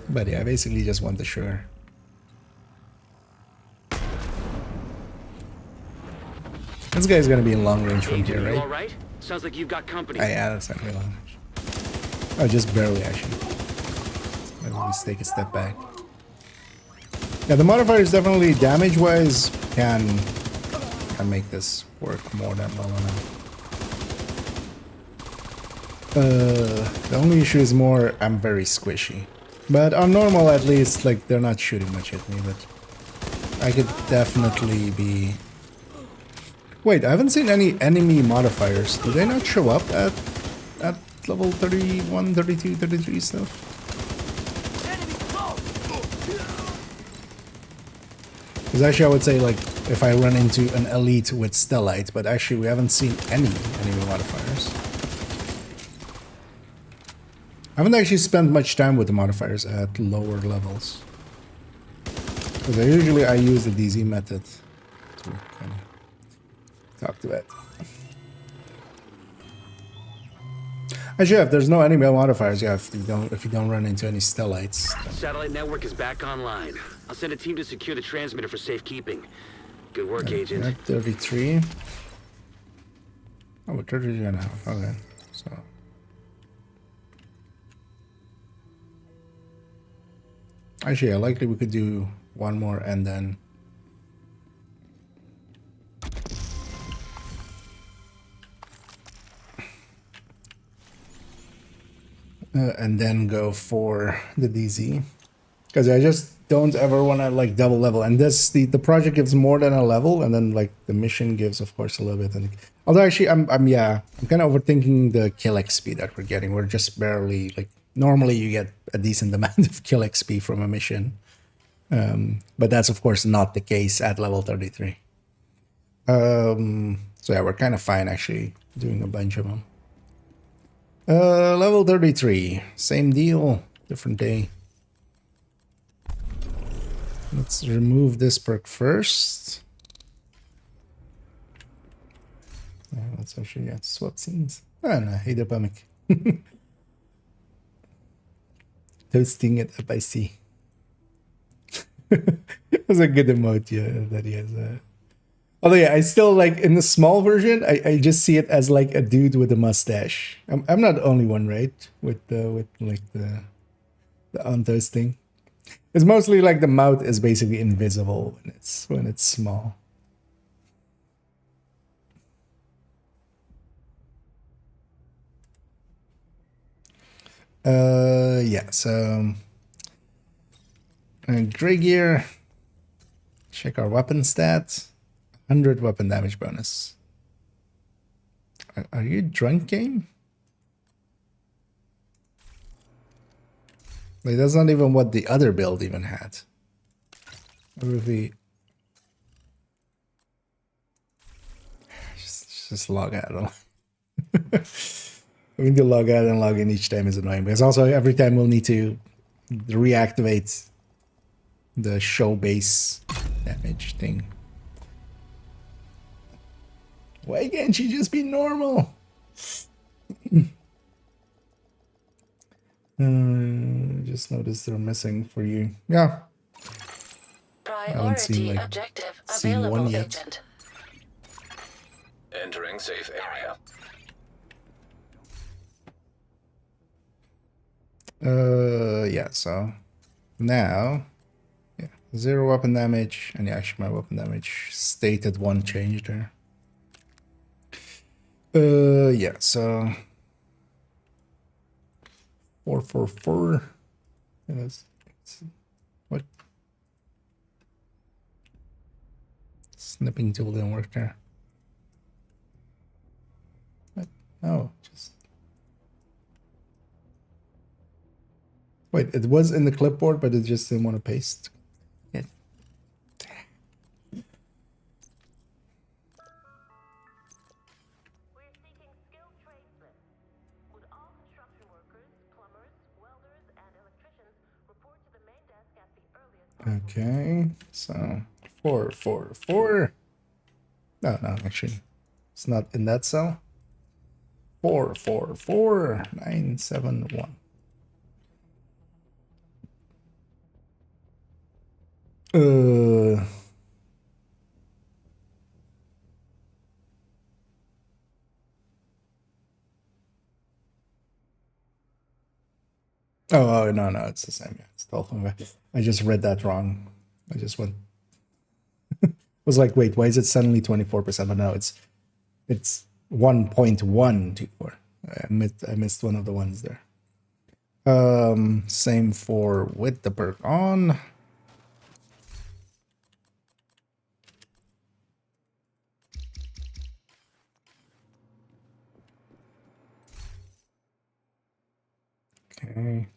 But yeah, I basically just want the sugar. This guy's gonna be in long range from here, You right? all right? Sounds like you've got company. Oh, yeah, that's not really long range. Oh, just barely, actually. Maybe we take a step back. Yeah, the modifiers definitely, damage-wise, can make this work more than well enough. The only issue is more, I'm very squishy. But on normal, at least, like, they're not shooting much at me, but I could definitely be... Wait, I haven't seen any enemy modifiers. Do they not show up at level 31, 32, 33 stuff? Because actually I would say, like, if I run into an elite with Stellite, but actually we haven't seen any enemy modifiers. I haven't actually spent much time with the modifiers at lower levels. Because I use the DZ method to kind of talk to it. Actually, if there's no enemy modifiers, yeah, if you don't run into any Stellites. Satellite network is back online. I'll send a team to secure the transmitter for safekeeping. Good work, Agent. At 33. Oh, we're 33 now. Okay, so. Actually, yeah, likely we could do one more and then. And then go for the DZ, because I just don't ever want to like double level. And this the project gives more than a level, and then like the mission gives, of course, a little bit. And although actually, I'm kind of overthinking the kill XP that we're getting. We're just barely like normally you get a decent amount of kill XP from a mission, but that's of course not the case at level 33. So yeah, we're kind of fine actually doing a bunch of them. Level 33, same deal, different day. Let's remove this perk first. Yeah, let's actually swap scenes. Ah, no, hey, the pamic. Toasting it up, I see. That's a good emote, yeah, that he has. Although yeah, I still like in the small version, I just see it as like a dude with a mustache. I'm not the only one, right? With like the untoasting. It's mostly like the mouth is basically invisible when it's small. Yeah, so gray gear. Check our weapon stats. 100 weapon damage bonus. Are you drunk, game? Like, that's not even what the other build even had. What if we just log out? Having to log out and log in each time is annoying, because also every time we'll need to reactivate the show base damage thing. Why can't she just be normal? Just noticed they're missing for you. Yeah. I haven't seen one yet. Agent. Entering safe area. Yeah, so now, yeah, 0 weapon damage, and yeah, actually my weapon damage stated 1 change there. Yeah, so 444. Yes. What? Snipping tool didn't work there. What? Oh, just wait. It was in the clipboard, but it just didn't want to paste. Yeah. Okay, so 4, 4, 4. No, actually, it's not in that cell. 4, 4, 4, 9, 7, 1. Oh, no, it's the same. Yeah, it's 12. I just read that wrong. I just went. Was like, wait, why is it suddenly 24%? But no, it's 1.124. I missed one of the ones there. Same for with the perk on. Okay.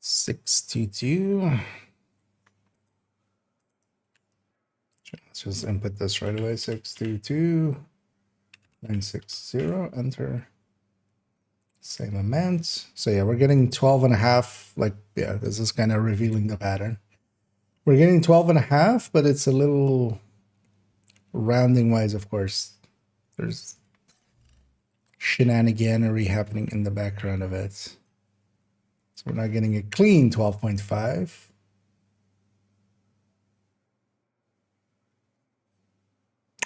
Six two two. Let's just input this right away. 622 960. Enter. Same amount. So yeah, we're getting 12.5. Like, yeah, this is kind of revealing the pattern. We're getting 12.5, but it's a little rounding wise, of course. There's shenaniganery happening in the background of it. So we're not getting a clean 12.5.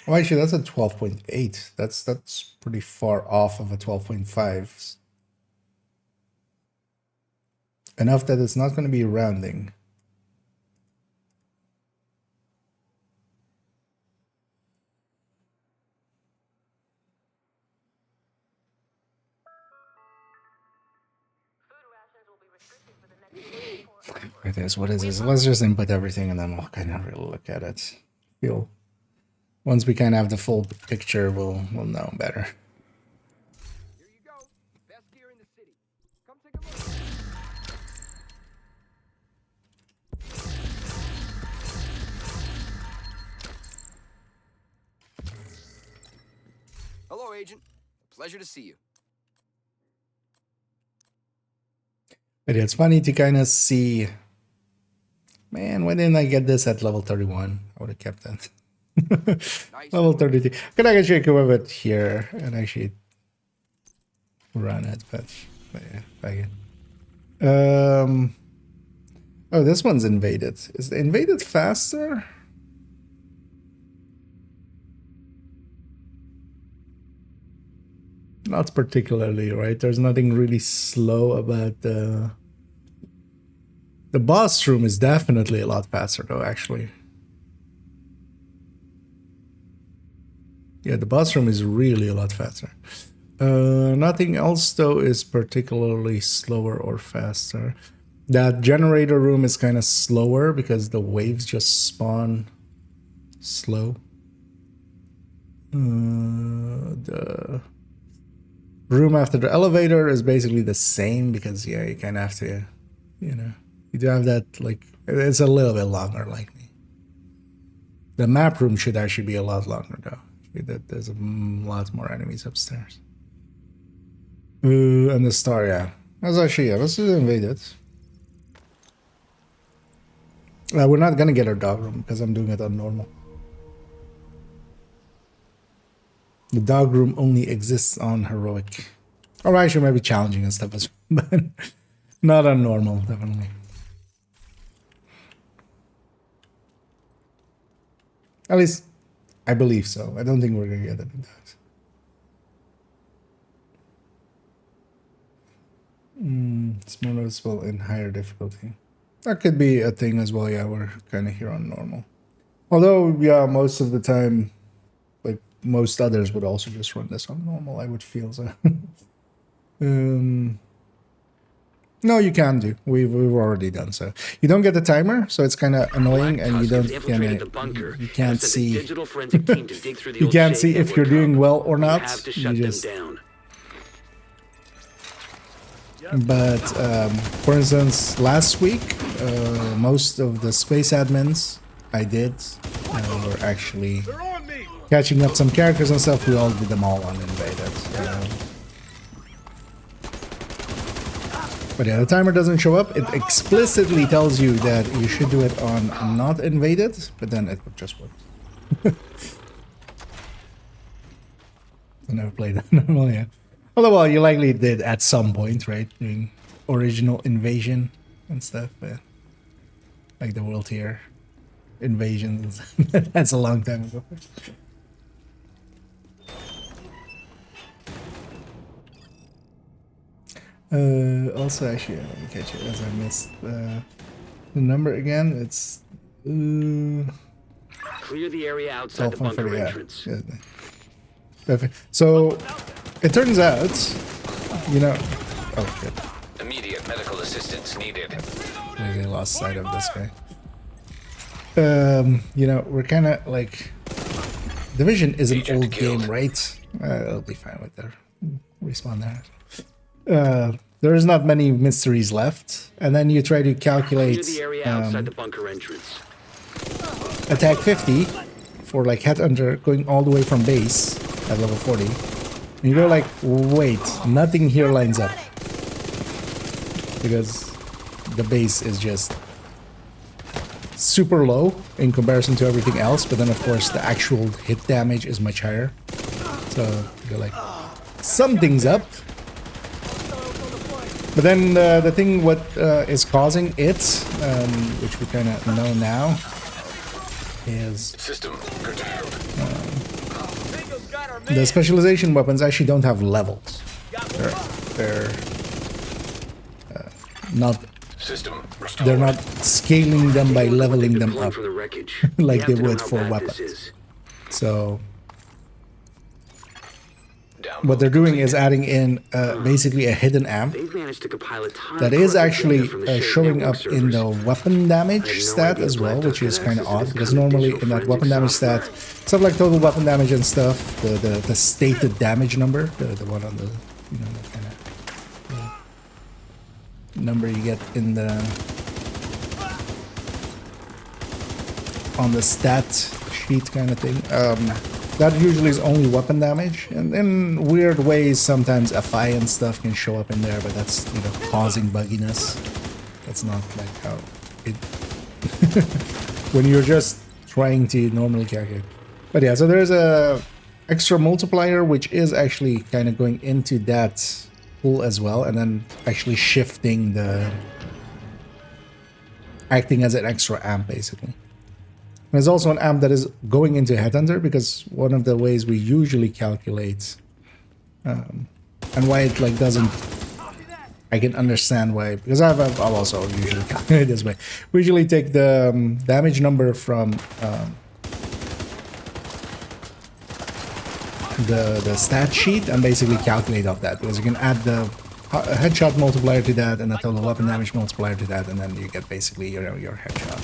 Oh, actually, that's a 12.8. That's pretty far off of a 12.5. Enough that it's not going to be rounding. It is what it is. Let's just input everything and then we'll kind of really look at it. Feel once we kind of have the full picture, we'll know better. Here you go. Best gear in the city. Come take a look. Hello, Agent. Pleasure to see you. But it's funny to kind of see, man, why didn't I get this at level 31? I would have kept that. Nice. Level 32. Could I actually come with it here and actually run it, but yeah, back in. Oh, this one's invaded. Is the invaded faster? Not particularly, right? There's nothing really slow about the boss room is definitely a lot faster though, actually. Yeah, the boss room is really a lot faster. Nothing else though is particularly slower or faster. That generator room is kind of slower because the waves just spawn slow. The room after the elevator is basically the same because, yeah, you kind of have to, you know, you do have that, like, it's a little bit longer, like me. The map room should actually be a lot longer, though. There's a lot more enemies upstairs. And the star, yeah. That's actually, yeah, let's just invade it. We're not gonna get our dog room because I'm doing it on normal. The dog room only exists on heroic. Or actually maybe challenging and stuff as well, but not on normal, definitely. At least, I believe so. I don't think we're gonna get any dogs. It's more noticeable in higher difficulty. That could be a thing as well, yeah, we're kind of here on normal. Although, yeah, most of the time, like most others would also just run this on normal, I would feel so. No, you can do. We've already done so. You don't get the timer, so it's kind of annoying, and you don't you can't see. You can't see if you're doing well or not. You just. But for instance, last week, most of the space admins I did were actually catching up some characters and stuff. We all did them all on invaded. But yeah, the timer doesn't show up. It explicitly tells you that you should do it on not invaded, but then it would just work. I never played that normal, yeah. Although, well, you likely did at some point, right? Doing original invasion and stuff. Yeah. Like the world tier invasions. That's a long time ago. Also, actually, let me catch it as I missed the number again. It's clear the area outside the bunker entrance. Yeah. Perfect. So it turns out, you know. Oh, good. Immediate medical assistance needed. Maybe I lost sight of this guy. You know, we're kind of like Division is an old game, right? It'll be fine with their respawn there. There's not many mysteries left, and then you try to calculate outside the bunker entrance. Attack 50 for like headhunter going all the way from base at level 40. And you go like, wait, nothing here lines up because the base is just super low in comparison to everything else, but then of course the actual hit damage is much higher. So you're like, something's up. But then the thing what is causing it, which we kind of know now, is the specialization weapons actually don't have levels. They're not. They're not scaling them by leveling them up like they would for weapons. So what they're doing is adding in basically a hidden amp that is actually showing up in the weapon damage stat as well, which is kind of odd because normally in that weapon damage stat, stuff like total weapon damage and stuff, the stated damage number, the one on the, you know, the kind of number you get in the on the stat sheet kind of thing. That usually is only weapon damage, and in weird ways sometimes FI and stuff can show up in there, but that's, you know, causing bugginess. That's not like how it when you're just trying to normally calculate. But yeah, so there's a extra multiplier which is actually kind of going into that pool as well, and then actually shifting the acting as an extra amp basically. There's also an amp that is going into Headhunter because one of the ways we usually calculate and why it like doesn't, I can understand why, because I've also usually calculate this way. We usually take the damage number from the stat sheet and basically calculate off that, because you can add the headshot multiplier to that and the total weapon damage multiplier to that, and then you get basically your headshot.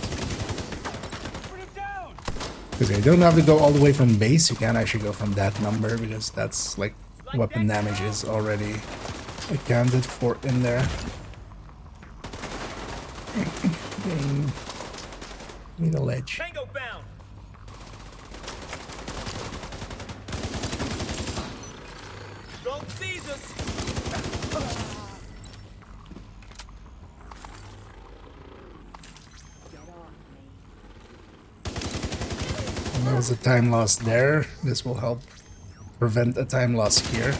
Because you don't have to go all the way from base, you can actually go from that number, because that's like weapon damage is already accounted for in there. Need a ledge. Tango bound. Don't seize us. There was a time loss there. This will help prevent a time loss here.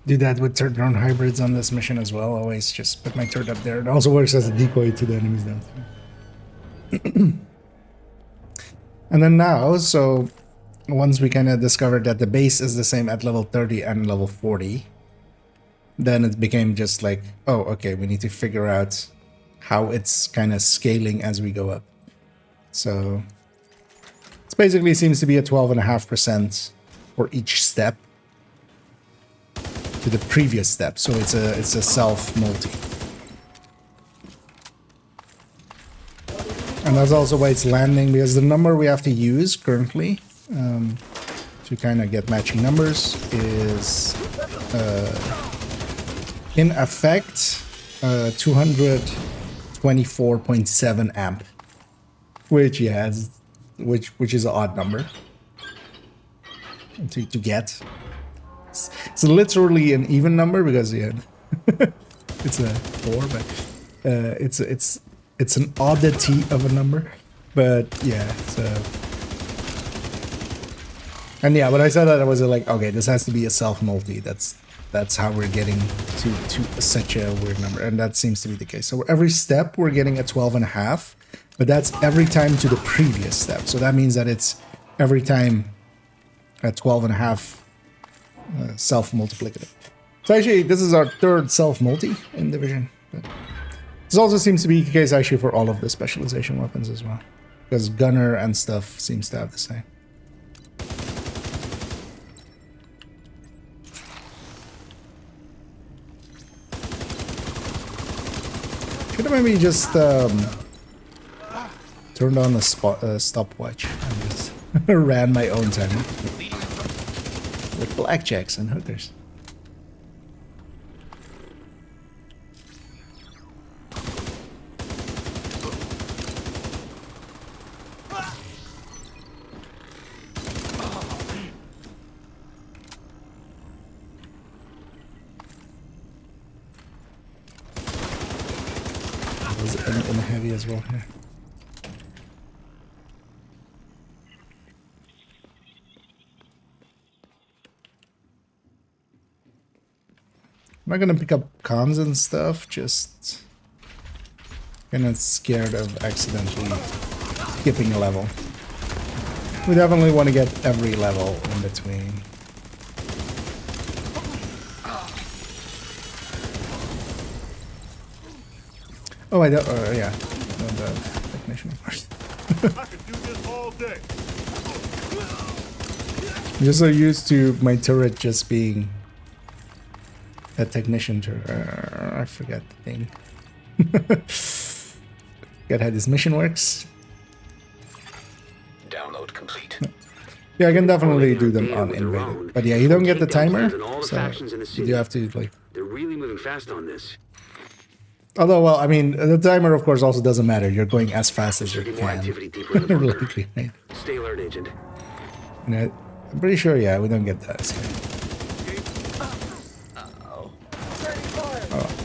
Do that with turret drone hybrids on this mission as well. Always just put my turret up there. It also works as a decoy to the enemies down there. And then now, so once we kind of discovered that the base is the same at level 30 and level 40, then it became just like, oh, okay, we need to figure out how it's kind of scaling as we go up. So it basically seems to be a 12.5% for each step to the previous step. So it's a self multi. And that's also why it's landing, because the number we have to use currently to kind of get matching numbers is in effect 224.7 amp, which which is an odd number to get. It's literally an even number because it's a 4, but it's an oddity of a number. But yeah, so and yeah, when I said that, I was like, okay, this has to be a self-multi. That's how we're getting to such a weird number, and that seems to be the case. So every step we're getting a 12.5, but that's every time to the previous step. So that means that it's every time at 12.5 self-multiplicative. So actually, this is our third self-multi in Division. But this also seems to be the case actually for all of the specialization weapons as well, because gunner and stuff seems to have the same. Should have maybe just turned on the stopwatch and just ran my own timer with blackjacks and hookers. In the heavy as well here. I'm not gonna pick up cons and stuff, just kind of scared of accidentally skipping a level. We definitely want to get every level in between. Oh, I don't. Yeah, the technician, of course. I could do this all day. I'm just so used to my turret just being a technician turret. I forget the thing. Forget how this mission works. Download complete. Yeah, I can definitely do them on invaded, but yeah, you don't get the timer, so you have to like. They're really moving fast on this. Although, well, I mean, the timer, of course, also doesn't matter. You're going as fast as you More can. activity deeper in the bunker. Likely, right? Stay alert, Agent. And I'm pretty sure, yeah, we don't get that. So. Oh,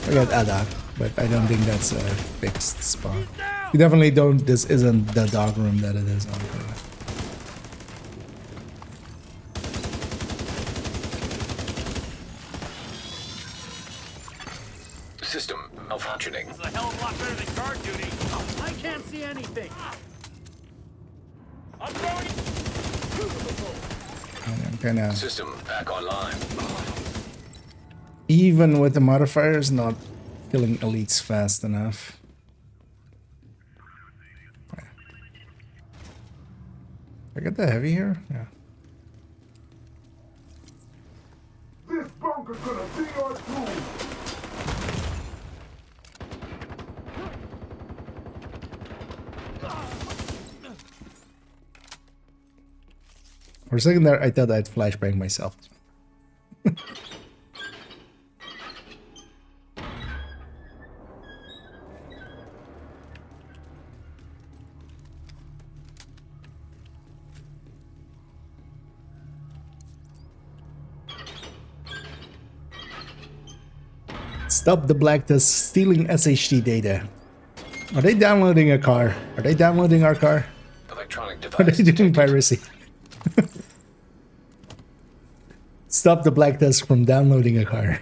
I got Adak, but I don't think that's a fixed spot. You definitely don't. This isn't the dog room that it is on. System malfunctioning. It's a hell of a lot better than guard duty. I can't see anything. I'm throwing. I'm kind of System back online. even with the modifiers, not killing elites fast enough. I got the heavy here? Yeah. This bunker's gonna be our tomb. For a second there, I thought I'd flashbang myself. Stop the Black Dust stealing SHD data. Are they downloading a car? Are they downloading our car? Electronic Are device they doing detected. piracy? Stop the Black Dust from downloading a car.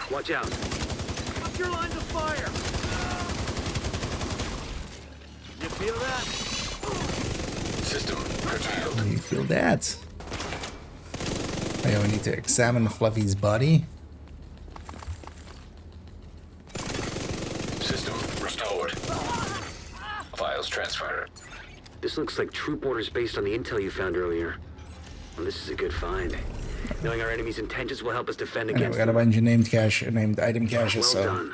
Watch out. Up your lines of fire. You feel that? System curtailed. You feel that? Oh, we need to examine Fluffy's body. System restored. Files transferred. This looks like troop orders based on the intel you found earlier. Well, this is a good find. Knowing our enemy's intentions will help us defend I know, we against got a them. bunch of named item caches, Well so done.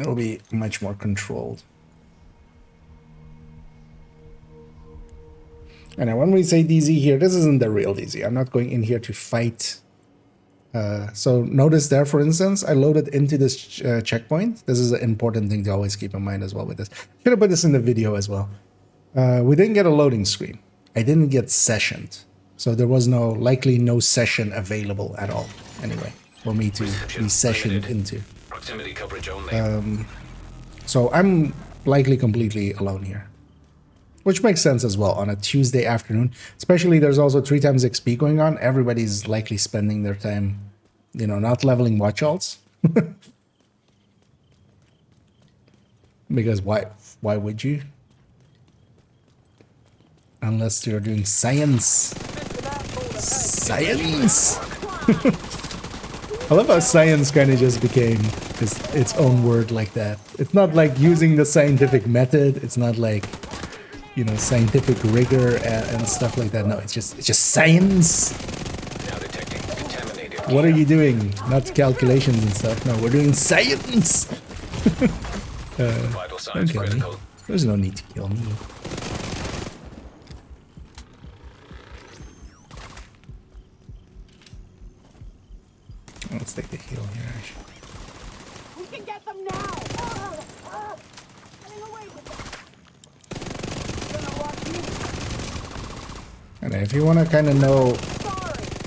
It'll be much more controlled. And when we say DZ here, this isn't the real DZ. I'm not going in here to fight. So notice there, for instance, I loaded into this checkpoint. This is an important thing to always keep in mind as well with this. Should have put this in the video as well. We didn't get a loading screen. I didn't get sessioned. So there was likely no session available at all, anyway, for me to be sessioned into. Proximity coverage only. So I'm likely completely alone here. Which makes sense as well on a Tuesday afternoon. Especially there's also 3 times XP going on. Everybody's likely spending their time, you know, not leveling watch alts. Because why would you? Unless you're doing science. Science! I love how science kind of just became its own word like that. It's not like using the scientific method. It's not like, you know, scientific rigor and stuff like that. No, it's just science. Now detecting contaminated. What are you doing? Not calculations and stuff. No, we're doing science. Vital signs don't kill me. critical. There's no need to kill me. Let's take the heal here, actually. We can get them now! Getting away with that. And if you want to kind of know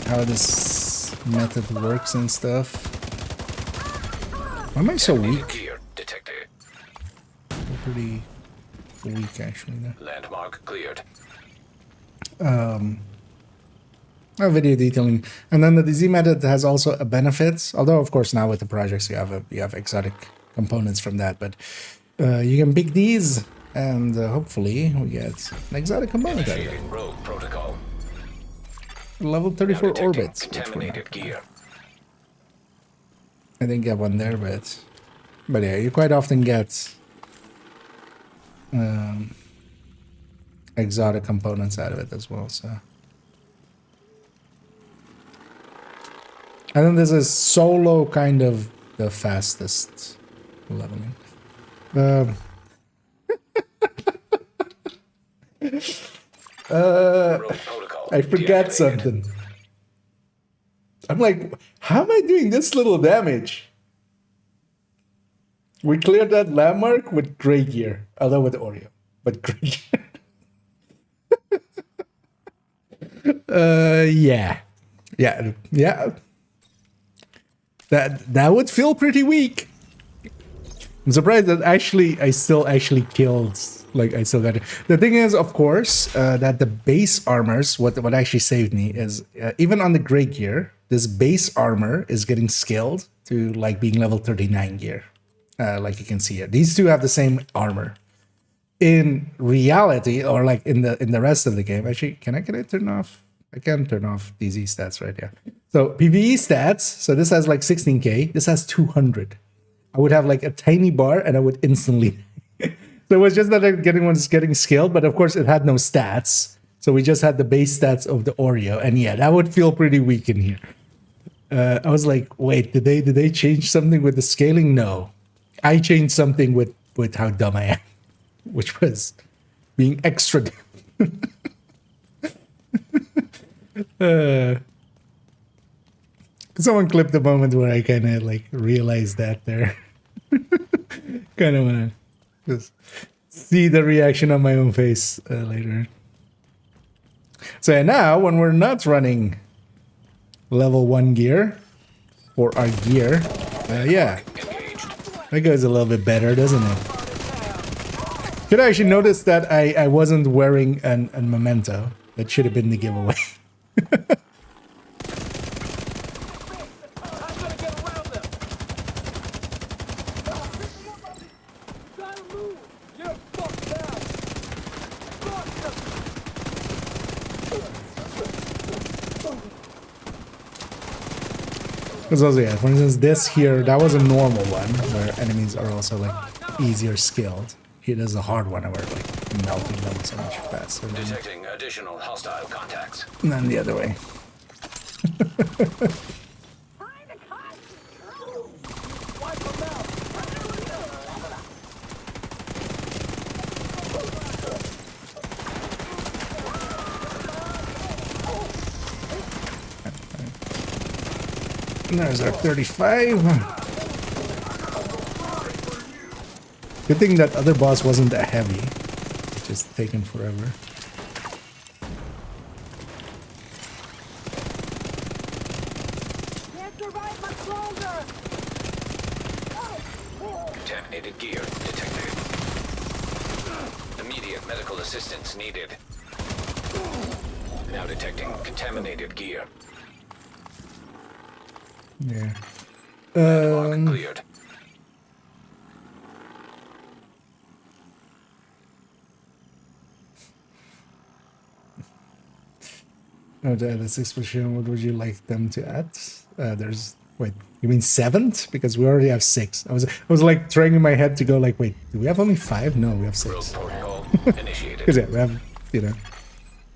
how this method works and stuff. Why am I so weak? Gear detected. I'm pretty weak, actually. There. Landmark cleared. A video detailing, and then the DZ method has also a benefit. Although, of course, now with the projects you have exotic components from that, but you can pick these, and hopefully we get an exotic component out of it. Rogue protocol. Level 34 orbits. Contaminated gear. I didn't get one there, but yeah, you quite often get exotic components out of it as well. So. And then this is solo kind of the fastest leveling. I forgot something. I'm like, how am I doing this little damage? We cleared that landmark with gray gear. Although with Oreo. But gray gear. Yeah. That would feel pretty weak. I'm surprised that I still killed. Like I still got it. The thing is, of course, that the base armors, what actually saved me is even on the gray gear, this base armor is getting scaled to like being level 39 gear. Like you can see here, these two have the same armor. In reality, or like in the rest of the game, actually, can I turn off? I can turn off DZ stats right here. So PvE stats, so this has like 16k, this has 200. I would have like a tiny bar and I would instantly. So it was just that getting scaled, but of course it had no stats. So we just had the base stats of the Oreo, and yeah, that would feel pretty weak in here. I was like, wait, did they change something with the scaling? No. I changed something with how dumb I am, which was being extra dumb. Someone clipped the moment where I kind of like realized that there. Kind of want to just see the reaction on my own face later. So now when we're not running level 1 gear for our gear, yeah, that goes a little bit better, doesn't it? Should I actually notice that I wasn't wearing a memento? That should have been the giveaway. Also, yeah, for instance, this here, that was a normal one, where enemies are also, like, easier skilled. Here, there's a hard one, where, like, melting them so much faster. Detecting additional hostile contacts. And then the other way. There's our 35. Good thing that other boss wasn't that heavy. It's just taking forever. Contaminated gear detected. Immediate medical assistance needed. Now detecting contaminated gear. Yeah. Landmark cleared. Oh, the 6%. What would you like them to add? There's wait. You mean 7th? Because we already have 6. I was like trying in my head to go like, wait, do we have only 5? No, we have 6. Protocol initiated. Because yeah, we have, you know,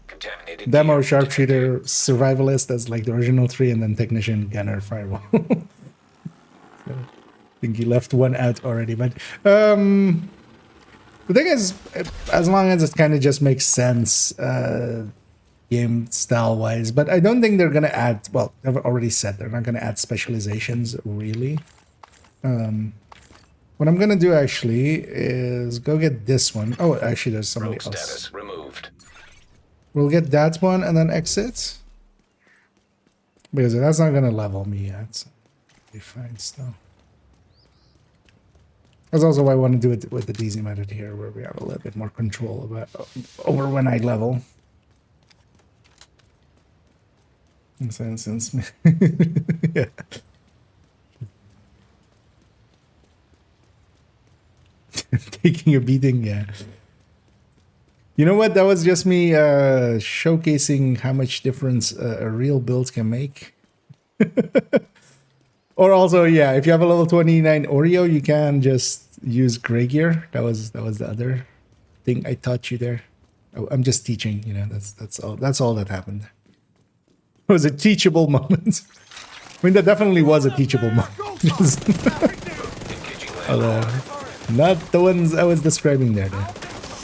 Contaminated demo, gear sharpshooter, survivalist. That's like the original 3, and then technician, gunner, firewall. So, I think you left one out already, but the thing is, as long as it kind of just makes sense, game style wise, but I don't think they're gonna add. Well, I've already said they're not gonna add specializations really. What I'm gonna do actually is go get this one. Oh, actually, there's somebody Rogue else. status removed. We'll get that one and then exit because that's not gonna level me yet. So be fine still. That's also why I want to do it with the DZ method here, where we have a little bit more control about over when I level. Since yeah. Taking a beating, yeah. You know what? That was just me showcasing how much difference a real build can make. Or also, yeah, if you have a level 29 Oreo, you can just use gray gear. That was the other thing I taught you there. I'm just teaching, you know. That's all that happened. It was a teachable moment. I mean, that definitely was a teachable moment. Not the ones I was describing there. Though.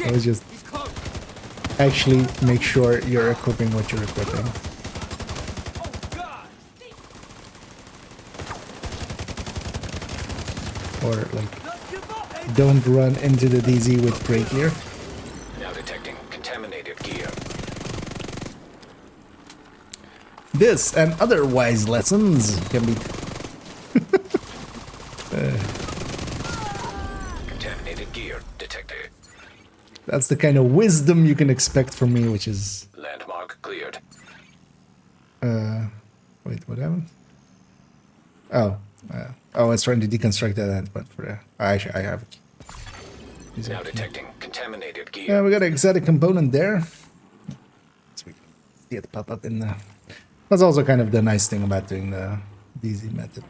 I was just actually make sure you're equipping what you're equipping. Or like, don't run into the DZ with gray gear. Now detecting contaminated gear. This and other wise lessons can be. Contaminated gear detected. That's the kind of wisdom you can expect from me, which is. Landmark cleared. Wait, what happened? Oh, I was trying to deconstruct that, but for actually I have it. Now detecting contaminated gear. Yeah, we got an exotic component there. So we can see it pop up in the. That's also kind of the nice thing about doing the DZ method.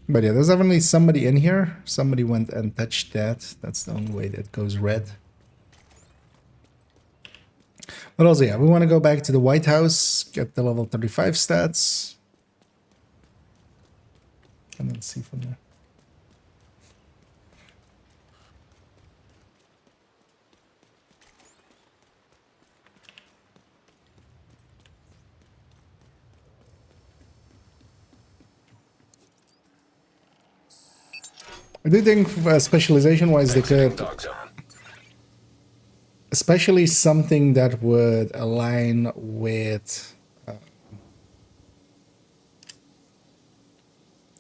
But yeah, there's definitely somebody in here. Somebody went and touched that. That's the only way that goes red. But also, yeah, we want to go back to the White House, get the level 35 stats. And then see from there. I do think specialization-wise they could, especially something that would align with,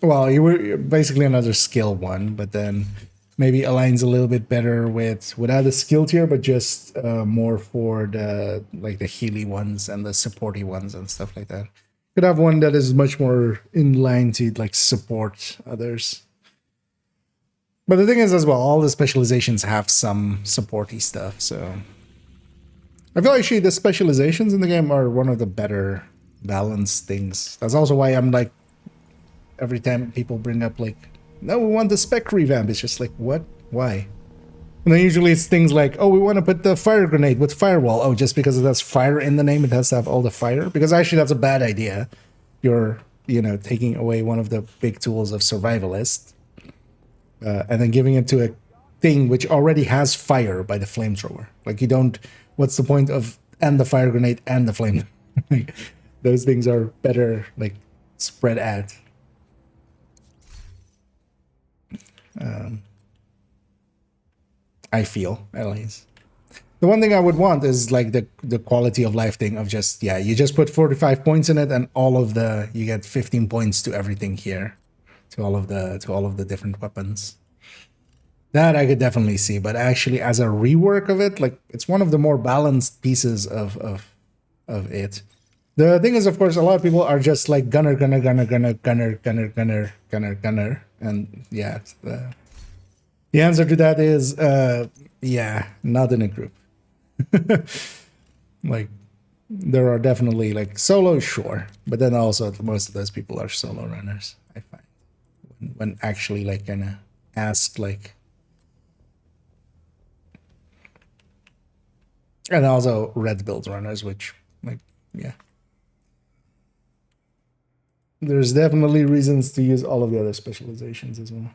well, you were basically another skill one, but then maybe aligns a little bit better with without a skill tier, but just more for the like the healy ones and the supporty ones and stuff like that. Could have one that is much more in line to like support others. But the thing is as well, all the specializations have some supporty stuff, so I feel actually the specializations in the game are one of the better balanced things. That's also why I'm like, every time people bring up like, no, we want the spec revamp, it's just like, what? Why? And then usually it's things like, oh, we want to put the fire grenade with firewall. Oh, just because it has fire in the name, it has to have all the fire? Because actually that's a bad idea. You're, you know, taking away one of the big tools of survivalist. And then giving it to a thing which already has fire by the flamethrower. Like you don't, what's the point of and the fire grenade and the flame? those things are better like spread out. I feel, at least. The one thing I would want is like the quality of life thing of just, yeah, you just put 45 points in it and all of the, you get 15 points to everything here, to all of the different weapons. That I could definitely see, but actually as a rework of it, like it's one of the more balanced pieces of it. The thing is, of course, a lot of people are just like gunner, and yeah, the answer to that is yeah, not in a group. Like there are definitely like solo, sure, but then also most of those people are solo runners. I find when actually like kind of asked like. And also red build runners, which, like, yeah. There's definitely reasons to use all of the other specializations as well.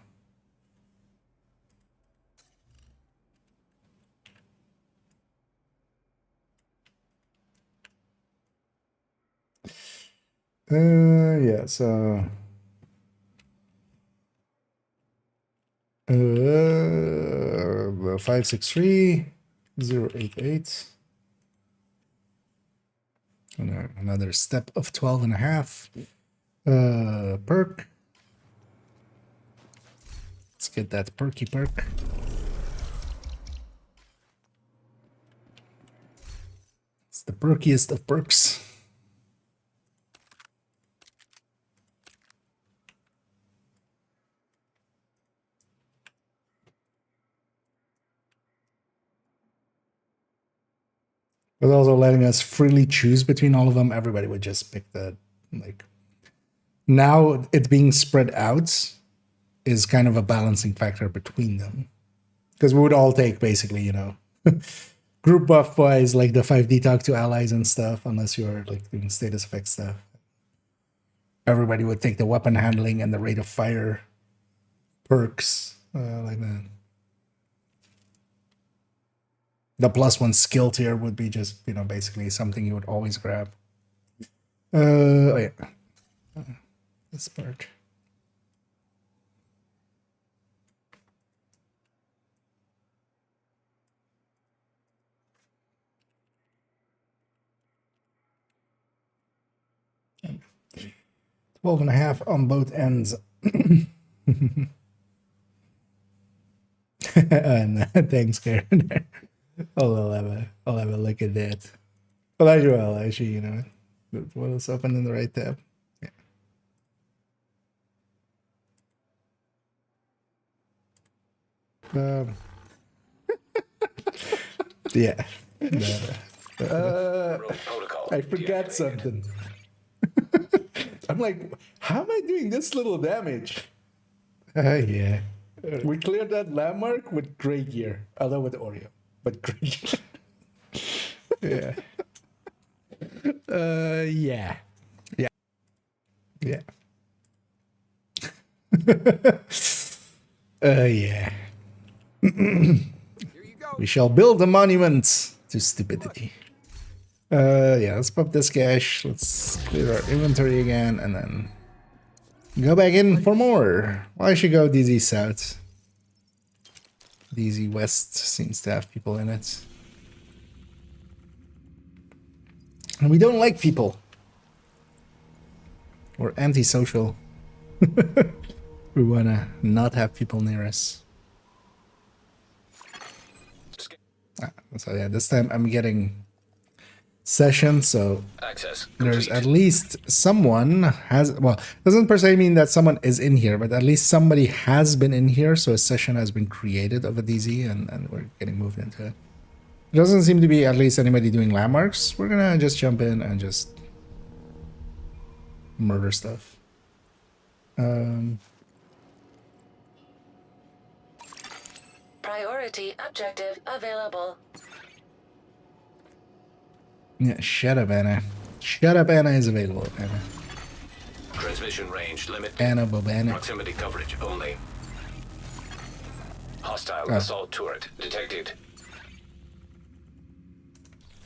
Yeah, so... 563, 088. Another step of 12 and a half. Perk. Let's get that perky perk. It's the perkiest of perks. But also letting us freely choose between all of them. Everybody would just pick the, like, now it being spread out is kind of a balancing factor between them. Because we would all take basically, you know, group buff wise, like the 5D talk to allies and stuff, unless you're like doing status effect stuff. Everybody would take the weapon handling and the rate of fire perks, like that. The +1 skill tier would be just, you know, basically something you would always grab. Oh yeah. This perk. Twelve and a half on both ends. And thanks, Karen. I'll have a look at that. Well, as well, actually, you know, what is open in the right tab? Yeah. Yeah. I forgot something. I'm like, how am I doing this little damage? Yeah. We cleared that landmark with gray gear, although with Oreo, but gray gear. Yeah. Yeah. Yeah. Yeah. Yeah. We shall build a monument to stupidity. Yeah, let's pop this cash. Let's clear our inventory again and then go back in for more. Why should go DZ South? DZ West seems to have people in it. And we don't like people. We're antisocial. We wanna not have people near us. So yeah, this time I'm getting session, so there's at least someone has, well, doesn't per se mean that someone is in here, but at least somebody has been in here, so a session has been created of a DZ and we're getting moved into it. There doesn't seem to be at least anybody doing landmarks. We're gonna just jump in and just murder stuff. Priority objective available. Yeah, shut up, Anna. Shut up, Anna is available, Anna. Transmission range limit. Anna Bobana. Proximity coverage only. Hostile assault turret detected.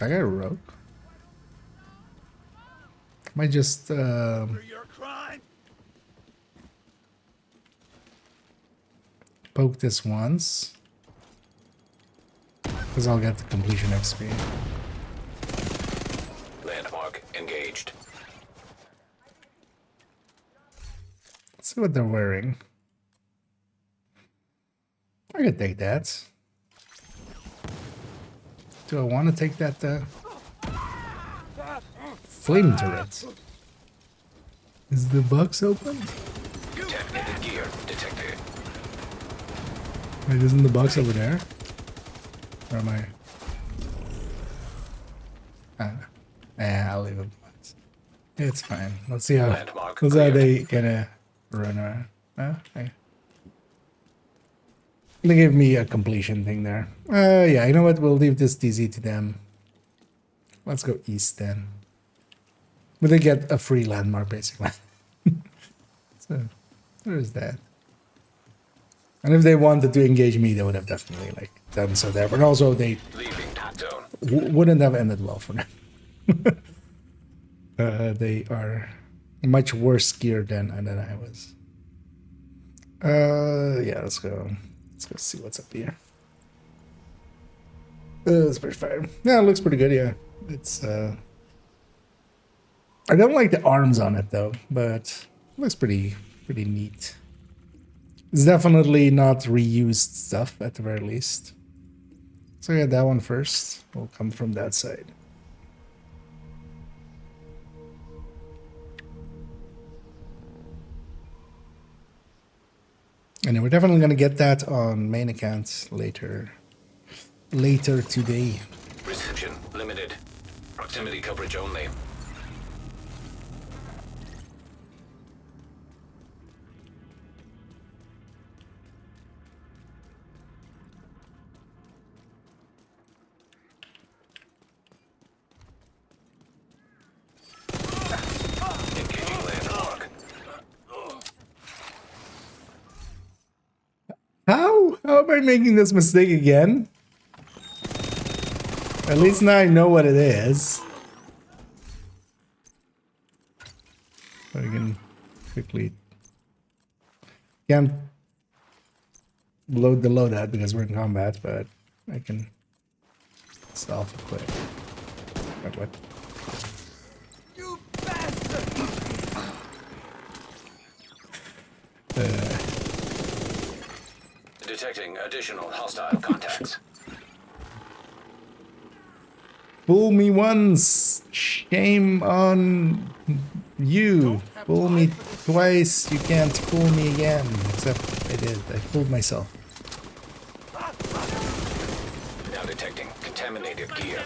I got a rope. Might just poke this once, because I'll get the completion XP. Landmark engaged. Let's see what they're wearing. I could take that. Do I want to take that flame turret? Is the box open? Contaminated gear detected. Wait, isn't the box over there? Or am I? I don't know. Yeah, I'll leave it. It's fine. Let's see how. Landmark Let's see how cleared. they gonna run around. Okay. They gave me a completion thing there. Yeah, you know what? We'll leave this DZ to them. Let's go east then. But they get a free landmark basically. So there's that. And if they wanted to engage me, they would have definitely like done so there. But also they Leaving zone. wouldn't have ended well for them. They are much worse geared than I was. Yeah, let's go. Let's go see what's up here. It's pretty fire. Yeah, it looks pretty good. Yeah, it's. I don't like the arms on it though, but it looks pretty neat. It's definitely not reused stuff at the very least. So yeah, that one first. Will come from that side. And then we're definitely gonna get that on main account later today. Reception limited. Proximity coverage only. Engaging landmark. How am I making this mistake again? At least now I know what it is. So I can quickly can't load the loadout because we're in combat, but I can self-equip. What? You bastard! Detecting additional hostile contacts. Fool me once, shame on you. Fool me twice, you can't fool me again. Except I did. I fooled myself. Now detecting contaminated gear.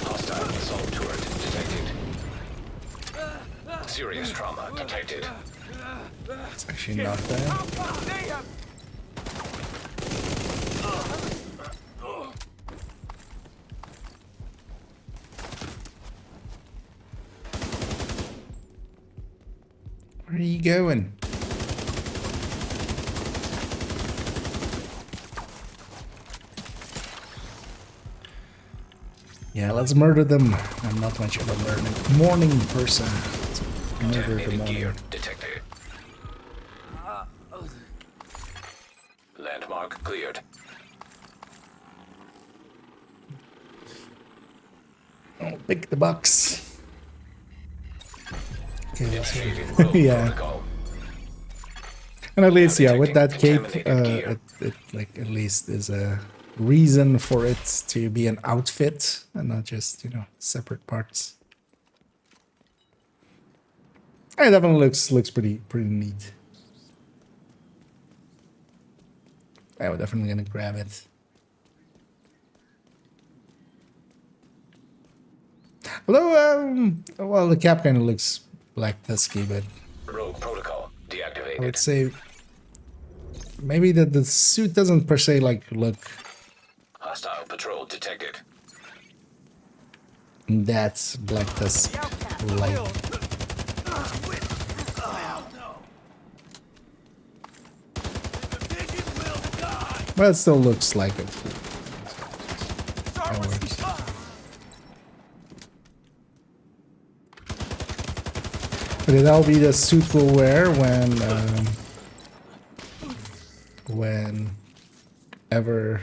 Hostile assault turret detected. Serious trauma detected. It's actually not bad. Where are you going? Yeah, let's murder them. I'm not much of a morning person. Murder the Contaminated gear morning. detected. Landmark cleared. Oh, pick the box. Okay, Initiating rogue yeah. protocol. And at least, yeah, with that cape, Contaminated gear. it like at least is a reason for it to be an outfit and not just, you know, separate parts. It definitely looks pretty neat. I'm definitely gonna grab it. Although, well, the cap kind of looks black dusky, but Rogue protocol I deactivated. would say maybe the suit doesn't per se like look Hostile patrol detected. that black dusk light. But it still looks like it. That works. But that'll be the suit we'll wear whenever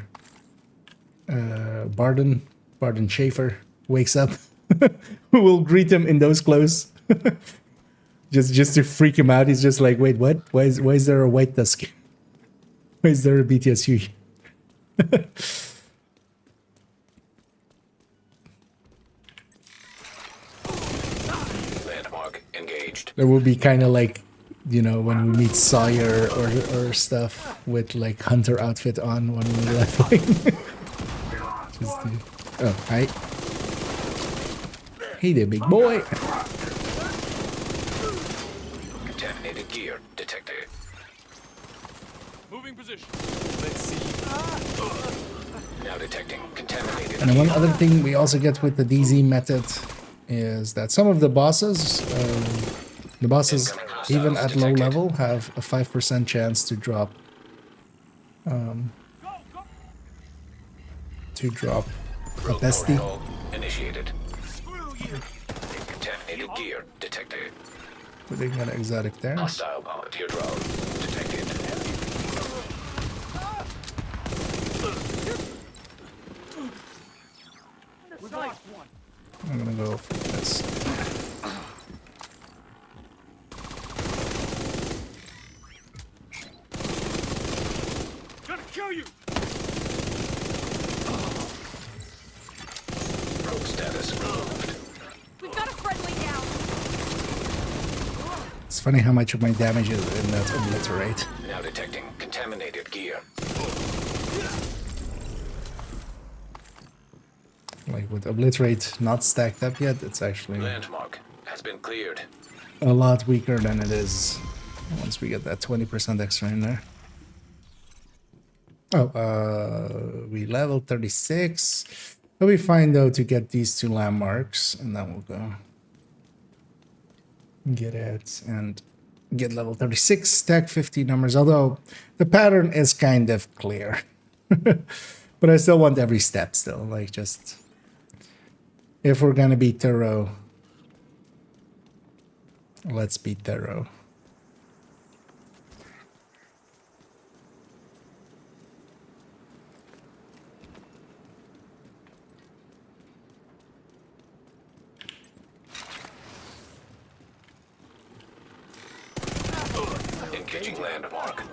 Barden Schaefer wakes up. We'll greet him in those clothes. just to freak him out. He's just like, wait, what? Why is there a white tusk? Why is there a BTSU? Landmark engaged. There will be kind of like, you know, when we meet Sawyer or stuff with like hunter outfit on when we left wing. Oh, hi. Hey there, big boy. Contaminated gear detected. Moving position. Let's see. Now detecting contaminated And one other thing we also get with the DZ method is that some of the bosses, even at low level, have a 5% chance to drop a bestie. Protocol initiated. Contaminated gear detected. Putting an exotic there. Hostile volunteer drone detected. I'm gonna go for this. Gonna kill you. Probe status removed. We've got a friendly down. It's funny how much of my damage is in that obliterate. Now detecting contaminated gear. Like with obliterate not stacked up yet, it's actually Landmark has been cleared. a lot weaker than it is once we get that 20% extra in there. Oh, we leveled 36. It'll be fine though to get these two landmarks, and then we'll go get it and get level 36, stack 50 numbers, although the pattern is kind of clear. But I still want every step still, like just if we're gonna be thorough, let's be thorough. Engaging landmark.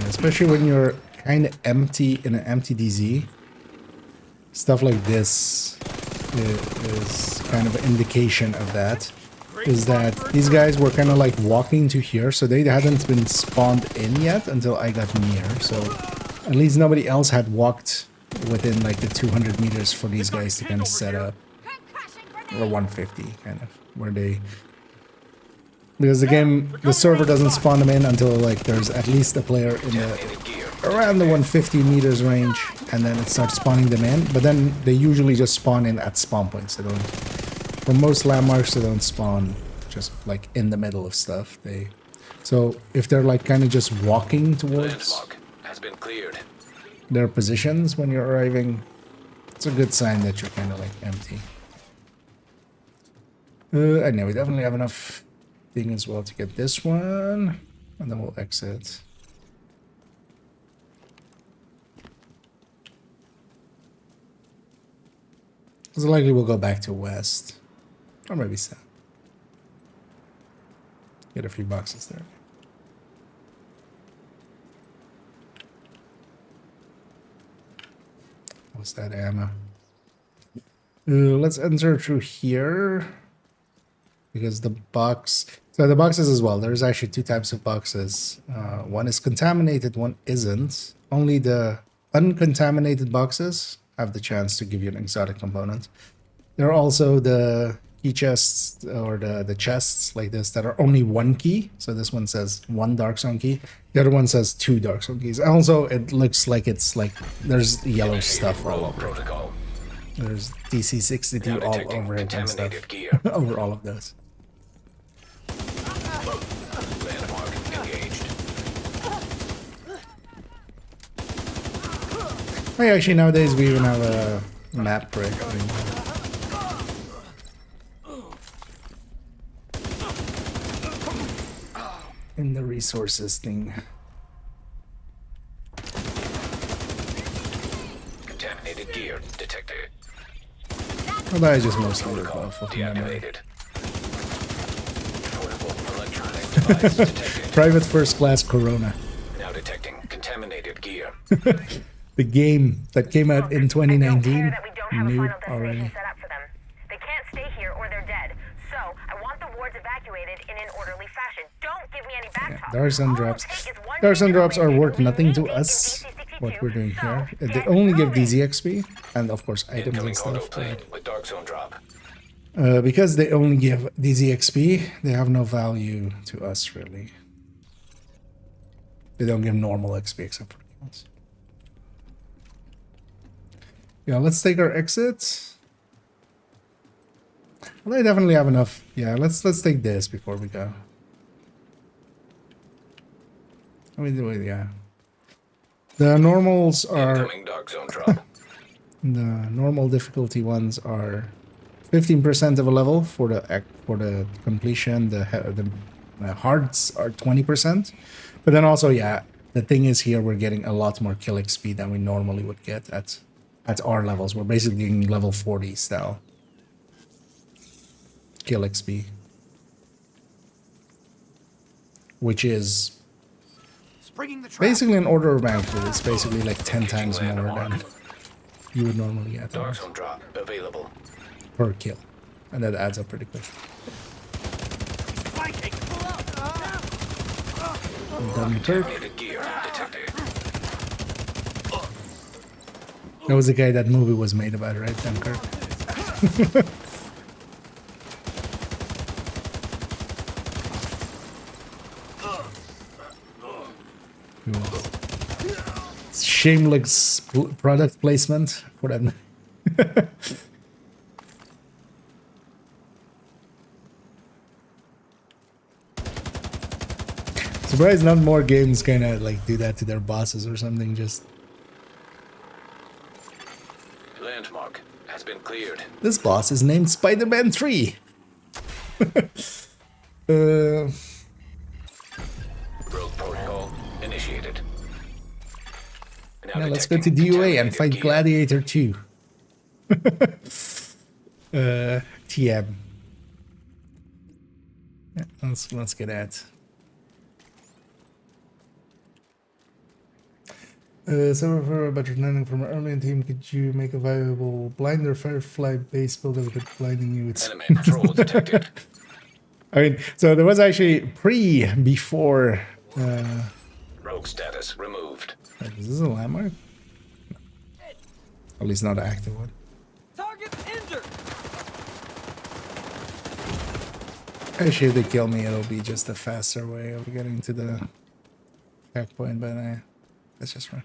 Especially when you're kind of empty in an empty DZ. Stuff like this is kind of an indication of that. Is that these guys were kind of like walking to here, so they hadn't been spawned in yet until I got near. So at least nobody else had walked within like the 200 meters for these guys to kind of set up. Or 150, kind of, where they... Because the game, the server doesn't spawn them in until like there's at least a player in the around the 150 meters range, and then it starts spawning them in. But then they usually just spawn in at spawn points. They don't, for most landmarks, they don't spawn just like in the middle of stuff. So if they're like kind of just walking towards Landmark has been cleared. their positions when you're arriving, it's a good sign that you're kind of like empty. I know we definitely have enough thing as well to get this one, and then we'll exit. It's likely we'll go back to west, or maybe south. Get a few boxes there. What's that ammo? Let's enter through here. Because the box... So the boxes as well. There's actually two types of boxes. One is contaminated, one isn't. Only the uncontaminated boxes have the chance to give you an exotic component. There are also the key chests, or the chests like this, that are only one key. So this one says one Darkstone key. The other one says two Darkstone keys. Also, it looks like it's like there's yellow stuff all over it. There's DC-62 all over it and stuff. Over all of those. Landmark engaged. Oh, yeah, actually nowadays we even have a map for it. in the resources thing. Contaminated gear detected. Well, that is just mostly the Protocol buff of memory. deactivated. Portable electronic device detected. Private first class Corona. Now detecting contaminated gear. The game that came out in 2019. New already. Set up for them. They can't stay here or they're dead. So I want the wards evacuated in an orderly fashion. Don't give me any back There are some drops. There are some drops are worth nothing to us. What we're doing here. They only give DZXP and of course items and stuff. With Dark Zone drop. Because they only give DZXP, they have no value to us really. They don't give normal XP except for us. Yeah, let's take our exits. Well, I definitely have enough. Yeah, let's take this before we go. I mean, yeah. The normals are Dark Zone drop. the normal difficulty ones are 15% of a level for the completion. The hards are 20%, but then also yeah, the thing is here we're getting a lot more kill XP than we normally would get at our levels. We're basically getting level 40 style kill XP, which is basically an order of magnitude. It's basically like 10 times more than you would normally get Dark Zone drop available per kill, and that adds up pretty quick. Dunkirk. That was the guy that movie was made about, right? Dunkirk. Shameless product placement for that. Surprised not more games kind of like do that to their bosses or something. Just landmark has been cleared. This boss is named Spider-Man 3. Rogue protocol initiated. Yeah, let's go to DOA and fight Gladiator 2. TM. Yeah, let's get at. So for a better landing from an earlier team, could you make a viable blinder firefly base builder with blinding you with enemy patrol detected. I mean, so there was actually before Rogue status removed. Is this a landmark? No. At least not an active one. Target injured. Actually, if they kill me, it'll be just a faster way of getting to the checkpoint, but that's just right.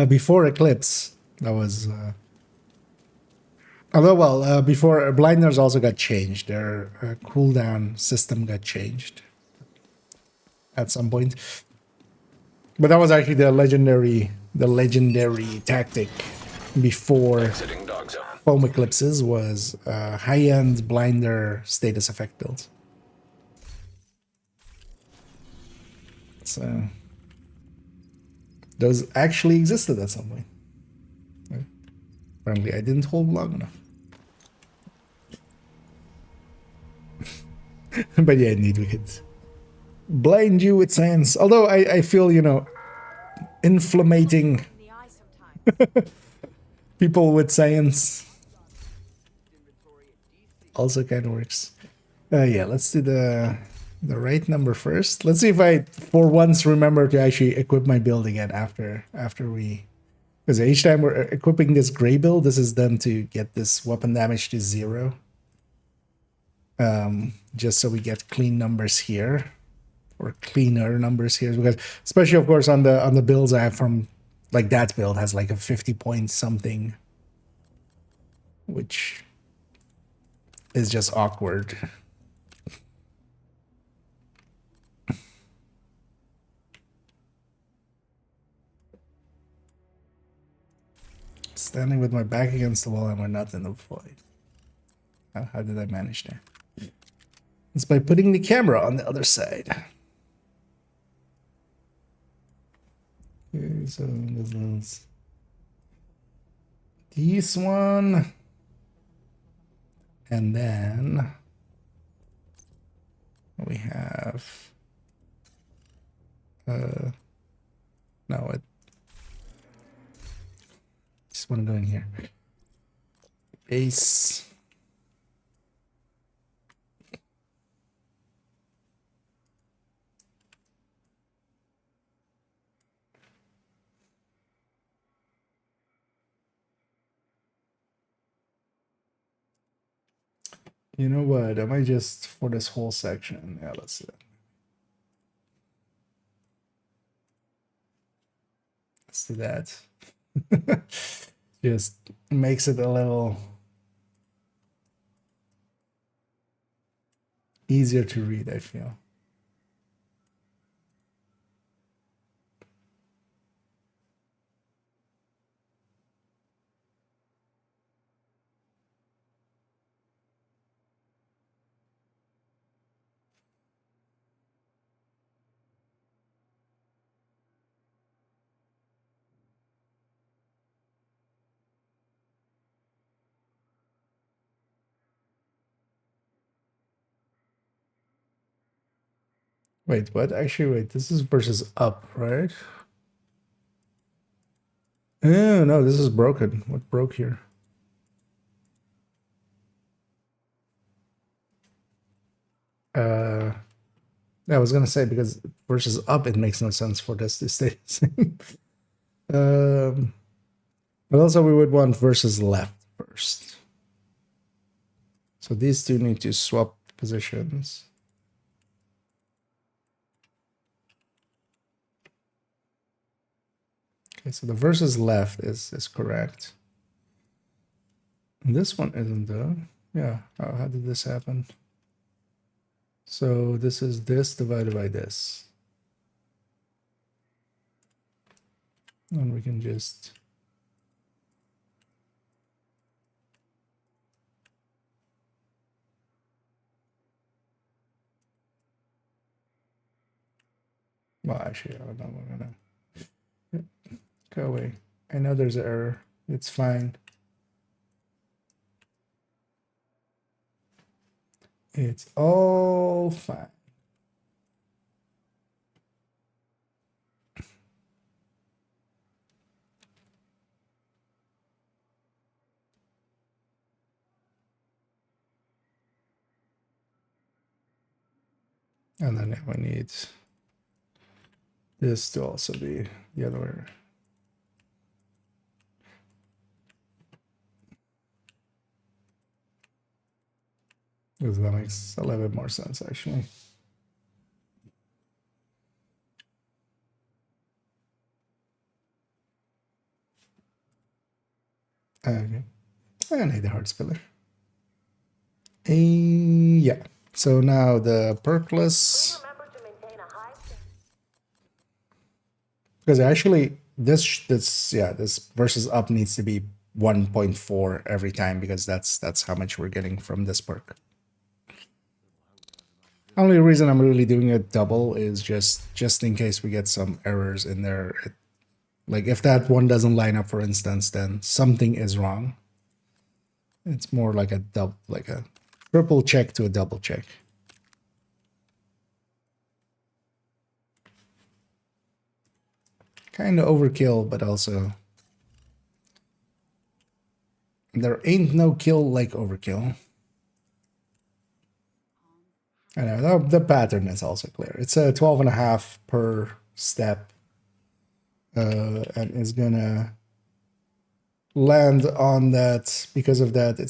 Before Eclipse, that was... before blinders also got changed. Their cooldown system got changed at some point. But that was actually the legendary tactic before foam eclipses was high-end blinder status effect builds. So those actually existed at some point. Apparently I didn't hold long enough. But yeah, indeed we could blind you with science. Although I feel, you know, inflammating people with science also kind of works. Yeah, let's do the right number first. Let's see if I, for once, remember to actually equip my build again after we... Because each time we're equipping this gray build, this is done to get this weapon damage to 0. Just so we get clean numbers here. Or cleaner numbers here. Because, especially, of course, on the builds I have from... Like, that build has like a 50 point something. Which is just awkward. Standing with my back against the wall and we're not in the void. How did I manage that? It's by putting the camera on the other side. Okay, so this is this one. And then we have no, it just want to go in here. Base. You know what? I might just for this whole section. Yeah, let's see. Let's do that. Just makes it a little easier to read, I feel. Wait, what? Actually, wait, this is versus up, right? Oh, no, this is broken. What broke here? I was gonna say because versus up, it makes no sense for this to stay the same. But also we would want versus left first. So these two need to swap positions. Okay, so the versus left is correct. And this one isn't though. Yeah, how did this happen? So this is this divided by this. And we can just well, actually, I don't know. We're gonna go away. I know there's an error. It's fine. It's all fine. And then we need this to also be the other way. Because that makes a little bit more sense, actually. Okay. I need the hard spiller. Yeah. So now the perkless. Because actually this versus up needs to be 1.4 every time because that's how much we're getting from this perk. Only reason I'm really doing it double is just in case we get some errors in there. Like if that one doesn't line up, for instance, then something is wrong. It's more like a triple check to a double check. Kind of overkill, but also there ain't no kill like overkill. I know the pattern is also clear. It's a 12.5 per step, and it's gonna land on that. Because of that,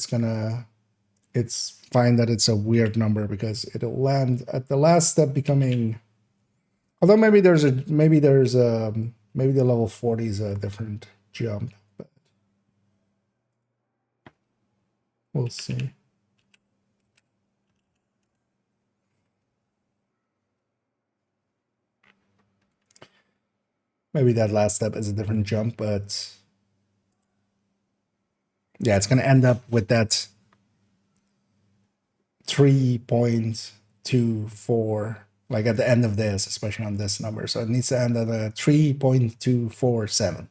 it's fine that it's a weird number because it'll land at the last step becoming. Although maybe the level 40 is a different jump, but we'll see. Maybe that last step is a different jump, but yeah, it's going to end up with that 3 point 3.24, like at the end of this, especially on this number. So it needs to end at a 3.247,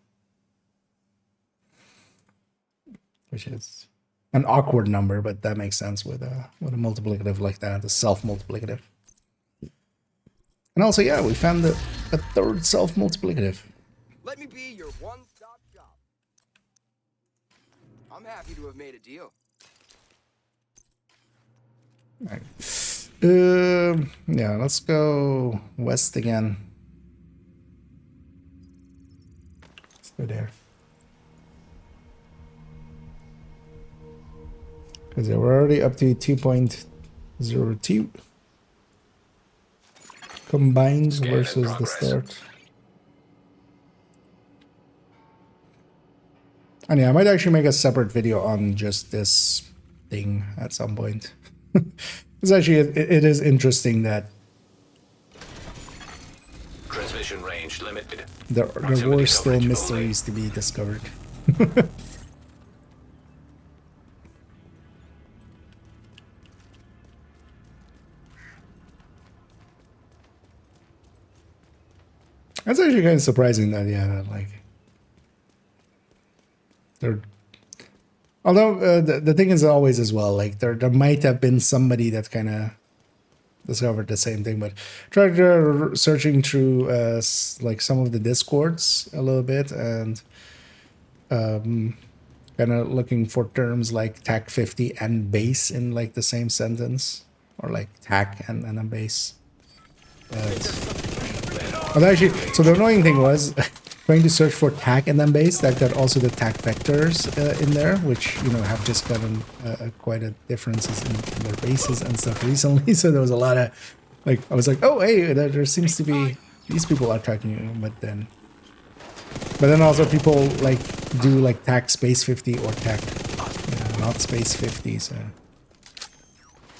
which is an awkward number, but that makes sense with a multiplicative like that, a self-multiplicative. And also, yeah, we found a third self-multiplicative. Let me be your one-stop shop. I'm happy to have made a deal. Right. Yeah, let's go west again. Let's go there. Because we're already up to 2.02 combined versus the start. And yeah, I might actually make a separate video on just this thing at some point. It's actually, it is interesting that Transmission range limited. there were still mysteries to be discovered. That's actually kind of surprising that, yeah, like, there. Although the thing is always as well, like there might have been somebody that kind of discovered the same thing, but tried searching through like some of the discords a little bit and kind of looking for terms like TAC 50 and base in like the same sentence, or like TAC and a base. But actually, so the annoying thing was trying to search for TAC and then base that got also the TAC vectors in there, which, you know, have just gotten quite a differences in their bases and stuff recently. So there was a lot of like, I was like, oh hey, there seems to be these people are tracking you, but then also people like do like TAC space 50 or TAC not space 50. So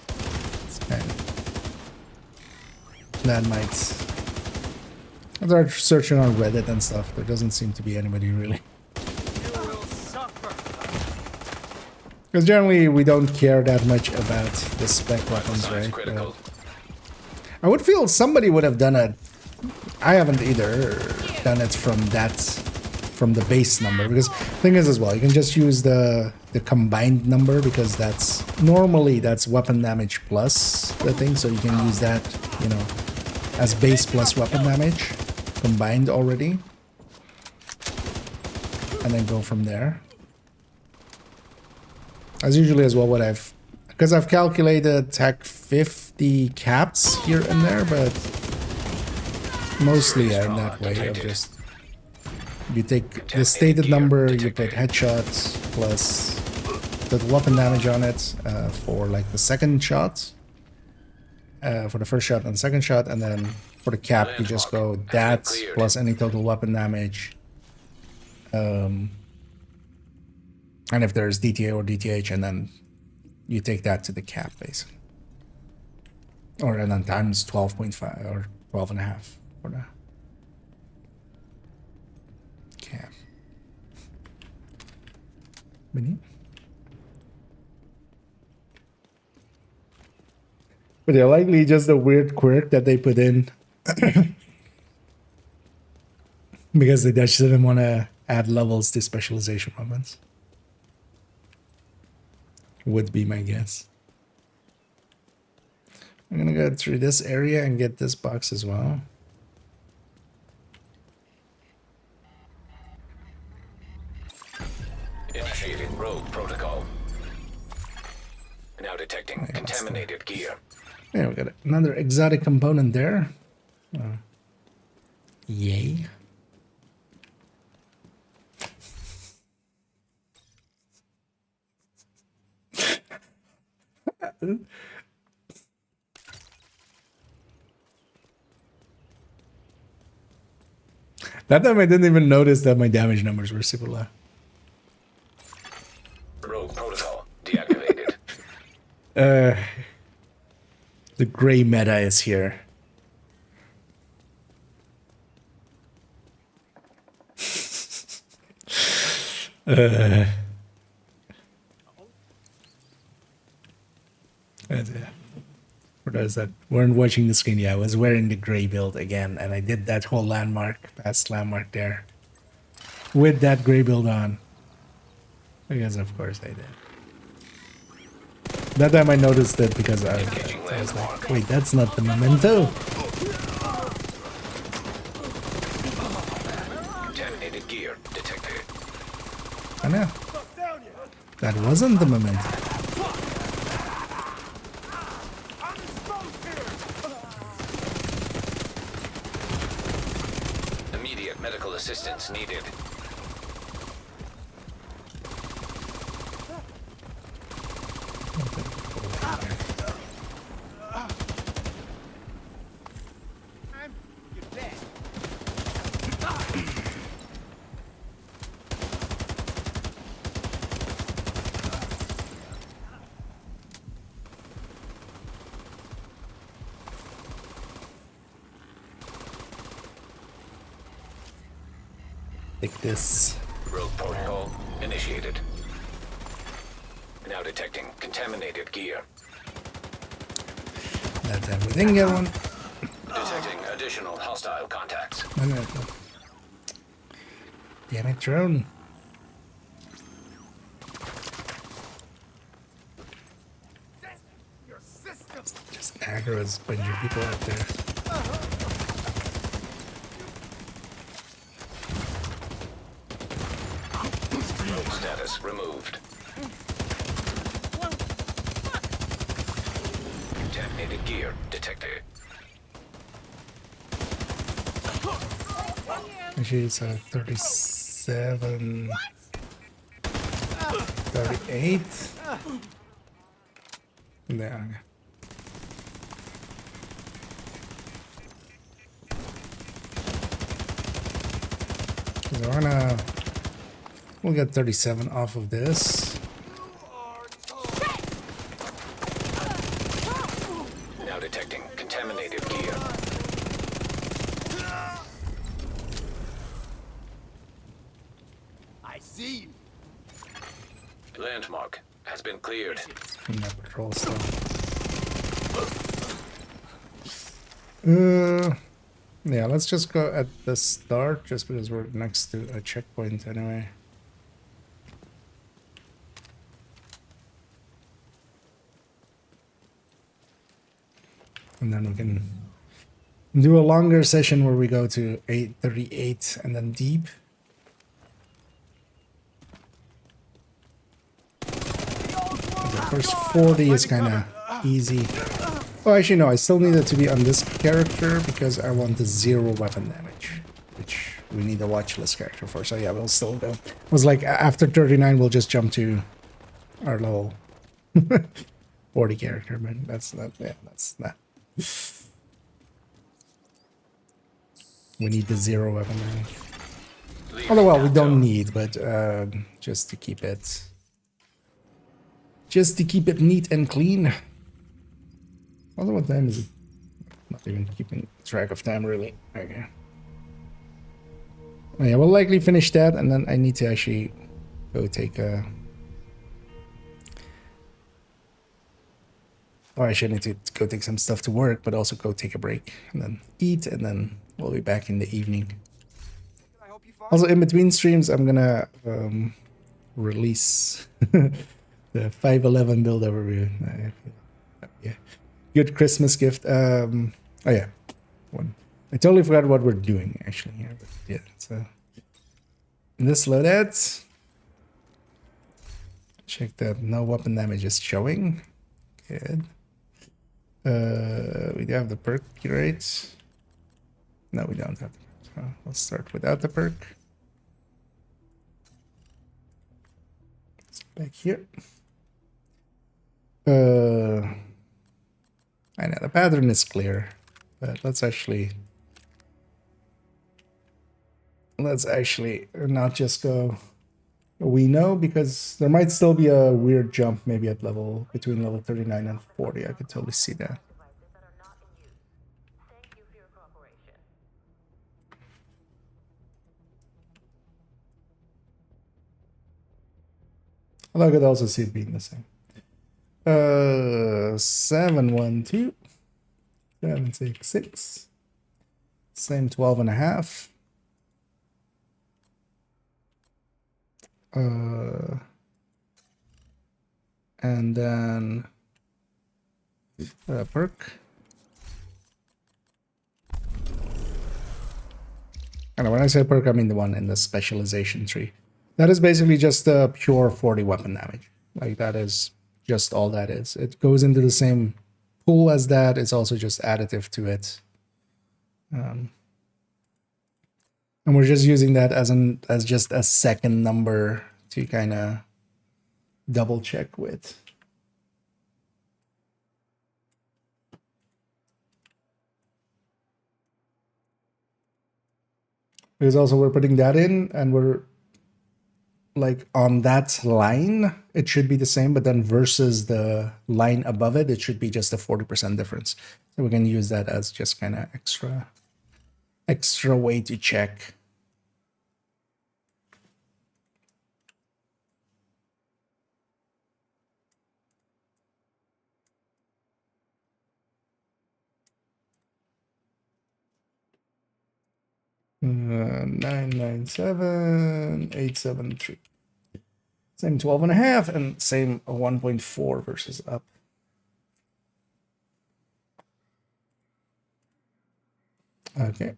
it's kind of, that might. I started searching on Reddit and stuff. There doesn't seem to be anybody really. Because generally we don't care that much about the spec weapons, right? I would feel somebody would have done it. I haven't either done it from the base number, because the thing is as well, you can just use the combined number, because that's weapon damage plus the thing, so you can use that, you know, as base plus weapon damage combined already, and then go from there. As usually as well what because I've calculated TAC 50 caps here and there, but mostly in that way of just, you take the stated number, you put headshots plus the weapon damage on it for like the second shot, for the first shot and second shot, and then for the cap you just go that plus any total weapon damage, and if there's DTA or DTH, and then you take that to the cap basically, or and then times 12.5 or 12.5 for the cap. But they're likely just a weird quirk that they put in because they just didn't want to add levels to specialization weapons. Would be my guess. I'm gonna go through this area and get this box as well. Initiating rogue protocol. Now detecting contaminated gear. Yeah, we got another exotic component there. Yay. That time I didn't even notice that my damage numbers were super low. Rogue protocol deactivated. The gray meta is here. For those that weren't watching the screen, yeah, I was wearing the gray build again, and I did that whole past landmark there with that gray build on. Because of course I did. That time I noticed it because I was like, wait, that's not the memento. Contaminated gear detected. I know. That wasn't the memento. Immediate medical assistance needed. Like this. Rogue protocol initiated. Now detecting contaminated gear. That time we didn't get one. Detecting additional hostile contacts. No. Damn it, drone. Just aggro's a bunch of people out there. Status removed. Contaminated gear detected. Actually, it's a 37... 38? There. So we'll get 37 off of this. Now detecting contaminated gear. I see you. Landmark has been cleared. From that patrol stuff. Yeah, let's just go at the start, just because we're next to a checkpoint anyway. And then we can do a longer session where we go to 838 and then deep. The first 40 is kind of easy. Oh, actually, no, I still need it to be on this character because I want the 0 weapon damage, which we need a watchlist character for. So yeah, we'll still go. It was like after 39, we'll just jump to our level 40 character, but that's not, yeah, that's not. We need the 0 weapon damage. Although, well, we don't need, but just to keep it neat and clean. Although, what time is it? Not even keeping track of time, really. Okay. Oh, yeah, we'll likely finish that, and then I need to actually go take a... Oh, I should need to go take some stuff to work, but also go take a break, and then eat, and then we'll be back in the evening. Also, in between streams, I'm gonna release the 511 build overview. Yeah. Good Christmas gift. Oh yeah, one. I totally forgot what we're doing actually here, but yeah. So in this loadout, check that no weapon damage is showing. Good. We do have the perk rates. No, we don't have the perk. So let's start without the perk. Let's go back here. I know the pattern is clear, but let's actually not just go. We know because there might still be a weird jump, maybe at between level 39 and 40. I could totally see that. Although I could also see it being the same. 712. 766. Same 12.5. And then perk. And when I say perk, I mean the one in the specialization tree. That is basically just a pure 40 weapon damage. Like, that is just all that is. It goes into the same pool as that. It's also just additive to it. And we're just using that as just a second number to kind of double check with. Because also we're putting that in, and we're like on that line, it should be the same, but then versus the line above it, it should be just a 40% difference. So we can use that as just kind of extra way to check. Uh, 997,873. Same 12.5 and same 1.4 versus up. Okay,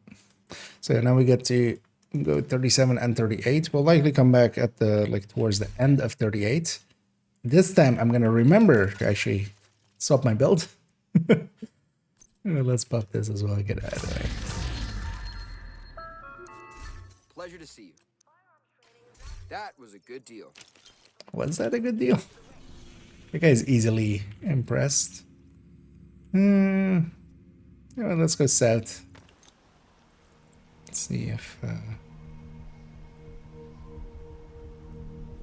so now we get to go 37 and 38. We'll likely come back at the towards the end of 38. This time I'm gonna remember to actually swap my build. Let's pop this as well. Get out of the way. Pleasure to see you. That was a good deal. Was that a good deal? The guy's easily impressed. Yeah, let's go south. Let's see if...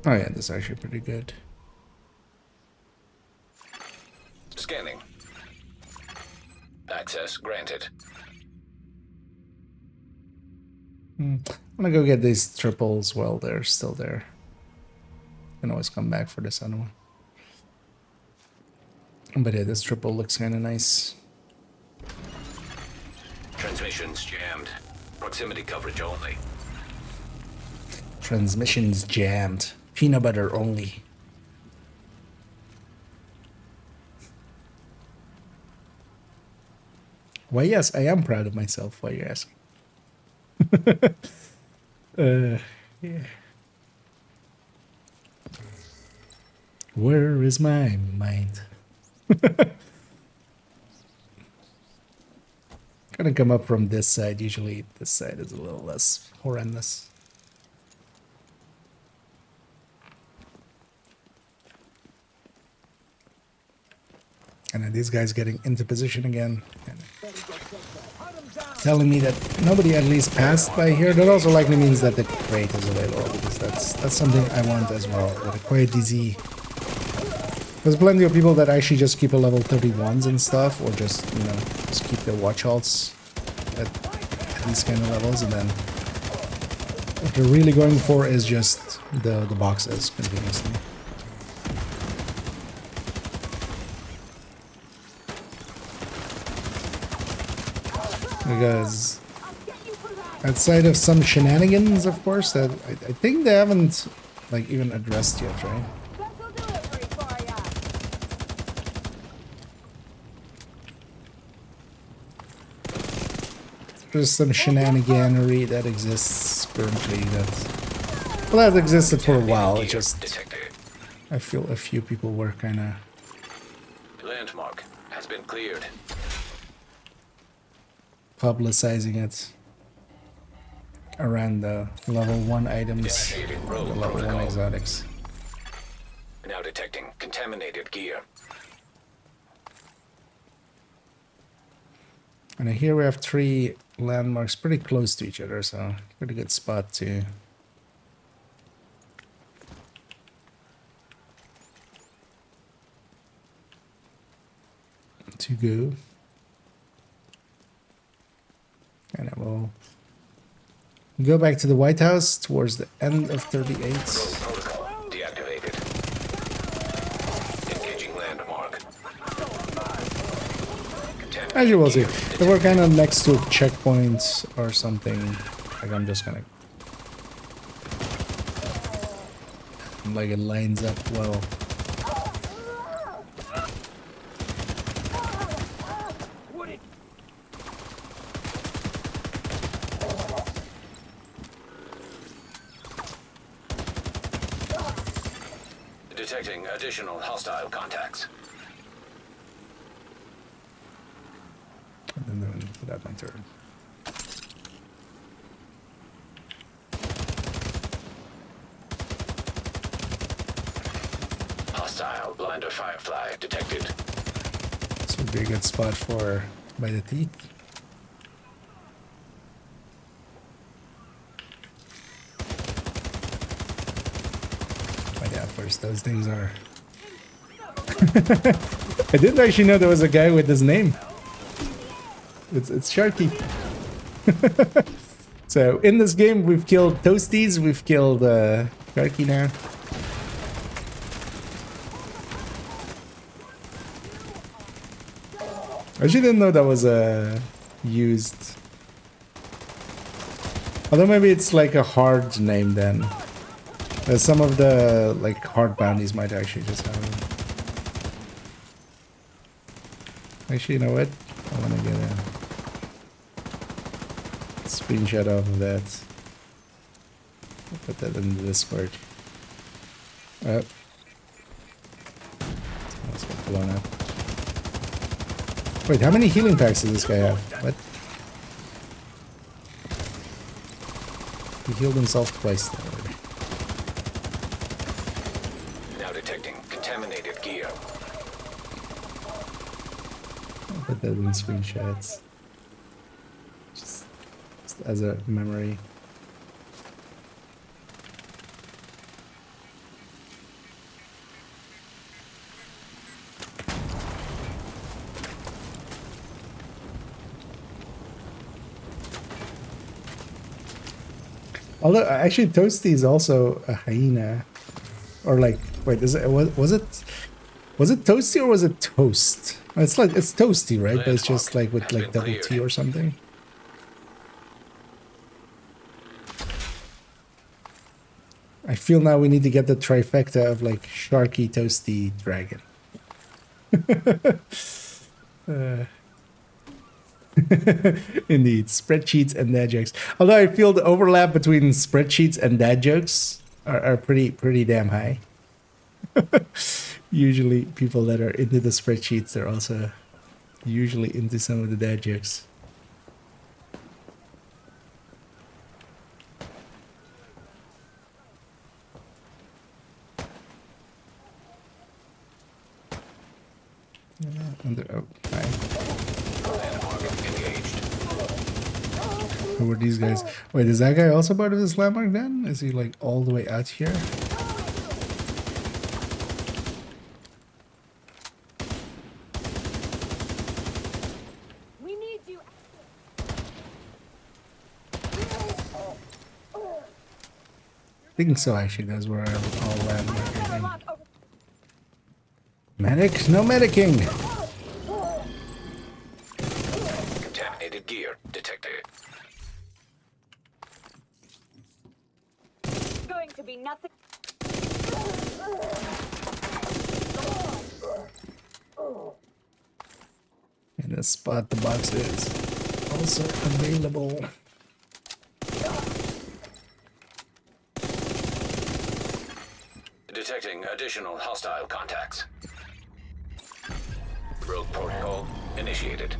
Oh yeah, this is actually pretty good. Scanning. Access granted. I'm gonna go get these triples while they're still there. Can always come back for this other one. But yeah, this triple looks kind of nice. Transmissions jammed. Proximity coverage only. Transmissions jammed. Peanut butter only. Why, yes, I am proud of myself. Why you're asking? Yeah. Where is my mind? Gonna come up from this side. Usually this side is a little less horrendous. And then these guys getting into position again. And telling me that nobody at least passed by here. That also likely means that the crate is available, because that's something I want as well. That a quiet DZ. There's plenty of people that actually just keep a level 31s and stuff, or just, you know, just keep their watch halts at these kind of levels, and then what they're really going for is just the boxes continuously. Because outside of some shenanigans, of course, that I think they haven't like even addressed yet, right? There's some shenaniganery that exists currently that, well, that existed for a while. It just, I feel a few people were kind of... Landmark has been cleared. Publicizing it around the level 1 items, the level 1 exotics. Now detecting contaminated gear. And here we have 3 landmarks pretty close to each other, so pretty good spot to go. And I will go back to the White House towards the end of 38. Protocol deactivated. Engaging landmark. Actually, we'll see. If we're kind of next to checkpoints or something, like I'm just gonna... Like it lines up well. Detecting additional hostile contacts. And then that's my turn. Hostile blinder firefly detected. This would be a good spot for by the teeth. Find out first. Those things are. I didn't actually know there was a guy with his name. It's Sharky. So in this game, we've killed Toasties, we've killed Sharky now. I actually didn't know that was used. Although maybe it's like a hard name then. Some of the like hard bounties might actually just have it. Actually, you know what? I want to get a screenshot of that. I'll put that in the Discord. Oh. Let's get blown up. Wait, how many healing packs does this guy have? What? He healed himself twice there. Now detecting contaminated gear. I'll put that in screenshots. Just as a memory. Although actually Toasty is also a hyena, or like wait, is it was it Toasty or was it Toast? It's like it's Toasty, right? But it's just like with like double T or something. I feel now we need to get the trifecta of like Sharky, Toasty, Dragon. Indeed, spreadsheets and dad jokes. Although I feel the overlap between spreadsheets and dad jokes are pretty damn high. Usually people that are into the spreadsheets are also usually into some of the dad jokes. Oh, hi. Who were these guys? Wait, is that guy also part of this landmark then? Is he like all the way out here? We need you. I think so actually, that's where all landmark I think. Medic? No medicing! Contaminated gear detected. Going to be nothing. In a spot the box is also available. Detecting additional hostile contacts. Rogue protocol initiated.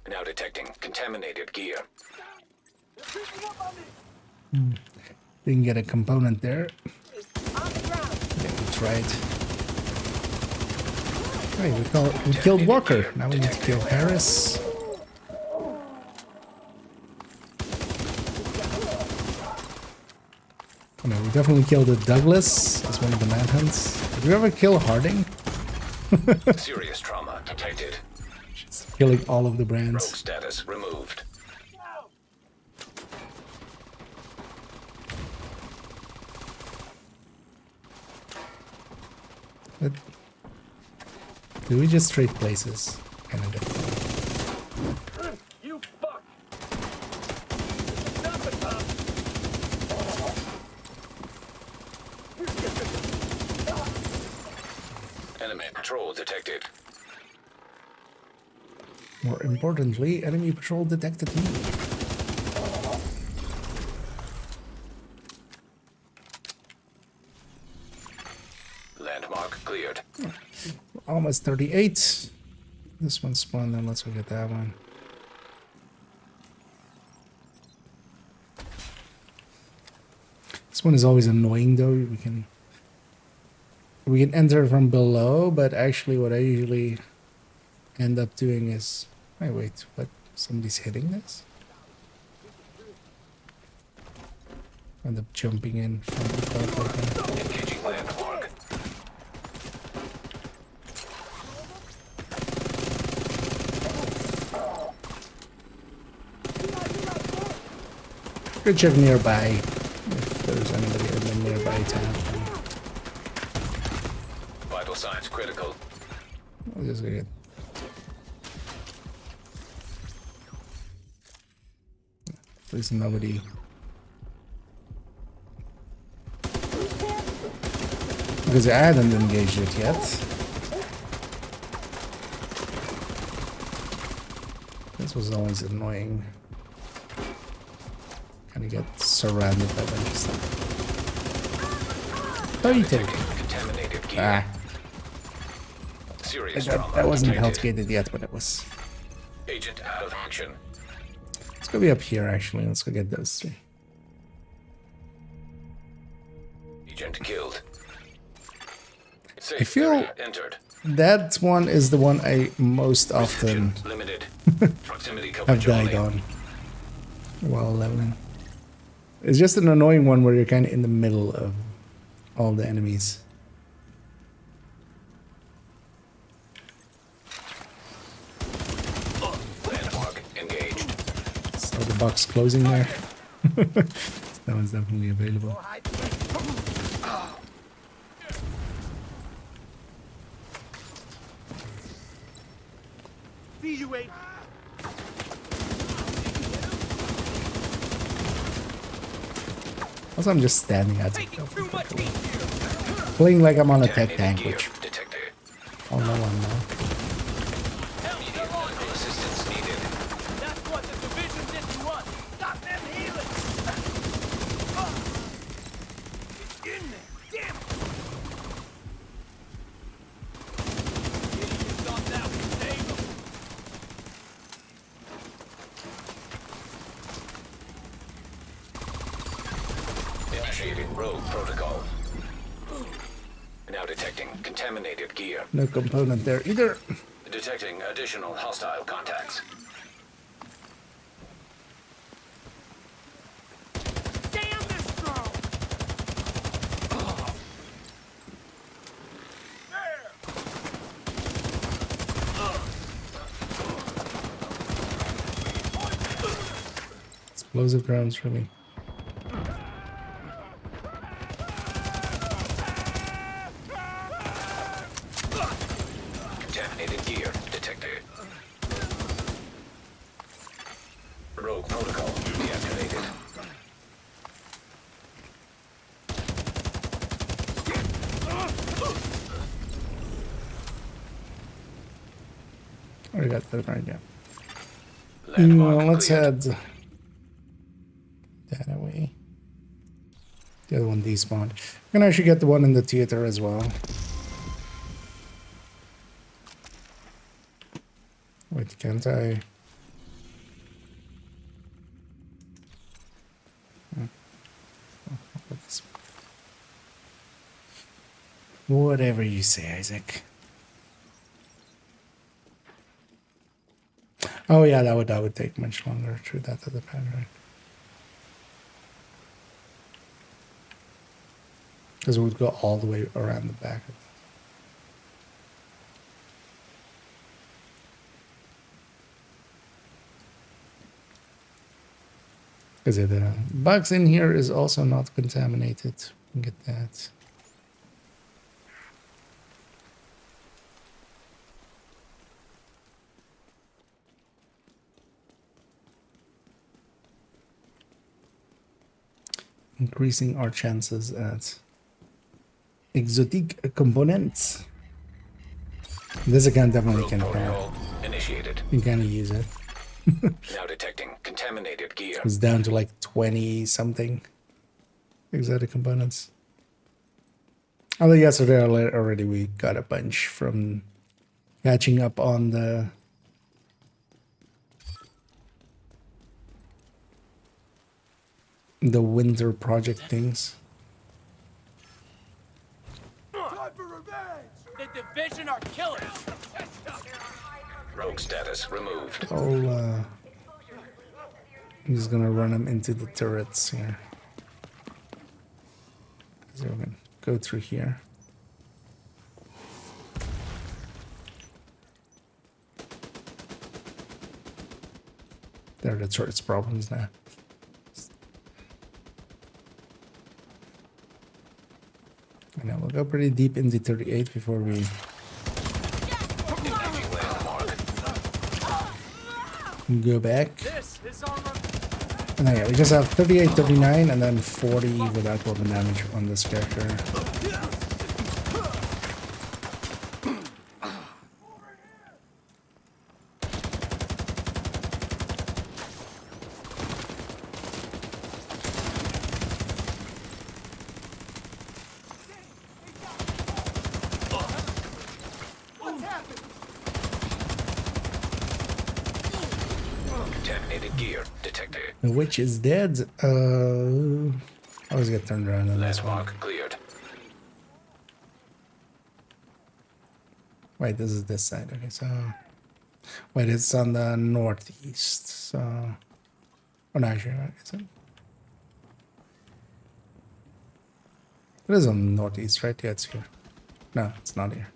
Now detecting contaminated gear. Didn't get a component there. Yeah, we tried. Hey, we killed Walker. Now we need to kill Harris. Oh, no, we definitely killed the Douglas as one of the manhunts. Did we ever kill Harding? Serious trauma detected. Just killing all of the Rogue brands. status removed. But do we just trade places? candidate. You fuck! Stop it, Tom! Enemy patrol detected. More importantly, enemy patrol detected me. Landmark cleared. Almost 38. This one's spawned, then let's look at that one. This one is always annoying though. We can enter from below, but actually what I usually end up doing is... Oh, wait, what? Somebody's hitting this? End up jumping in from the top. Engaging landmark. Good check nearby, if there's anybody in the nearby town. Vital signs critical. I'll just get... There's nobody. Because I hadn't engaged it yet. This was always annoying. Kind of get surrounded by them and stuff. Oh, you take it. Contaminated gear. Ah. Serious That wasn't health gated yet, but it was. Agent out of action. Let's go be up here actually. Let's go get those three. Agent killed. I feel entered. that one is the one I most often Limited. Proximity have coverage died only. on while leveling. It's just an annoying one where you're kind of in the middle of all the enemies. Landmark engaged. So the box closing there. That one's definitely available. See you, Abe. Also, I'm just standing at it. Playing like I'm on a tech tank, which oh no one now. Assistance needed. That's what the division did to us. Stop them healing. It's in there. Damn it. Idiots thought that would save them. Initiating rogue protocol. Now detecting contaminated gear. No component there either. Detecting additional hostile contacts. Damn this drone. Explosive grounds really. Contaminated gear detected. Rogue protocol deactivated. I got that right, yeah. Landmark Let's cleared. head that away. The other one despawned. I can actually get the one in the theater as well. Wait, can't I? Whatever you say, Isaac. Oh yeah, that would take much longer. True, that other pad, right? Because it would go all the way around the back of it. Because the box in here is also not contaminated. Get that. increasing our chances at exotic components. This account definitely can initiated. you can use it. Now detecting contaminated gear. It's down to like 20 something exotic components. Although yesterday already we got a bunch from catching up on the winter project things. Time for revenge! The division are killers! Rogue status removed. I'm just gonna run them into the turrets here. So we're gonna go through here. There are the turrets problems now. I know we'll go pretty deep into 38 before we go back. And then, yeah, we just have 38, 39, and then 40 without weapon damage on this character. Contaminated gear detected. The witch is dead. I always get turned around on this one. Landmark cleared. Wait, this is this side. Okay, so wait, it's on the northeast. So, oh no, actually, is it? It is on the northeast, right? Yeah, it's here. No, it's not here.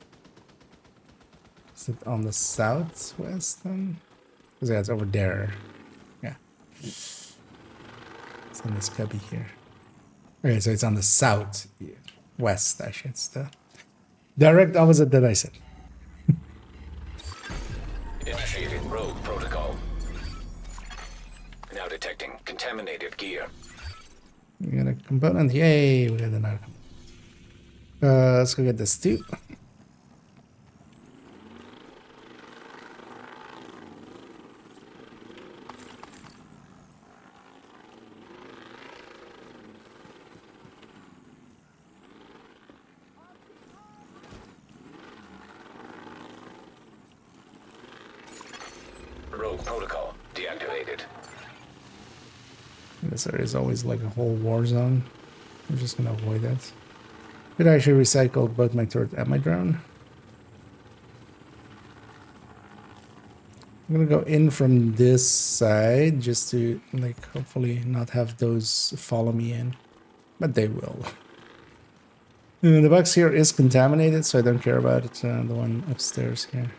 Is it on the southwest then? Because yeah, it's over there. Yeah. It's in this cubby here. Okay, so it's on the south west, actually. It's the direct opposite that I said. Initiating rogue protocol. Now detecting contaminated gear. We got a component. Yay, we got another component. Let's go get this too. Rogue protocol deactivated. This area is always like a whole war zone. I'm just gonna avoid that. Could actually recycle both my turret and my drone. I'm gonna go in from this side just to like hopefully not have those follow me in, but they will. The box here is contaminated, so I don't care about it. The one upstairs here.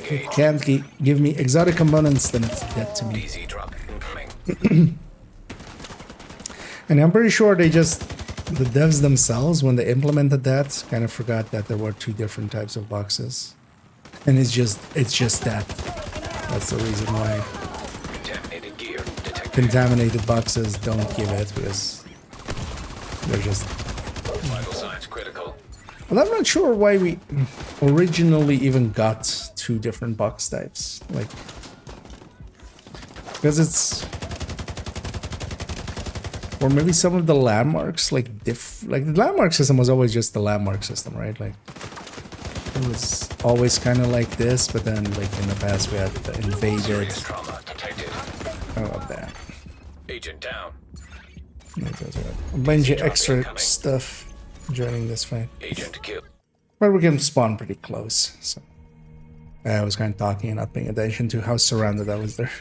If it can't give me exotic components, then it's dead to me. Easy drop incoming. And I'm pretty sure they just, the devs themselves, when they implemented that, kind of forgot that there were two different types of boxes. And it's just that. That's the reason why Contaminated gear detected. contaminated boxes don't give it, because they're just... Vital signs critical. Well, I'm not sure why we originally even got two different box types. Like, because it's... Or maybe some of the landmarks, like the landmark system was always just the landmark system, right? Like, it was always kind of like this, but then, like, in the past we had the invaded. Trauma detected. I love that. Agent down. A bunch of extra stuff joining this fight. Agent killed. But we can spawn pretty close, so. I was kind of talking and not paying attention to how surrounded I was there.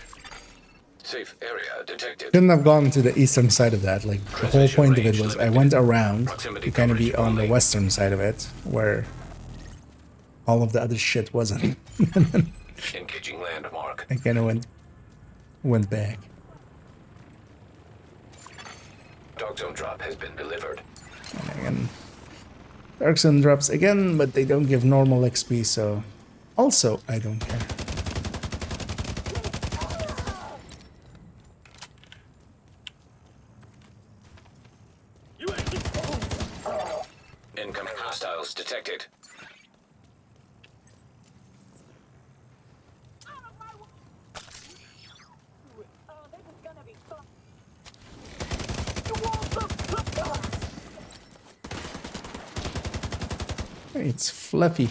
Safe area detected. Couldn't have gone to the eastern side of that. Like, the whole point of it was I went around to kind of be on the western side of it, where all of the other shit wasn't. Engaging landmark. I kind of went back. Dark zone drop has been delivered. And again, Dark Zone drops again, but they don't give normal XP, so also I don't care. It's fluffy.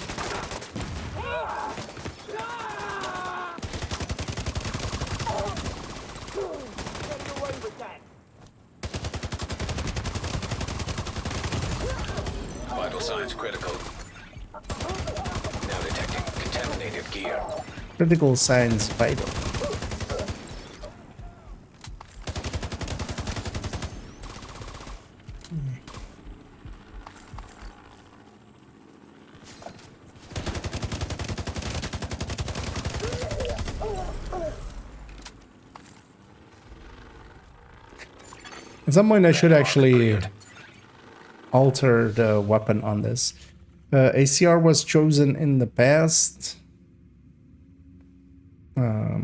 Vital signs critical. Now detecting contaminated gear. Critical signs vital. At some point I should actually alter the weapon on this. ACR was chosen in the past. Yeah,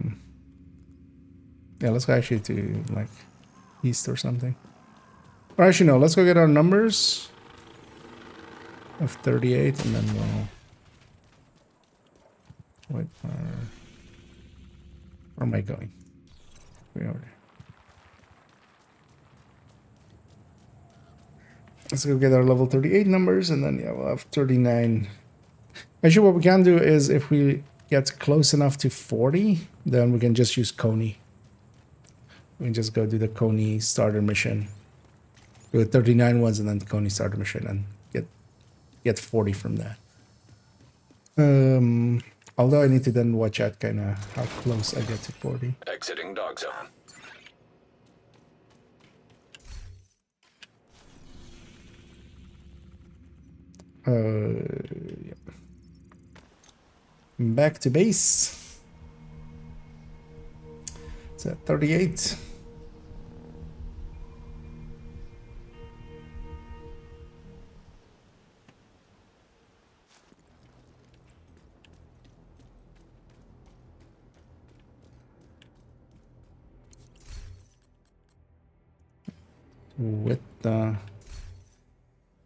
let's go actually to like east or something. Or actually no, let's go get our numbers of 38 and then we'll wait. Where am I going? Way over there. Let's go get our level 38 numbers and then yeah, we'll have 39. Actually, what we can do is if we get close enough to 40, then we can just use Coney. We can just go do the Coney starter mission. Do the 39 ones and then the Coney starter mission and get 40 from that. Although I need to then watch out kind of how close I get to 40. Exiting dog zone. Yeah. Back to base. It's at 38.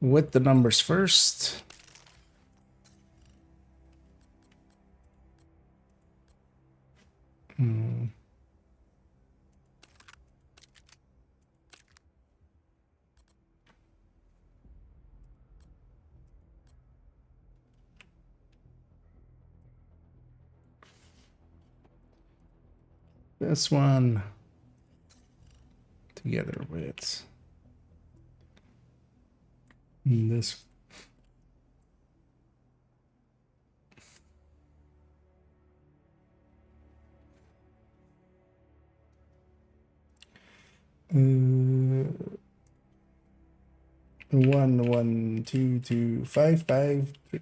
With the numbers first. This one together with this. One, two, two, five, five, three.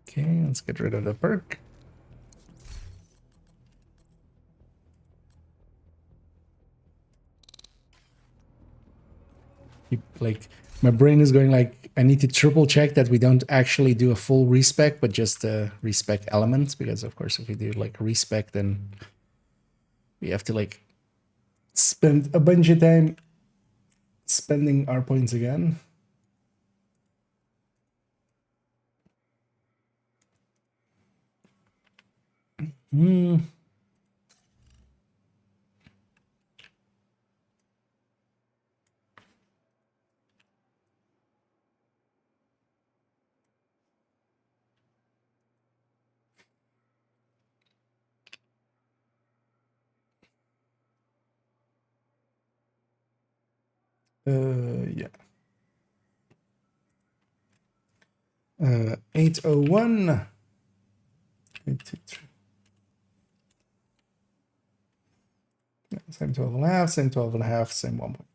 Okay, let's get rid of the perk. Like my brain is going like I need to triple check that we don't actually do a full respec, but just a respec element, because of course if we do like a respec, then we have to like spend a bunch of time spending our points again. Yeah. 801. 823. Yeah, same 12 and a half, same 12 and a half, same 1 point.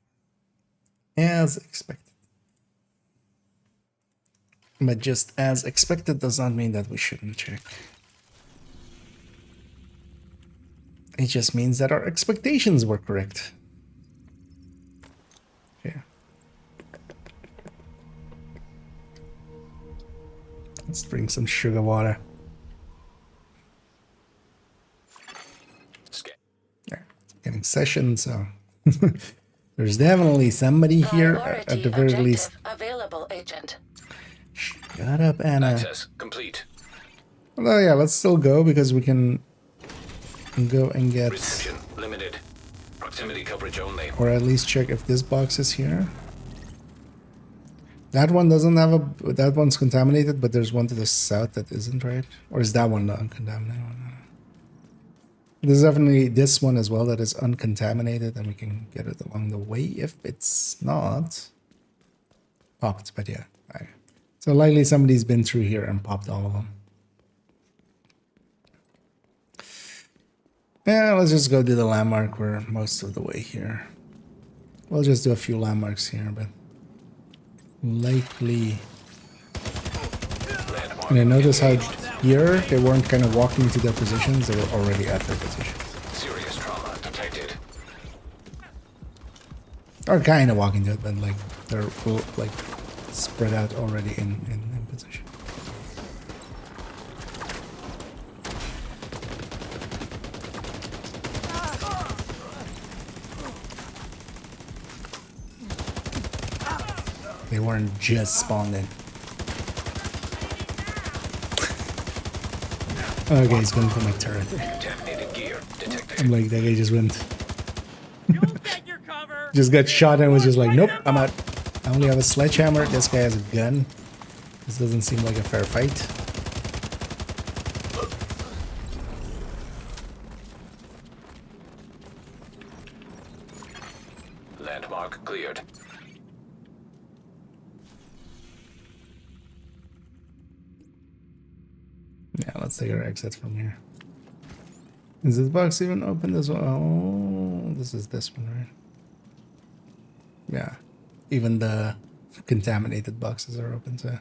As expected. But just as expected does not mean that we shouldn't check. It just means that our expectations were correct. Yeah. Let's drink some sugar water. Yeah, getting session, so there's definitely somebody here at the very least. Available, Agent. Shut up, Anna. Access complete. Well, yeah, let's still go because we can go and get. Reception limited. Proximity coverage only. Or at least check if this box is here. That one doesn't have a... That one's contaminated, but there's one to the south that isn't, right? Or is that one the uncontaminated one? There's definitely this one as well that is uncontaminated, and we can get it along the way if it's not popped. But yeah, so likely somebody's been through here and popped all of them. Yeah, let's just go do the landmark. We're most of the way here. We'll just do a few landmarks here, but likely. And I notice how here they weren't kind of walking to their positions; they were already at their positions. Serious trauma detected. Or kind of walking to it, but like they're like spread out already in position. They weren't just spawned in. Okay, he's going for my turret. Contaminated gear detected. I'm like, that guy just went. Just got shot and was just like, nope, I'm out. I only have a sledgehammer. This guy has a gun. This doesn't seem like a fair fight. Landmark cleared. Yeah, let's take our exit from here. Is this box even open as well? Oh, this is this one, right? Yeah. Even the contaminated boxes are open, so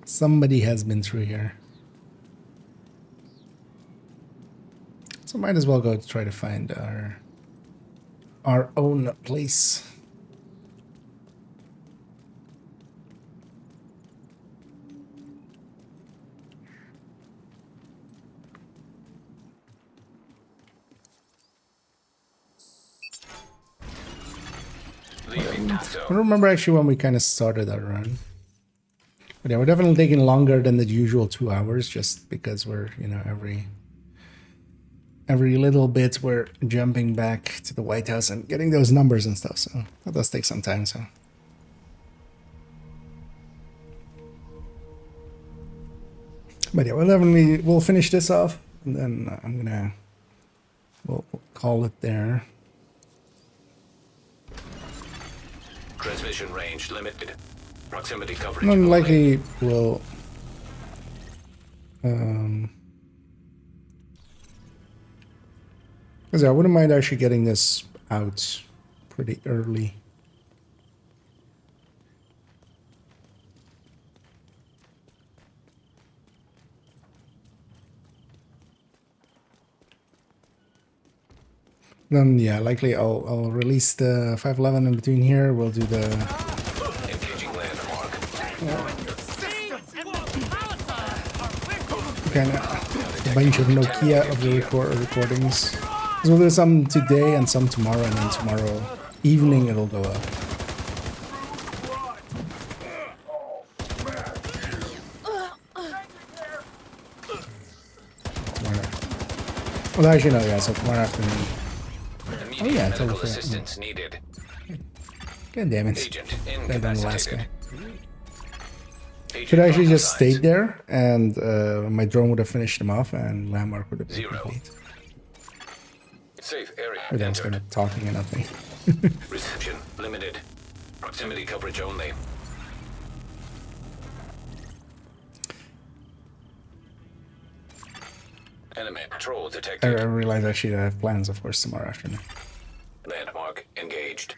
somebody has been through here. So might as well go try to find our own place. I don't remember actually when we kind of started our run. But yeah, we're definitely taking longer than the usual 2 hours just because we're, you know, every little bit we're jumping back to the White House and getting those numbers and stuff. So that does take some time, so. But yeah, we'll finish this off and then we'll call it there. Transmission range limited. Proximity coverage. Likely we'll because I wouldn't mind actually getting this out pretty early. Then yeah, likely I'll release the 511 in between here. We'll do the engaging landmark. Kind of a bunch of Nokia of the recordings. So we'll do some today and some tomorrow, and then tomorrow evening it'll go up. Well, actually no, yeah. So tomorrow afternoon. Oh yeah, medical assistance needed. God damn it. Agent Better than the last guy. Agent Should I actually just signs. stayed there and my drone would have finished him off and landmark would have been 0. complete. Safe area Or I'm just entered. kind of talking and nothing. Reception limited. Proximity coverage only. Enemy patrol I detected. realize actually that I have plans, of course, tomorrow afternoon. Landmark engaged.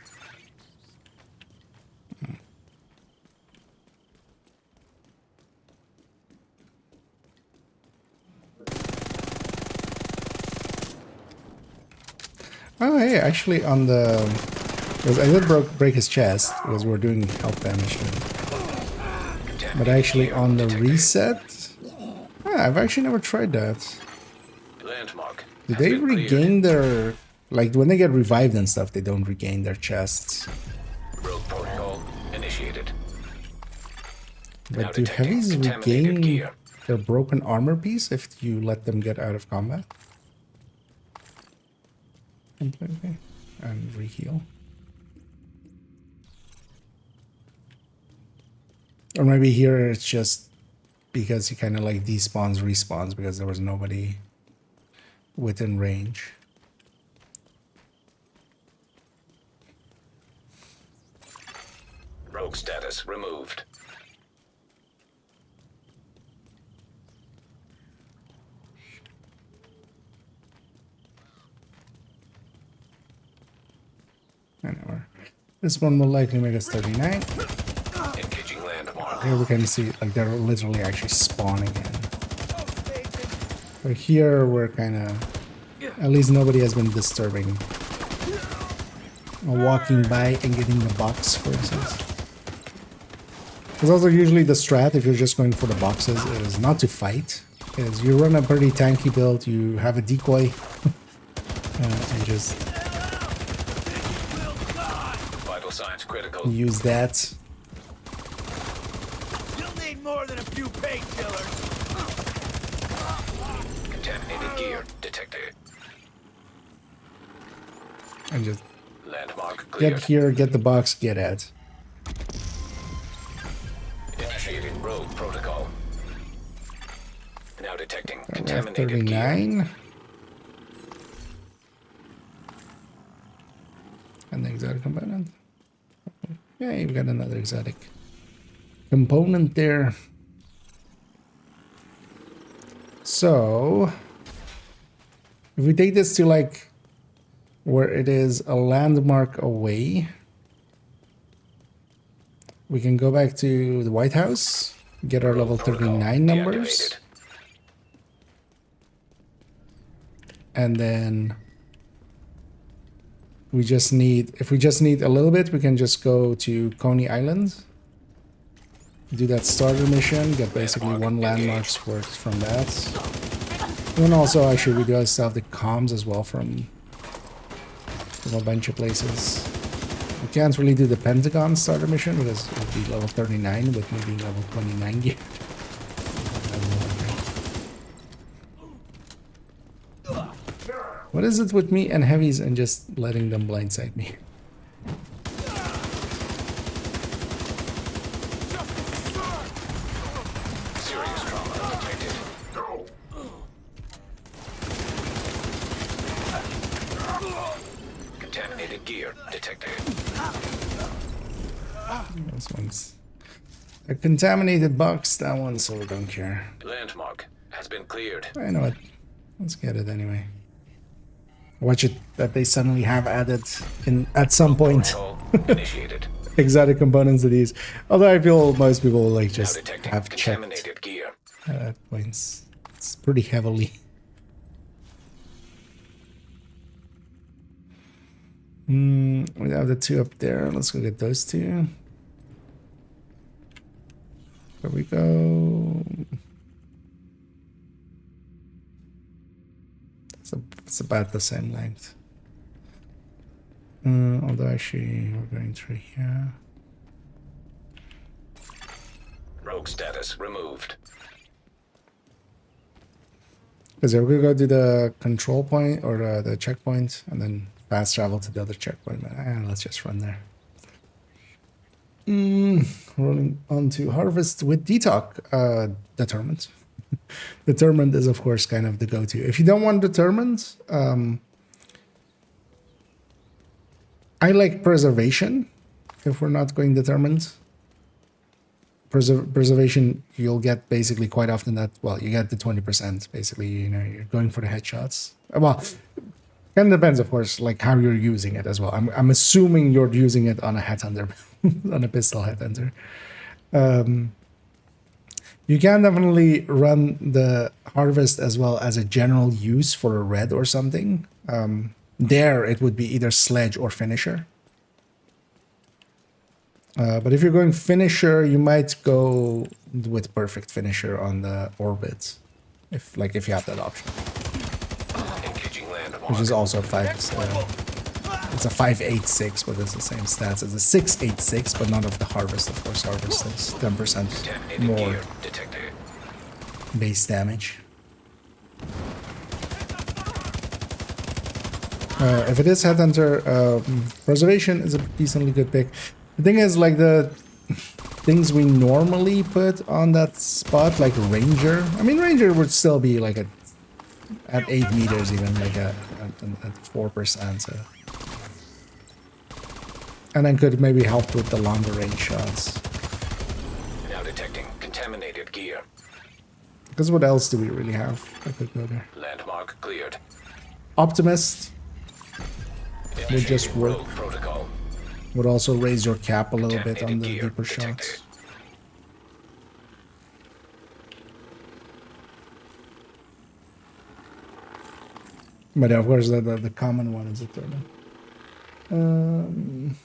Oh, hey, actually on the... Because I did break his chest because we're doing health damage to him. But actually on the reset... I've actually never tried that. Landmark. Do they regain their... Like, when they get revived and stuff, they don't regain their chests. Rogue protocol initiated. But do heavies regain their broken armor piece if you let them get out of combat? Completely. And reheal. Or maybe here it's just because he kind of like despawns, respawns because there was nobody within range. Rogue status removed. Anyway, this one will likely make us 39. Engaging landmark. Here we can see like they're literally actually spawning in. But here we're kind of, at least nobody has been disturbing. Walking by and getting the box, for instance. It's also usually the strat, if you're just going for the boxes, is not to fight. Is you run a pretty tanky build, you have a decoy, and just Vital signs critical. use that. You'll need more than a few painkillers. Contaminated gear detected. And just Landmark cleared. get here, get the box, get out. Initiating rogue protocol. Now detecting We have contaminated 39. gear. And the exotic component. Yeah, you've got another exotic component there. So, if we take this to like where it is a landmark away, we can go back to the White House, get our level 39 numbers, and then we just need, if we just need a little bit, we can just go to Coney Island, do that starter mission, get basically one landmark's worth from that. And then also, actually, we do still have the comms as well from a bunch of places. We can't really do the Pentagon starter mission because it would be level 39 with me being level 29 gear. What is it with me and heavies and just letting them blindside me? Serious trauma detected. Contaminated gear detected. This one's a contaminated box, that one, so we don't care. Landmark has been cleared. I know it. Let's get it anyway. Watch it that they suddenly have added in at some point Initiated. exotic components to these. Although I feel most people will like just Now detecting have checked contaminated gear. at points. It's pretty heavily. We have the two up there. Let's go get those two. There we go. It's about the same length. Although actually we're going through here. Rogue status removed. Because we're gonna go to the control point or the checkpoint and then fast travel to the other checkpoint. But let's just run there. Rolling on to harvest with detox. Determined. Determined is of course kind of the go-to. If you don't want determined, I like preservation. If we're not going determined, preservation you'll get basically quite often that, well, you get the 20%. Basically, you know, you're going for the headshots. Well, kind of depends, of course, like how you're using it as well. I'm assuming you're using it on a headhunter, on a pistol headhunter. You can definitely run the harvest as well as a general use for a red or something. There it would be either sledge or finisher. But if you're going finisher, you might go with perfect finisher on the orbit, if you have that option. Which is also a 5. It's a 5.86, but it's the same stats as a 6.86, but not of the harvest. Of course, harvest is 10% more base damage. If it is Headhunter, Preservation is a decently good pick. The thing is, like, the things we normally put on that spot, like Ranger. I mean, Ranger would still be like at 8 meters, even like at 4%. So. And then could maybe help with the longer range shots. Now detecting contaminated gear. Because what else do we really have? I could go there. Landmark cleared. Optimist would just work. Rogue protocol. Would also raise your cap a little bit on the deeper shots. But of course, the common one is a third one.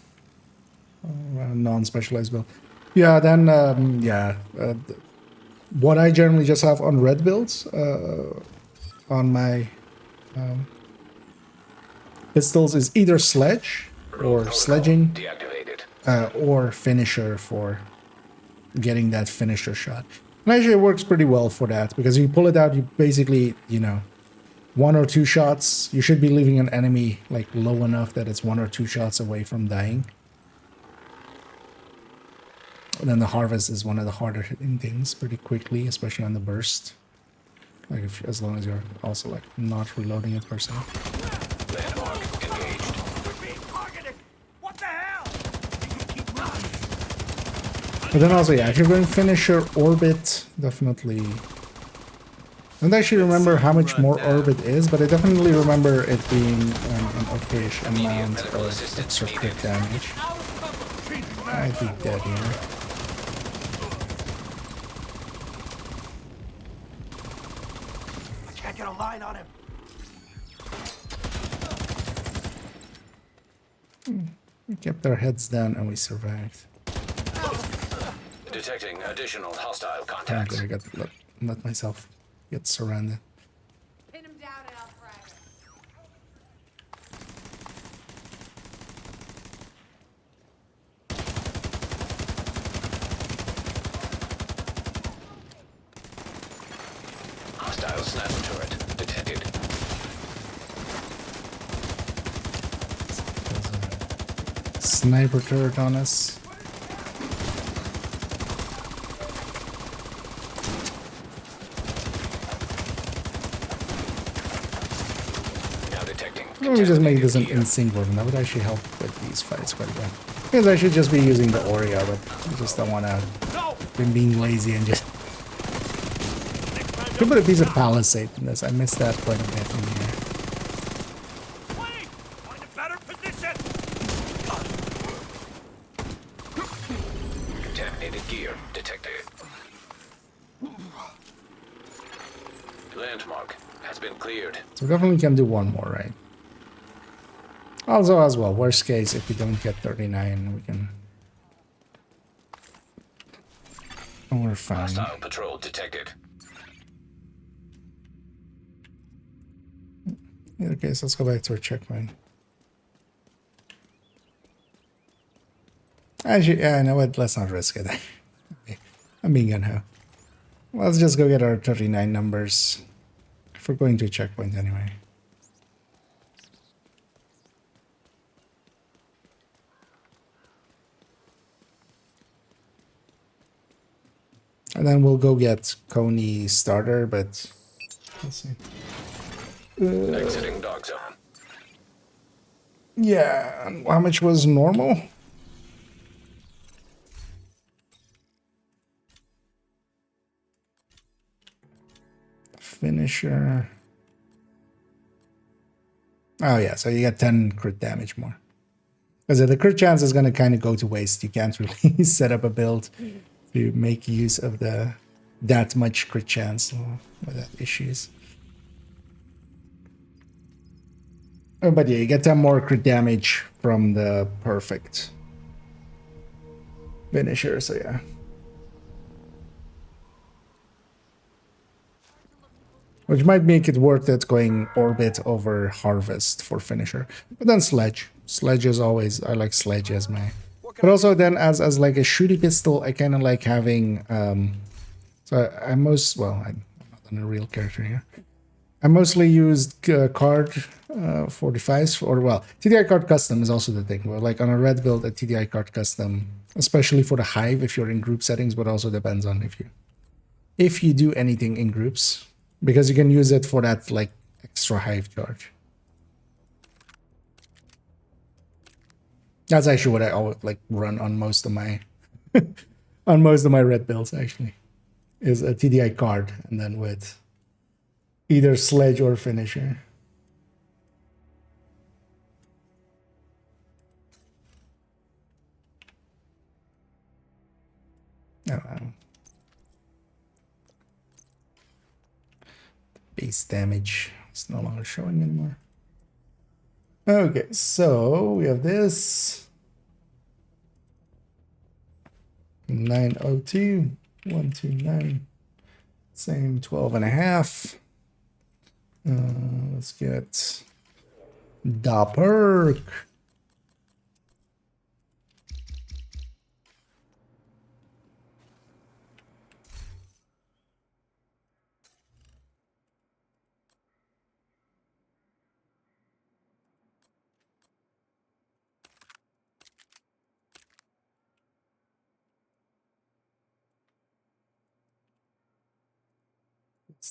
Non-specialized build. Yeah, then what I generally just have on red builds on my pistols is either sledge or sledging or finisher for getting that finisher shot. And actually it works pretty well for that because you pull it out, you basically, you know, 1 or 2 shots, you should be leaving an enemy like low enough that it's 1 or 2 shots away from dying. And then the harvest is one of the harder hitting things pretty quickly, especially on the burst. Like as long as you're also like not reloading it per se. Landmark engaged. What the hell? But then also, yeah, if you're going finisher orbit, definitely. I don't actually remember how much more orbit is, but I definitely remember it being an okay-ish amount of extra crit damage. I'd be dead here. Can't get a line on him. We kept our heads down and we survived. Detecting additional hostile Thankfully, contacts. I got let myself get surrounded. Pin him down and I'll frag him. Hostile sniper turret detected. There's a sniper turret on us. Let me just make this an in-sync version. That would actually help with these fights quite a bit. Because I should just be using the Oreo, but I just don't want to be being lazy and just... Could put a piece of palisade in this. I missed that quite a bit in here. Find a better position. Contaminated gear detected. Landmark has been cleared. So we definitely can do one more, right? Also, as well, worst case, if we don't get 39, we can... Oh, we're fine. Hostile patrol detected. In either case, let's go back to our checkpoint. Actually, yeah, no, what? Let's not risk it. I'm being gung-ho. Let's just go get our 39 numbers. If we're going to a checkpoint anyway. And then we'll go get Coney starter, but let's see. Exiting dog zone. Yeah, and how much was normal? Finisher. Oh yeah, so you get 10 crit damage more. Because the crit chance is going to kind of go to waste. You can't really set up a build to make use of that much crit chance without issues. Oh, but yeah, you get 10 more crit damage from the perfect finisher, so yeah. Which might make it worth it going orbit over harvest for finisher. But then sledge. Sledge is always, I like sledge as my... But also then as like a shooty pistol, I kind of like having... so I'm not on a real character here. I mostly used card 45s, or well, TDI card custom is also the thing. Where like on a red build, a TDI card custom especially for the hive if you're in group settings, but also depends on if you do anything in groups, because you can use it for that like extra hive charge. That's actually what I always like run on most of my on most of my red builds, actually, is a TDI card and then with either sledge or finisher. Oh, base damage is no longer showing anymore. Okay, so we have this 902 129, same 12.5. Let's get da perk.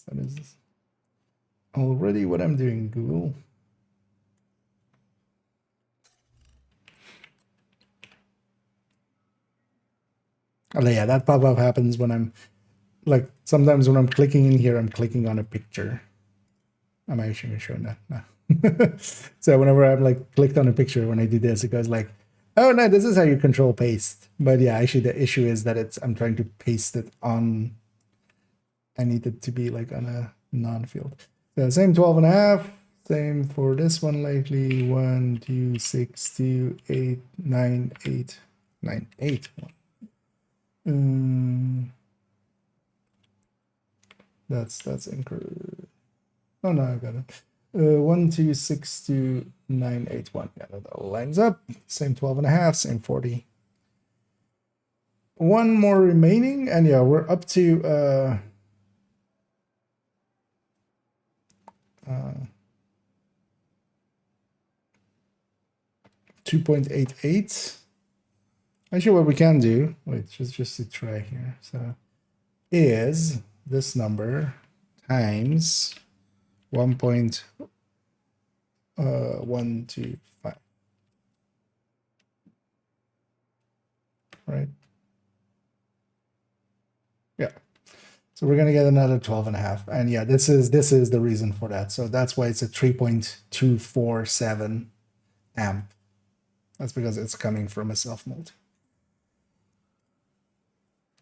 That is already what I'm doing, Google. Oh yeah, that pop-up happens when I'm like, sometimes when I'm clicking in here, I'm clicking on a picture. I'm actually showing that now. So whenever I'm like clicked on a picture, when I do this, it goes like, oh no, this is how you control paste. But yeah, actually the issue is that I'm trying to paste it on, I need it to be like on a non-field. So same 12.5, same for this one likely, 1, 2, 6, 2, 8, 9, 8, 9, 8. That's incorrect. Oh no, I got it. 1, 2, 6, 2, 9, 8, 1. Yeah, that all lines up. Same 12.5, same 40. One more remaining, and yeah, we're up to 2.88. Actually, what we can do, wait, just to try here, so is this number times 1.125, right? Yeah. So we're gonna get another 12.5, and yeah, this is the reason for that. So that's why it's a 3.247 amp. That's because it's coming from a self-mold.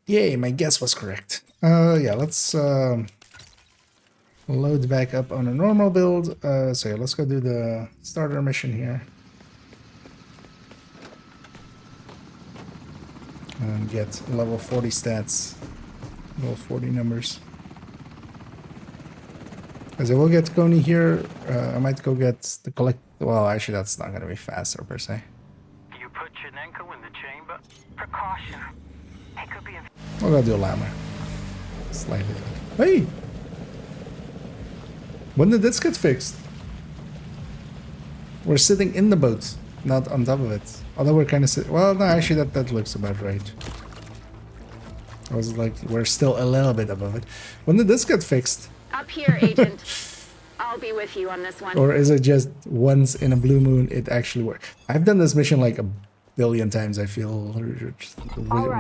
Yay, my guess was correct. Yeah, let's load back up on a normal build. So yeah, let's go do the starter mission here. And get level 40 stats. Level 40 numbers. As I will get Coney here, I might go get the collect. Well, actually, that's not gonna be faster per se. You put Chinenko in the chamber? Precaution. He could be. We'll go do a llama. Slightly. Hey! When did this get fixed? We're sitting in the boat, not on top of it. Although we're kind of well, no, actually that looks about right. I was like, we're still a little bit above it. When did this get fixed? Up here, Agent. I'll be with you on this one. Or is it just once in a blue moon it actually works? I've done this mission like a billion times, I feel.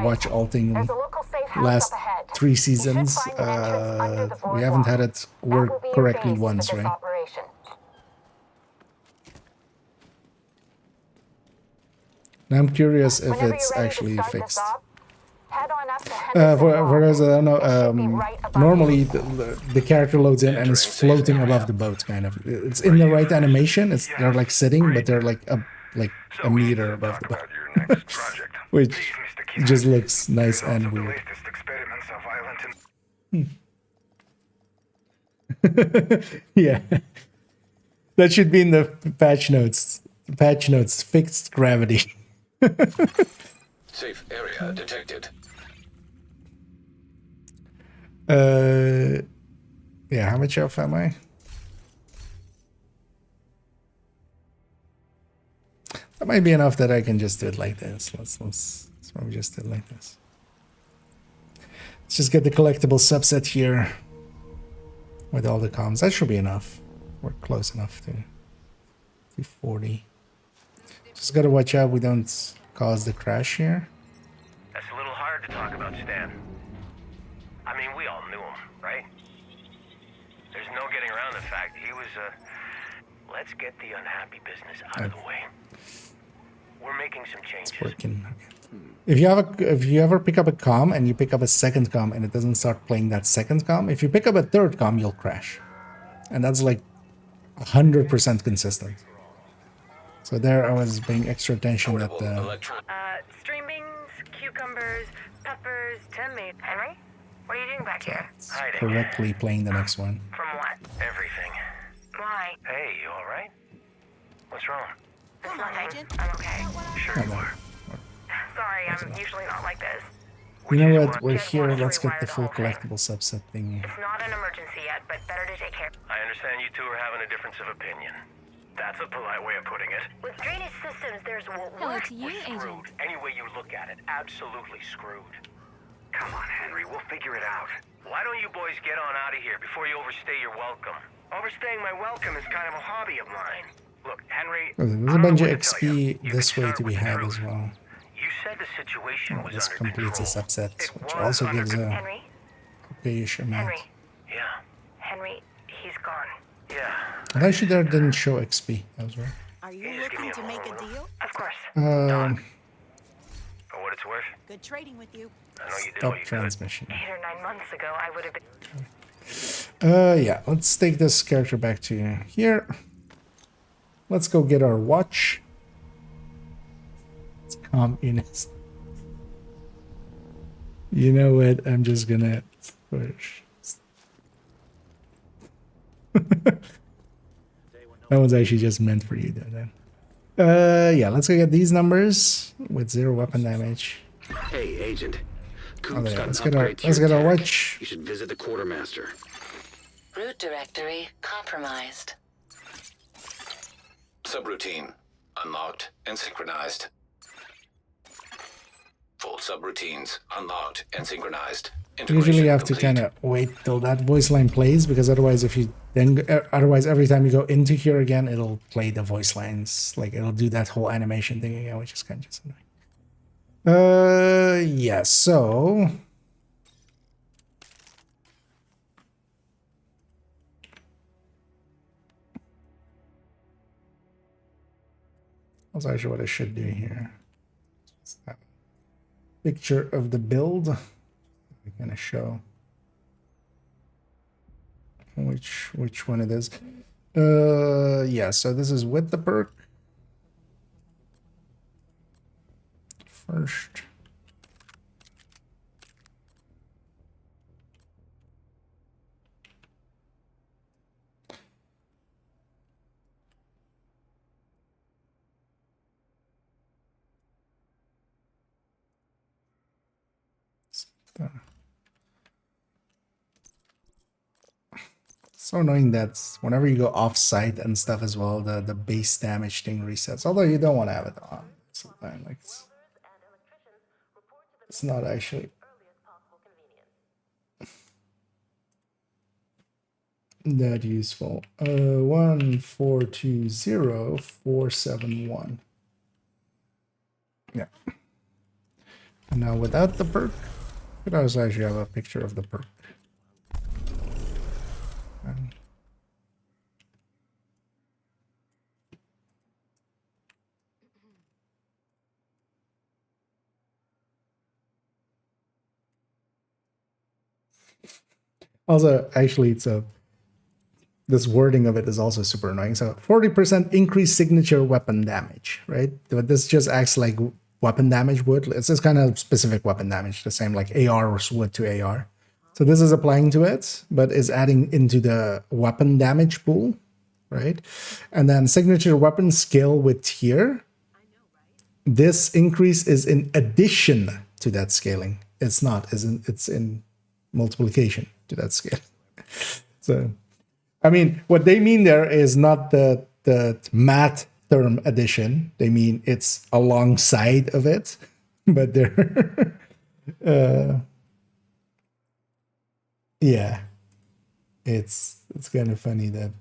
Watch alting last 3 seasons. We haven't had it work correctly once, right? Now I'm curious if it's actually fixed. For those that don't know, normally the character loads in and is floating above the boat, kind of. It's in the right animation. They're like sitting, but they're like a meter above the boat, which just looks nice and weird. Yeah, that should be in the patch notes. Patch notes: fixed gravity. Safe area detected. Yeah, how much off am I? That might be enough that I can just do it like this. Let's So we just did like this. Let's just get the collectible subset here with all the comms. That should be enough. We're close enough to 240. Just gotta watch out we don't cause the crash here. That's a little hard to talk about, Stan. I mean, we all knew him, right? There's no getting around the fact he was, let's get the unhappy business out of the way. We're making some changes. It's working. If you ever pick up a comm and you pick up a second comm and it doesn't start playing that second comm, if you pick up a third comm, you'll crash. And that's like 100% consistent. So there I was paying extra attention that string beans, cucumbers, peppers, 10 meat. Henry? What are you doing back here? Hiding. correctly playing the next one. From what? Everything. Why? Hey, you alright? What's wrong? It's nothing. I'm okay. Sure you are. Sorry, I'm usually not like this. You know what? We're here. Let's get the full collectible subset thing. It's not an emergency yet, but better to take care. I understand you two are having a difference of opinion. That's a polite way of putting it. With drainage systems, there's Hello to you, Agent. Screwed. Any way you look at it, absolutely screwed. Come on, Henry, we'll figure it out. Why don't you boys get on out of here before you overstay your welcome? Overstaying my welcome is kind of a hobby of mine. Look, Henry, There's a bunch of XP this way to be had as well. You said the situation was This under completes a control. subset, It which was also under gives a Henry? okayish amount. Henry? Yeah. Henry, he's gone. Yeah. And actually, there didn't show XP. That was right. Are you looking to make a deal? Of course. For what it's worth, Good trading with you. I know you did Stop what you transmission. 8 or 9 months ago, I would have been... Yeah, let's take this character back to here. Let's go get our watch. It's communist. You know what? I'm just gonna push. That one's actually just meant for you, though. Then. Yeah, let's go get these numbers with 0 weapon damage. Hey, Agent. Oh, Coop's yeah, got let's an get our upgrade to your tech. watch. You should visit the quartermaster. Root directory compromised. Subroutine unlocked and synchronized. Full subroutines unlocked and synchronized. Usually you have to Integration kind of wait till that voice line plays, because otherwise otherwise every time you go into here again, it'll play the voice lines. Like it'll do that whole animation thing again, which is kind of just annoying. Yeah, so that's actually what I should do here. Picture of the build. I'm gonna show which one it is. Yeah, so this is with the perk. First. So annoying that whenever you go off site and stuff as well, the base damage thing resets. Although you don't want to have it on. Sometimes like it's not actually that useful. 1420471. Yeah. And now without the perk, could also actually have a picture of the perk. Also, actually, this wording of it is also super annoying. So 40% increased signature weapon damage, right? But this just acts like weapon damage would. It's this kind of specific weapon damage, the same like AR would to AR. So this is applying to it, but is adding into the weapon damage pool, right? And then signature weapon skill with tier. This increase is in addition to that scaling. It's not, it's in multiplication to that scale. So, I mean, what they mean there is not the math term addition. They mean it's alongside of it. but they're yeah, it's kind of funny that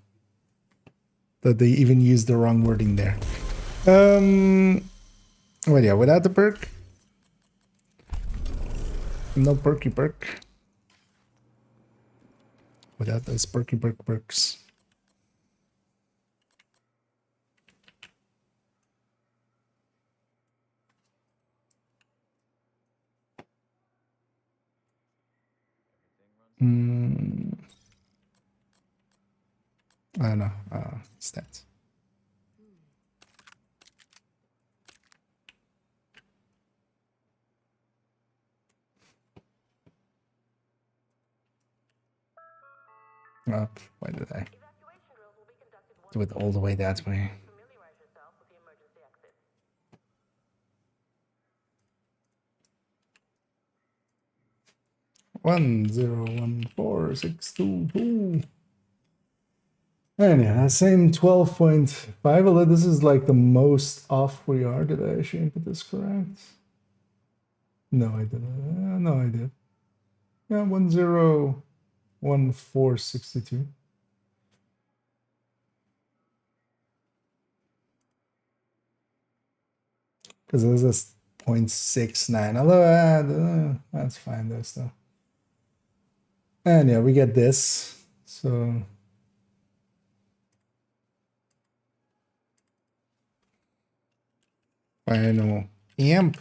they even used the wrong wording there. Well, yeah, without the perk, no perky perk. Without those perky perks. I don't know. Stats. Oh, why did I do it all the way that way? One 1014622. Anyhow, same 12.5. Although this is like the most off we are. Did I actually input this correct? No, I didn't. No, I did. Yeah, 101462. Because this is 0.69. Although that's fine though still. And yeah, we get this. So final amp.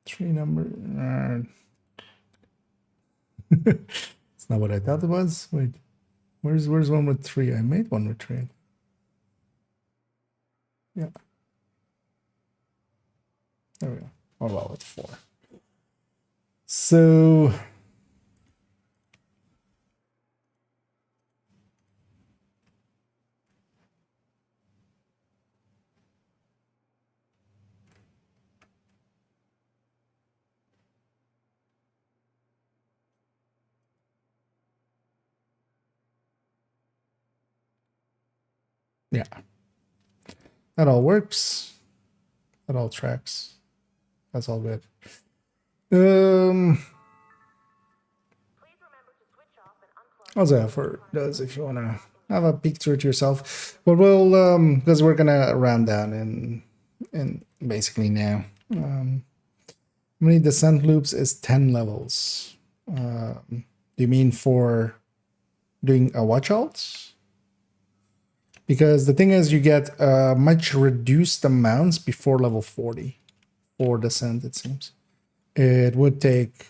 Three number. It's not what I thought it was. Wait, where's one with 3? I made one with 3. Yeah. There we go. Oh well, it's 4. So yeah, that all works. That all tracks. That's all good. Also, for those if you wanna have a peek through it yourself, but we'll because we're gonna round down in basically now. How many descent loops is 10 levels? Do you mean for doing a watch alt? Because the thing is, you get much reduced amounts before level 40 for descent, it seems. It would take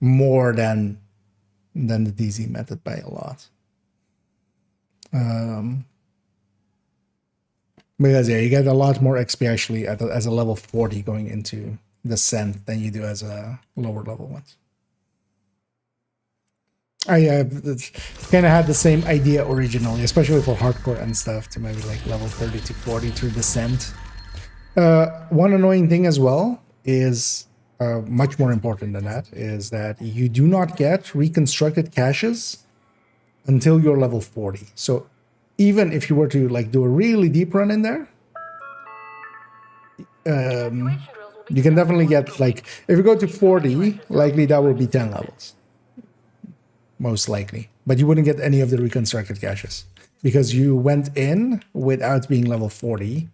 more than the DZ method by a lot. Because yeah, you get a lot more XP actually as a level 40 going into descent than you do as a lower level ones. I kind of had the same idea originally, especially for hardcore and stuff, to maybe like level 30 to 40 through descent. One annoying thing as well is much more important than that is that you do not get reconstructed caches until you're level 40. So even if you were to like do a really deep run in there, you can definitely get like, if you go to 40, likely that will be 10 levels. Most likely. But you wouldn't get any of the reconstructed caches because you went in without being level 40,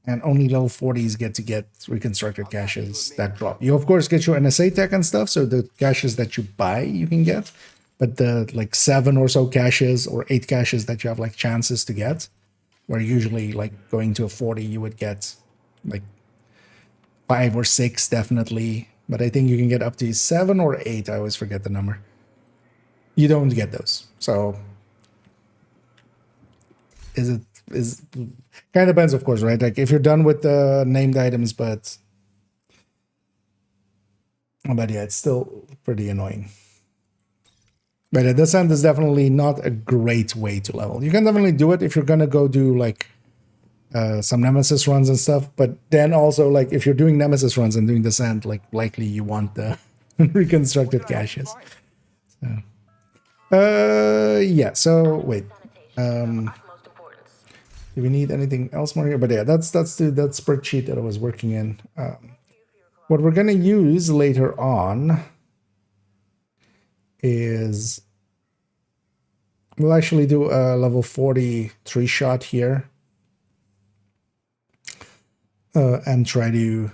and only level 40s get to get reconstructed caches that drop. You of course get your NSA tech and stuff, so the caches that you buy you can get, but the like 7 or so caches or 8 caches that you have like chances to get, where usually like going to a 40 you would get like 5 or 6 definitely, but I think you can get up to 7 or 8. I always forget the number. You don't get those. So is kind of depends, of course, right? Like if you're done with the named items, but But yeah, it's still pretty annoying. But a descent is definitely not a great way to level. You can definitely do it if you're gonna go do like some Nemesis runs and stuff. But then also, like, if you're doing Nemesis runs and doing descent, like, likely you want the reconstructed caches. So, yeah. So wait, do we need anything else more here? But yeah, that's that spreadsheet that I was working in. What we're gonna use later on is we'll actually do a level 43 shot here. And try to,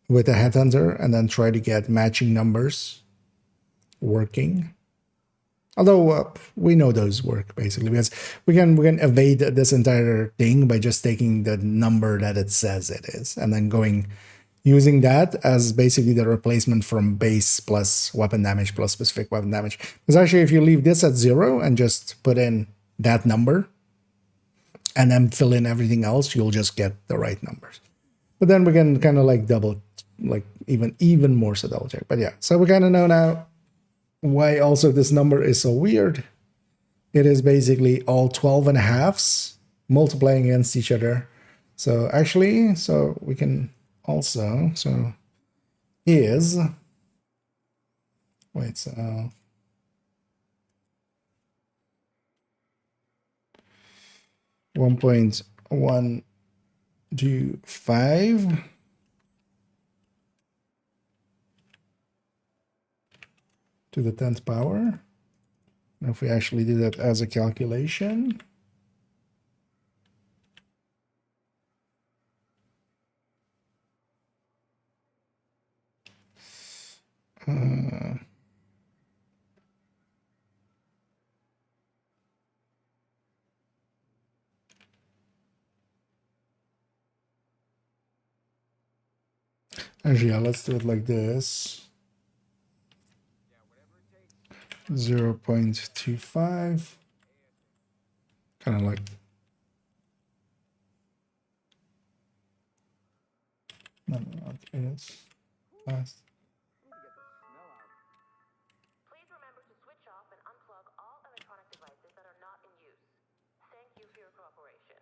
with a headhunter, and then try to get matching numbers working. Although we know those work basically, because we can evade this entire thing by just taking the number that it says it is, and then using that as basically the replacement from base plus weapon damage plus specific weapon damage. Because actually, if you leave this at 0 and just put in that number, and then fill in everything else, you'll just get the right numbers. But then we can kind of like double, like even more so double check. But yeah, so we kind of know now why also this number is so weird. It is basically all 12.5s multiplying against each other. So actually, so we can also, so is, wait, so 1.125 to the 10th power. Now if we actually do that as a calculation, actually, yeah, let's do it like this. 0.25, kind of like, no, it is fast. Please remember to switch off and unplug all electronic devices that are not in use. Thank you for your cooperation.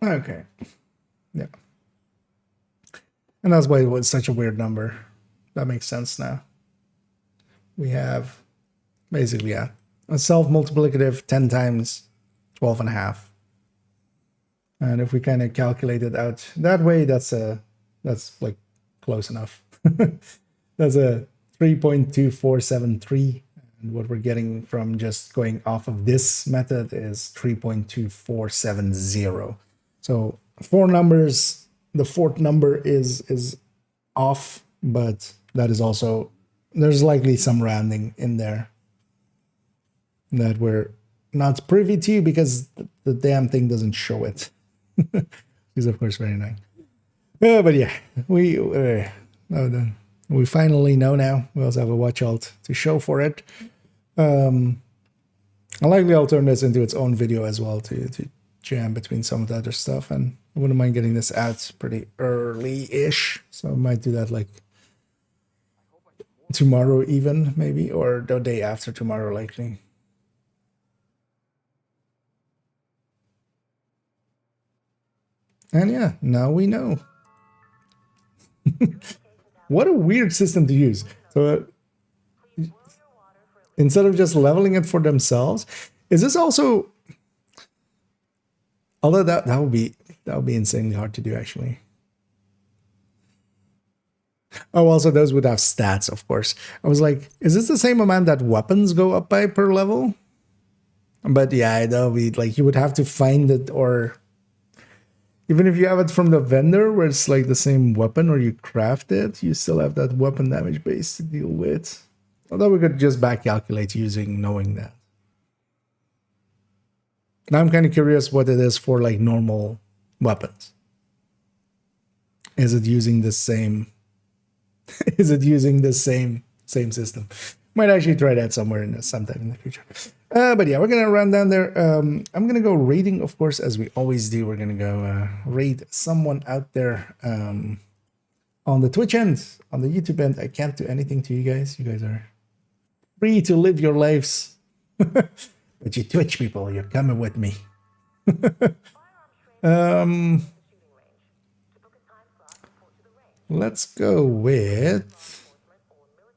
Okay, yeah, and that's why it was such a weird number. That makes sense now. We have basically, yeah, a self-multiplicative 10 times 12.5. And if we kind of calculate it out that way, that's like close enough. That's a 3.2473. And what we're getting from just going off of this method is 3.2470. So 4 numbers, the 4th number is off, but that is also, there's likely some rounding in there that we're not privy to because the damn thing doesn't show it. Which is of course very annoying. But yeah, we finally know now. We also have a watch alt to show for it. Likely I'll turn this into its own video as well to jam between some of the other stuff, and I wouldn't mind getting this out pretty early-ish. So I might do that like tomorrow even, maybe, or the day after tomorrow likely. And yeah, now we know. What a weird system to use. So instead of just leveling it for themselves, is this also, although that would be insanely hard to do actually. Oh, also those would have stats, of course. I was like, is this the same amount that weapons go up by per level? But yeah, that'll be like you would have to find it, or even if you have it from the vendor where it's like the same weapon or you craft it, you still have that weapon damage base to deal with. Although we could just back calculate using knowing that. Now I'm kind of curious what it is for like normal weapons. Is it using the same? Is it using the same system? Might actually try that somewhere in sometime in the future. But yeah, we're gonna run down there. I'm gonna go raiding, of course, as we always do. We're gonna go raid someone out there on the Twitch end, on the YouTube end. I can't do anything to you guys. You guys are free to live your lives. But you Twitch people, you're coming with me. Let's go with.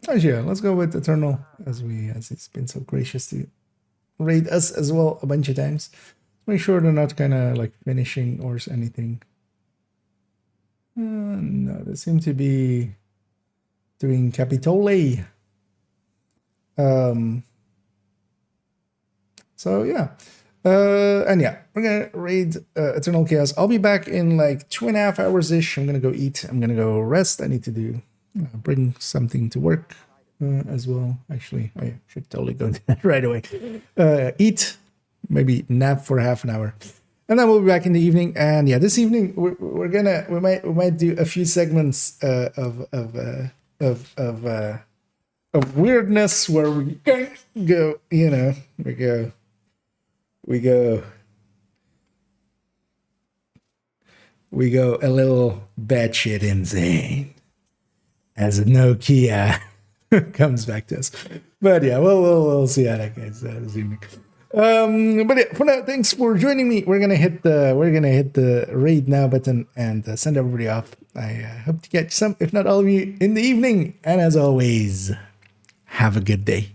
Oh yeah, let's go with Eternal, as he's been so gracious to raid us as well a bunch of times. Make sure they're not kind of like finishing or anything. No, they seem to be doing Capitole. So yeah. And yeah, we're gonna raid Eternal Chaos. I'll be back in like 2.5 hours ish. I'm gonna go eat. I'm gonna go rest. I need to do bring something to work as well. Actually, I should totally go do that right away. Eat, maybe nap for half an hour, and then we'll be back in the evening. And yeah, this evening we might do a few segments of weirdness where we go. You know, we go a little batshit insane as a Nokia comes back to us. But yeah, we'll see how that goes this evening. But yeah, for now, thanks for joining me. We're gonna hit the raid now button and send everybody off. I hope to catch some, if not all of you, in the evening. And as always, have a good day.